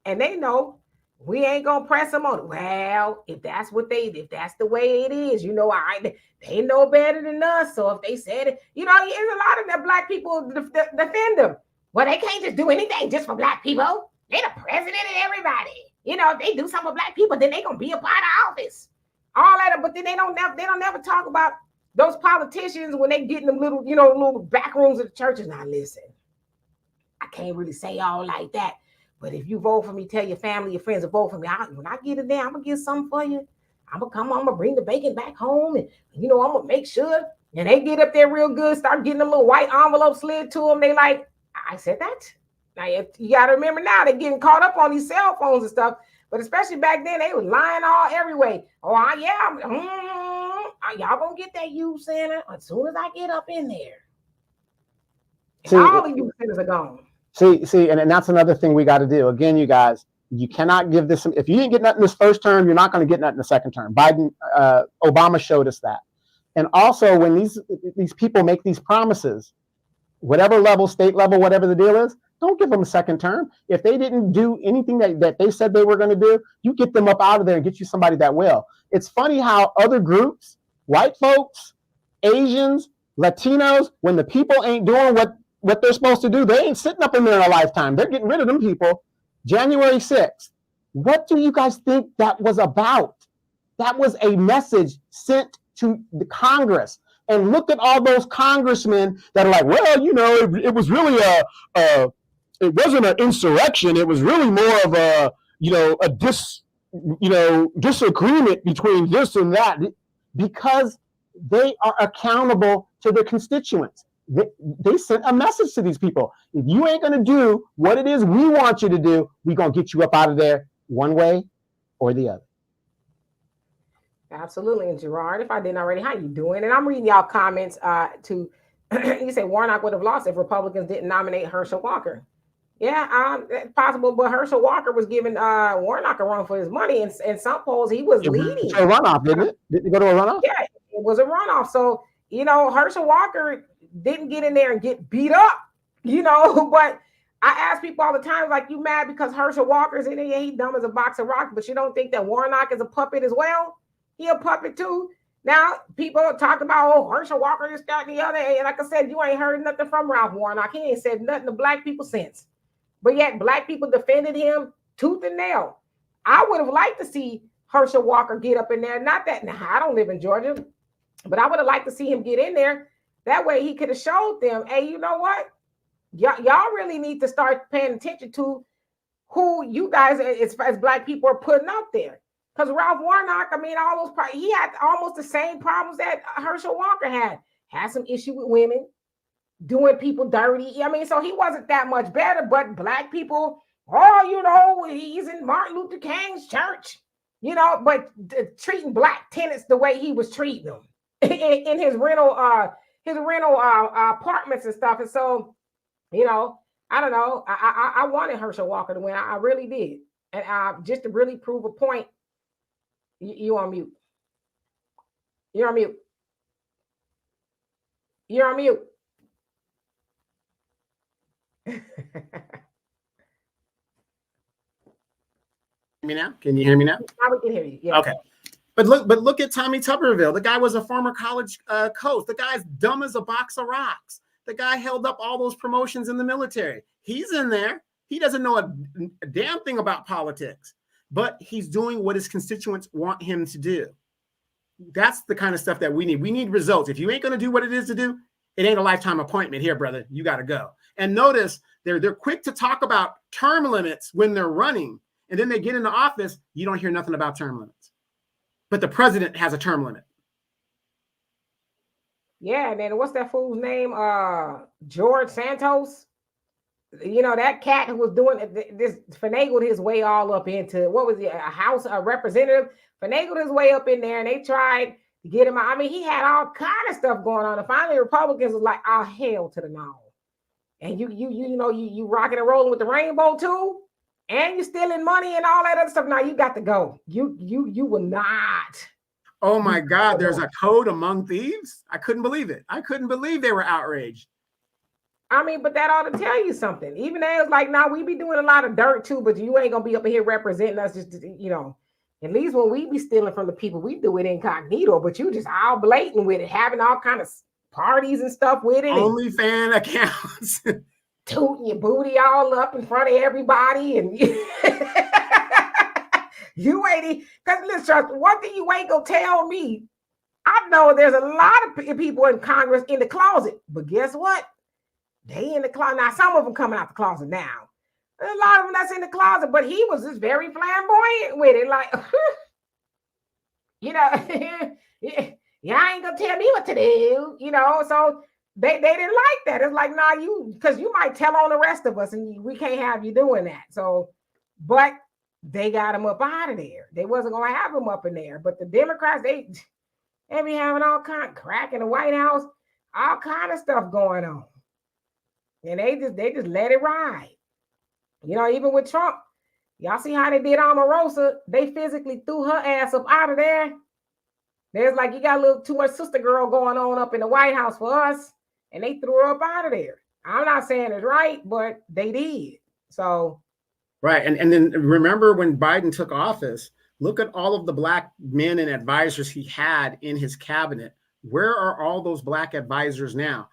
And they know we ain't gonna press them on it. Well, if that's the way it is, they know better than us. So if they said it, there's a lot of them black people defend them. Well, they can't just do anything just for black people. They the president and everybody. If they do something for black people, then they gonna be a part of office. All that, but then they don't never talk about those politicians when they get in them little back rooms of the churches. Now listen, I can't really say all like that. But if you vote for me, tell your family, your friends to vote for me. When I get in there, I'm going to get something for you. I'm going to bring the bacon back home. And, I'm going to make sure. And they get up there real good, start getting a little white envelope slid to them. They like, I said that. Now, you got to remember now, they're getting caught up on these cell phones and stuff. But especially back then, they was lying all every way. Oh, yeah. Y'all going to get that you, Santa, as soon as I get up in there. And all the you Santas are gone. See, and that's another thing we got to do. Again, you guys, you cannot give this. If you didn't get nothing this first term, you're not going to get nothing the second term. Obama showed us that. And also, when these people make these promises, whatever level, state level, whatever the deal is, don't give them a second term. If they didn't do anything that they said they were going to do, you get them up out of there and get you somebody that will. It's funny how other groups, white folks, Asians, Latinos, when the people ain't doing what they're supposed to do, they ain't sitting up in there in a lifetime. They're getting rid of them people. January 6th. What do you guys think that was about? That was a message sent to the Congress. And look at all those congressmen that are like, well, it was really it wasn't an insurrection. It was really more of a disagreement between this and that, because they are accountable to their constituents. They sent a message to these people. If you ain't going to do what it is we want you to do, we're going to get you up out of there one way or the other. Absolutely. And Gerard, if I didn't already, how you doing? And I'm reading y'all comments to you say Warnock would have lost if Republicans didn't nominate Herschel Walker. Yeah, it's possible, but Herschel Walker was giving Warnock a run for his money, and in some polls he was leading. A runoff, didn't it? Didn't it go to a runoff? Yeah, it was a runoff. So Herschel Walker didn't get in there and get beat up, But I ask people all the time, like, you mad because Herschel Walker's in there? Yeah, he's dumb as a box of rocks, but you don't think that Warnock is a puppet as well? He a puppet too. Now, people talk about, Herschel Walker, this, that, and the other. And like I said, you ain't heard nothing from Ralph Warnock. He ain't said nothing to black people since. But yet, black people defended him tooth and nail. I would have liked to see Herschel Walker get up in there. Not that, I don't live in Georgia, but I would have liked to see him get in there. That way, he could have showed them, hey, you know what? Y'all really need to start paying attention to who you guys, as black people, are putting out there. Because Ralph Warnock, all those, he had almost the same problems that Herschel Walker had some issue with women, doing people dirty. So he wasn't that much better, but black people, he's in Martin Luther King's church, but treating black tenants the way he was treating them in his rental apartments and stuff. And so, I don't know. I wanted Herschel Walker to win. I really did. And just to really prove a point. You on mute. You're on mute. You're on mute. Me now? Can you hear me now? Now we can hear you. Yeah. Okay. But look at Tommy Tuberville. The guy was a former college coach. The guy's dumb as a box of rocks. The guy held up all those promotions in the military. He's in there. He doesn't know a damn thing about politics. But he's doing what his constituents want him to do. That's the kind of stuff that we need. We need results. If you ain't going to do what it is to do, it ain't a lifetime appointment here, brother. You got to go. And notice they're quick to talk about term limits when they're running. And then they get into office, you don't hear nothing about term limits. But the president has a term limit. Yeah, and then what's that fool's name? George Santos. That cat who was doing this finagled his way all up into, what was it, a representative, finagled his way up in there, and they tried to get him out. He had all kind of stuff going on, and finally Republicans was like, oh, hell to the no. And you rocking and rolling with the rainbow too, and you stealing money and all that other stuff. Now you got to go. You will not. Oh my God, there's a code among thieves? I couldn't believe it. I couldn't believe they were outraged. But that ought to tell you something. Even though it's like, now we be doing a lot of dirt too, but you ain't gonna be up here representing us. Just at least when we be stealing from the people, we do it incognito. But you just all blatant with it, having all kind of parties and stuff with it. Only fan accounts, tooting your booty all up in front of everybody, and you ain't. Because listen, one thing you ain't gonna tell me. I know there's a lot of people in Congress in the closet, but guess what? They in the closet. Now, some of them coming out the closet now. There's a lot of them that's in the closet, but he was just very flamboyant with it. Like, I ain't gonna tell me what to do, So they didn't like that. It's like, nah, because you might tell on the rest of us, and we can't have you doing that. So, but they got him up out of there. They wasn't gonna have him up in there. But the Democrats, they be having all kind of crack in the White House, all kind of stuff going on. And they just let it ride. Even with Trump, y'all see how they did Omarosa? They physically threw her ass up out of there. There's like, you got a little too much sister girl going on up in the White House for us. And they threw her up out of there. I'm not saying it's right, but they did. So. Right. And then remember when Biden took office, look at all of the black men and advisors he had in his cabinet. Where are all those black advisors now?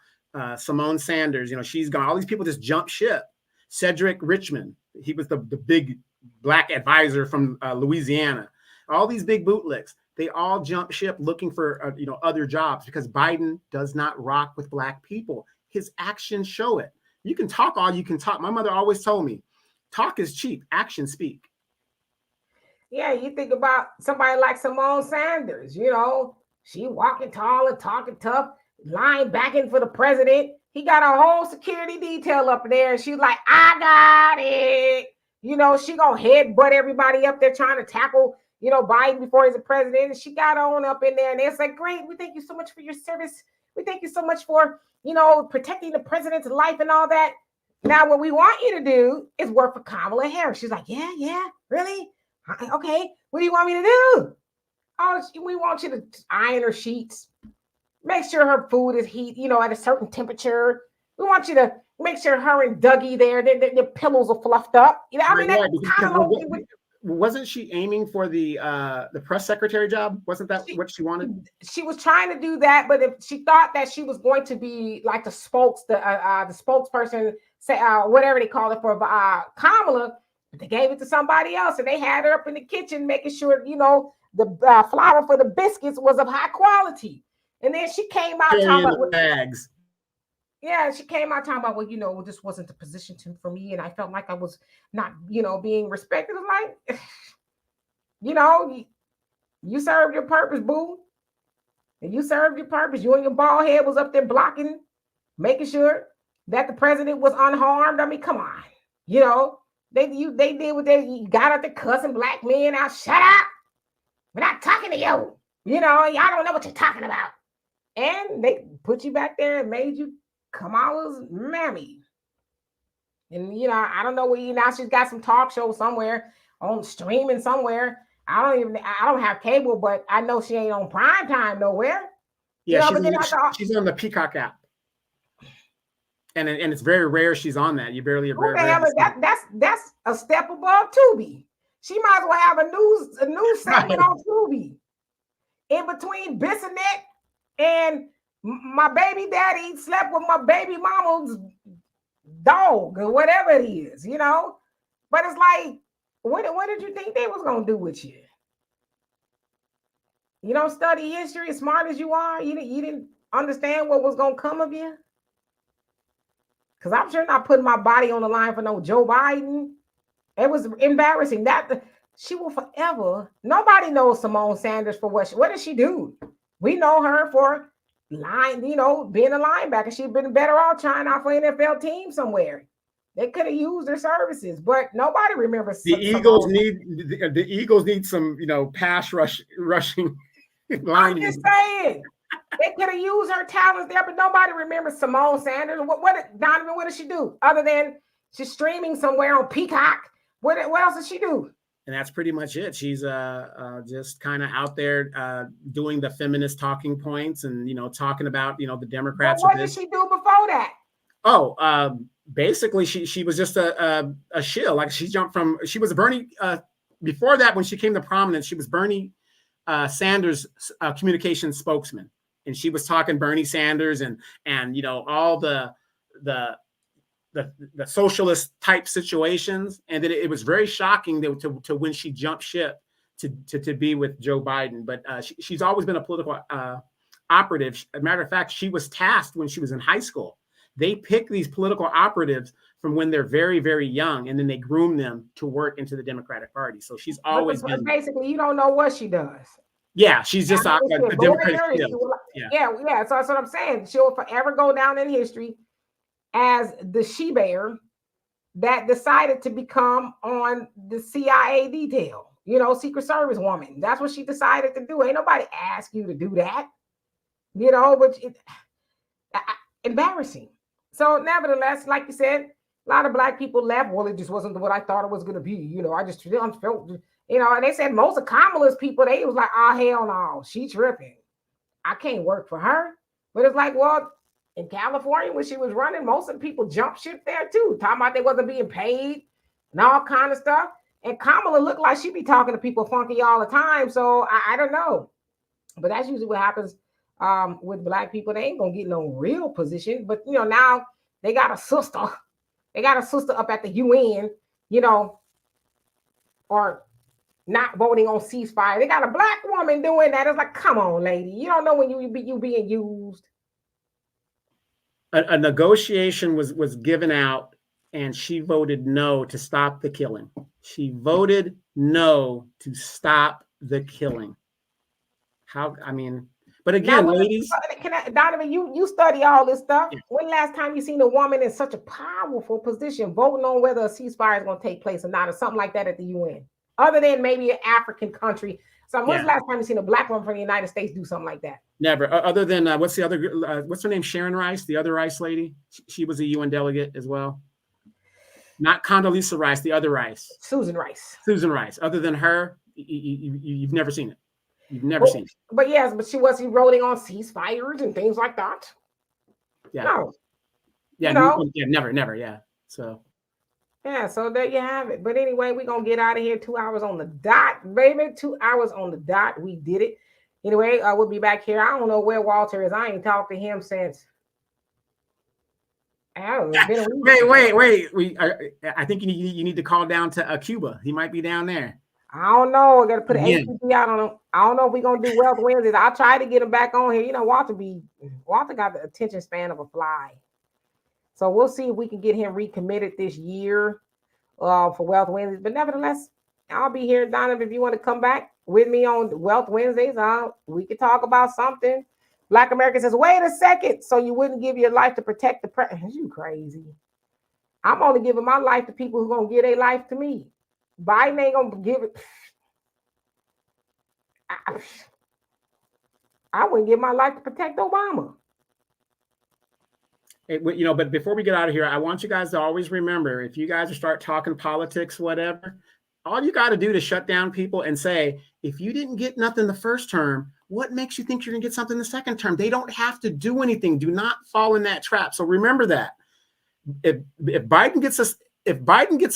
Simone Sanders, she's gone. All these people just jumped ship. Cedric Richmond, he was the big black advisor from Louisiana. All these big bootlicks, they all jumped ship looking for other jobs because Biden does not rock with black people. His actions show it. You can talk all you can talk. My mother always told me, talk is cheap, actions speak. Yeah, you think about somebody like Simone Sanders, she walking tall and talking tough, lying back in for the president, He got a whole security detail up there, and she's like, I got it. You know, she gonna headbutt everybody up there trying to tackle, you know, Biden before he's a president. And she got on up in there, and it's like, great, we thank you so much for your service. We thank you so much for, you know, protecting the president's life and all that. Now, what we want you to do is work for Kamala Harris. She's like, yeah, really? Okay, what do you want me to do? Oh, we want you to iron her sheets, make sure her food is heat, you know, at a certain temperature. We want you to make sure her and Dougie there, their pillows are fluffed up. You know, I mean, that's kind of wasn't she aiming for the press secretary job? Wasn't that what she wanted? She was trying to do that, but if she thought that she was going to be like the spokesperson, say whatever they call it for Kamala, but they gave it to somebody else, and they had her up in the kitchen making sure, you know, the flour for the biscuits was of high quality. And then she came out talking about bags. Yeah, she came out talking about, well, you know, this wasn't the position for me, and I felt like I was not, you know, being respected. I'm like, you know, you served your purpose, boo. And you served your purpose. You and your bald head was up there blocking, making sure that the president was unharmed. I mean, come on. You know, they did what they got out there cussing black men out. Shut up. We're not talking to you. You know, y'all don't know what you're talking about. And they put you back there and made you Kamala's mammy. And, you know, I don't know where now she's got some talk show somewhere on streaming somewhere. I don't have cable, but I know she ain't on prime time nowhere. Yeah, you know, she's on the Peacock app. And it's very rare she's on that. You barely that's a step above Tubi. She might as well have a news segment on Tubi. In between Bissonnette and my baby daddy slept with my baby mama's dog or whatever it is, you know. But it's like, what did you think they was gonna do with you? You don't study history as smart as you are. You didn't understand what was gonna come of you. Because I'm sure not putting my body on the line for no Joe Biden. It was embarrassing. That she will forever. Nobody knows Simone Sanders for what does she do? We know her for being a linebacker. She'd been better off trying out for an NFL team somewhere. They could have used her services, but nobody remembers. The Eagles need some, you know, pass rushing line. I'm just saying. They could have used her talents there, but nobody remembers Simone Sanders. Donovan, what does she do? Other than she's streaming somewhere on Peacock. What else does she do? And that's pretty much it. She's just kind of out there doing the feminist talking points and, you know, talking about, you know, the Democrats. What did she do before that? Oh, basically she was just a shill. Like she was a Bernie before that. When she came to prominence, she was Bernie Sanders communications spokesman. And she was talking Bernie Sanders and you know, all the socialist type situations, and that it was very shocking to when she jumped ship to be with Joe Biden. But she's always been a political operative. As a matter of fact, she was tasked when she was in high school. They pick these political operatives from when they're very, very young, and then they groom them to work into the Democratic Party. So she's always been basically, you don't know what she does. Yeah, she's just a Democratic. Yeah. So that's what I'm saying. She'll forever go down in history as the she-bear that decided to become on the CIA detail, you know, Secret Service woman. That's what she decided to do. Ain't nobody asked you to do that, you know, but embarrassing. So nevertheless, like you said, a lot of black people left. Well, it just wasn't what I thought it was going to be. You know, I just felt, you know, and they said most of Kamala's people, they was like, oh, hell no, she tripping. I can't work for her. But it's like, well, in California, when she was running, most of the people jumped ship there too, talking about they wasn't being paid and all kind of stuff. And Kamala looked like she be talking to people funky all the time. So I don't know. But that's usually what happens with black people. They ain't gonna get no real position. But you know, now they got a sister. They got a sister up at the UN, you know, or not voting on ceasefire. They got a black woman doing that. It's like, come on, lady. You don't know when you being used. A negotiation was given out, and she voted no to stop the killing. She voted no to stop the killing. I mean, But Now, again, ladies, Donovan, you study all this stuff. yeah. When last time you seen a woman in such a powerful position voting on whether a ceasefire is going to take place or not, or something like that at the UN? Other than maybe an African country. So when's the last time you seen a black woman from the United States do something like that? Never. Other than what's the other? What's her name? Sharon Rice, the other Rice lady. She was a UN delegate as well. Not Condoleezza Rice, the other Rice. Susan Rice. Susan Rice. Other than her, you've never seen it. You've never seen it. But yes, but she wasn't voting on ceasefires and things like that. Yeah. No. Yeah. Yeah. Never. Yeah. So. Yeah. So there you have it. But anyway, we're gonna get out of here. 2 hours on the dot, baby. 2 hours on the dot. We did it. Anyway, we'll be back here. I don't know where Walter is. I ain't talked to him since. Wait. I think you need to call down to Cuba. He might be down there. I don't know. I got to put an APP out on him. I don't know if we're going to do Wealth Wednesdays. I'll try to get him back on here. You know, Walter got the attention span of a fly. So we'll see if we can get him recommitted this year for Wealth Wednesdays. But nevertheless, I'll be here, Donovan. If you want to come back with me on Wealth Wednesdays, we can talk about something. Black America says, wait a second. So you wouldn't give your life to protect the president? You crazy. I'm only giving my life to people who are going to give their life to me. Biden ain't gonna give it. I wouldn't give my life to protect Obama. But before we get out of here, I want you guys to always remember, if you guys start talking politics, whatever, all you got to do to shut down people and say, if you didn't get nothing the first term, what makes you think you're gonna get something the second term? They don't have to do anything. Do not fall in that trap. So remember that. If Biden gets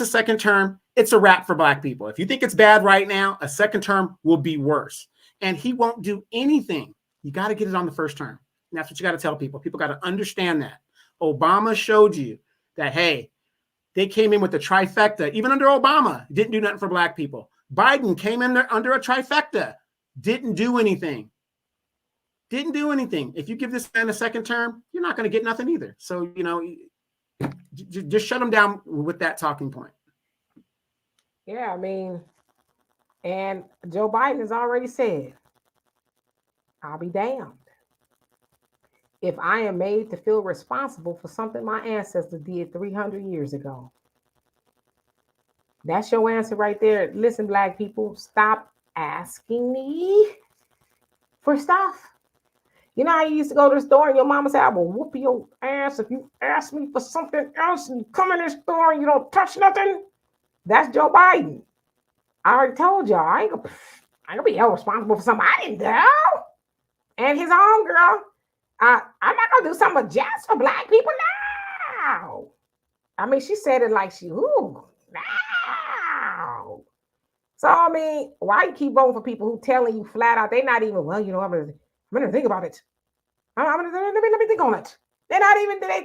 a second term, it's a wrap for Black people. If you think it's bad right now, a second term will be worse. And he won't do anything. You got to get it on the first term. And that's what you got to tell people. People got to understand that. Obama showed you that, hey, they came in with the trifecta. Even under Obama, didn't do nothing for Black people. Biden came in there under a trifecta. Didn't do anything. Didn't do anything. If you give this man a second term, you're not going to get nothing either. So, just shut him down with that talking point. Yeah, I mean, and Joe Biden has already said, I'll be damned if I am made to feel responsible for something my ancestors did 300 years ago. That's your answer right there. Listen, Black people, stop asking me for stuff. You know how you used to go to the store and your mama said, I will whoop your ass if you ask me for something else and you come in the store and you don't touch nothing? That's Joe Biden. I already told y'all, I ain't gonna be held responsible for something I didn't do. And his own girl, I'm not gonna do something just for Black people now. I mean, she said it like now. So, I mean, why you keep voting for people who telling you flat out, they're not even, I'm gonna think about it. Let me think on it. They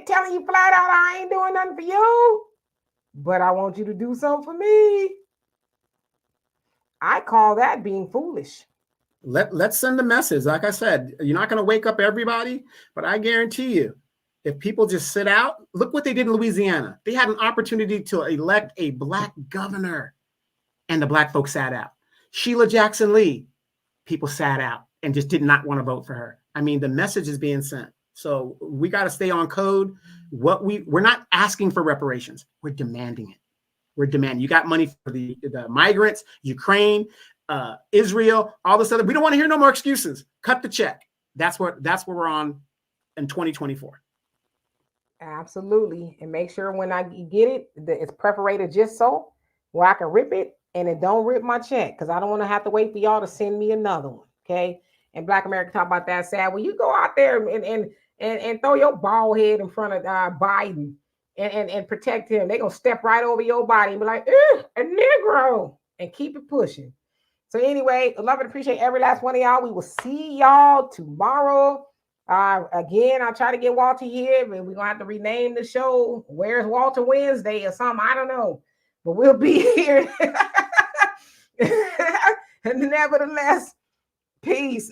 telling you flat out, I ain't doing nothing for you, but I want you to do something for me. I call that being foolish. Let's send the message. Like I said, you're not going to wake up everybody, but I guarantee you, if people just sit out, look what they did in Louisiana. They had an opportunity to elect a Black governor, and the Black folks sat out. Sheila Jackson Lee, people sat out and just did not want to vote for her. I mean, the message is being sent. So we got to stay on code. We're not asking for reparations. We're demanding it. We're demanding. You got money for the migrants, Ukraine, Israel, all this other. We don't want to hear no more excuses. Cut the check. That's what we're on in 2024. Absolutely. And make sure when I get it, that it's perforated just so where I can rip it and it don't rip my check, because I don't want to have to wait for y'all to send me another one. Okay. And Black America talk about that sad. When you go out there and throw your bald head in front of Biden and protect him, they're gonna step right over your body and be like, a Negro, and keep it pushing. So anyway, I love and appreciate every last one of y'all. We will see y'all tomorrow. Again, I'll try to get Walter here, but we're gonna have to rename the show. Where's Walter Wednesday or something? I don't know, but we'll be here. And nevertheless, peace.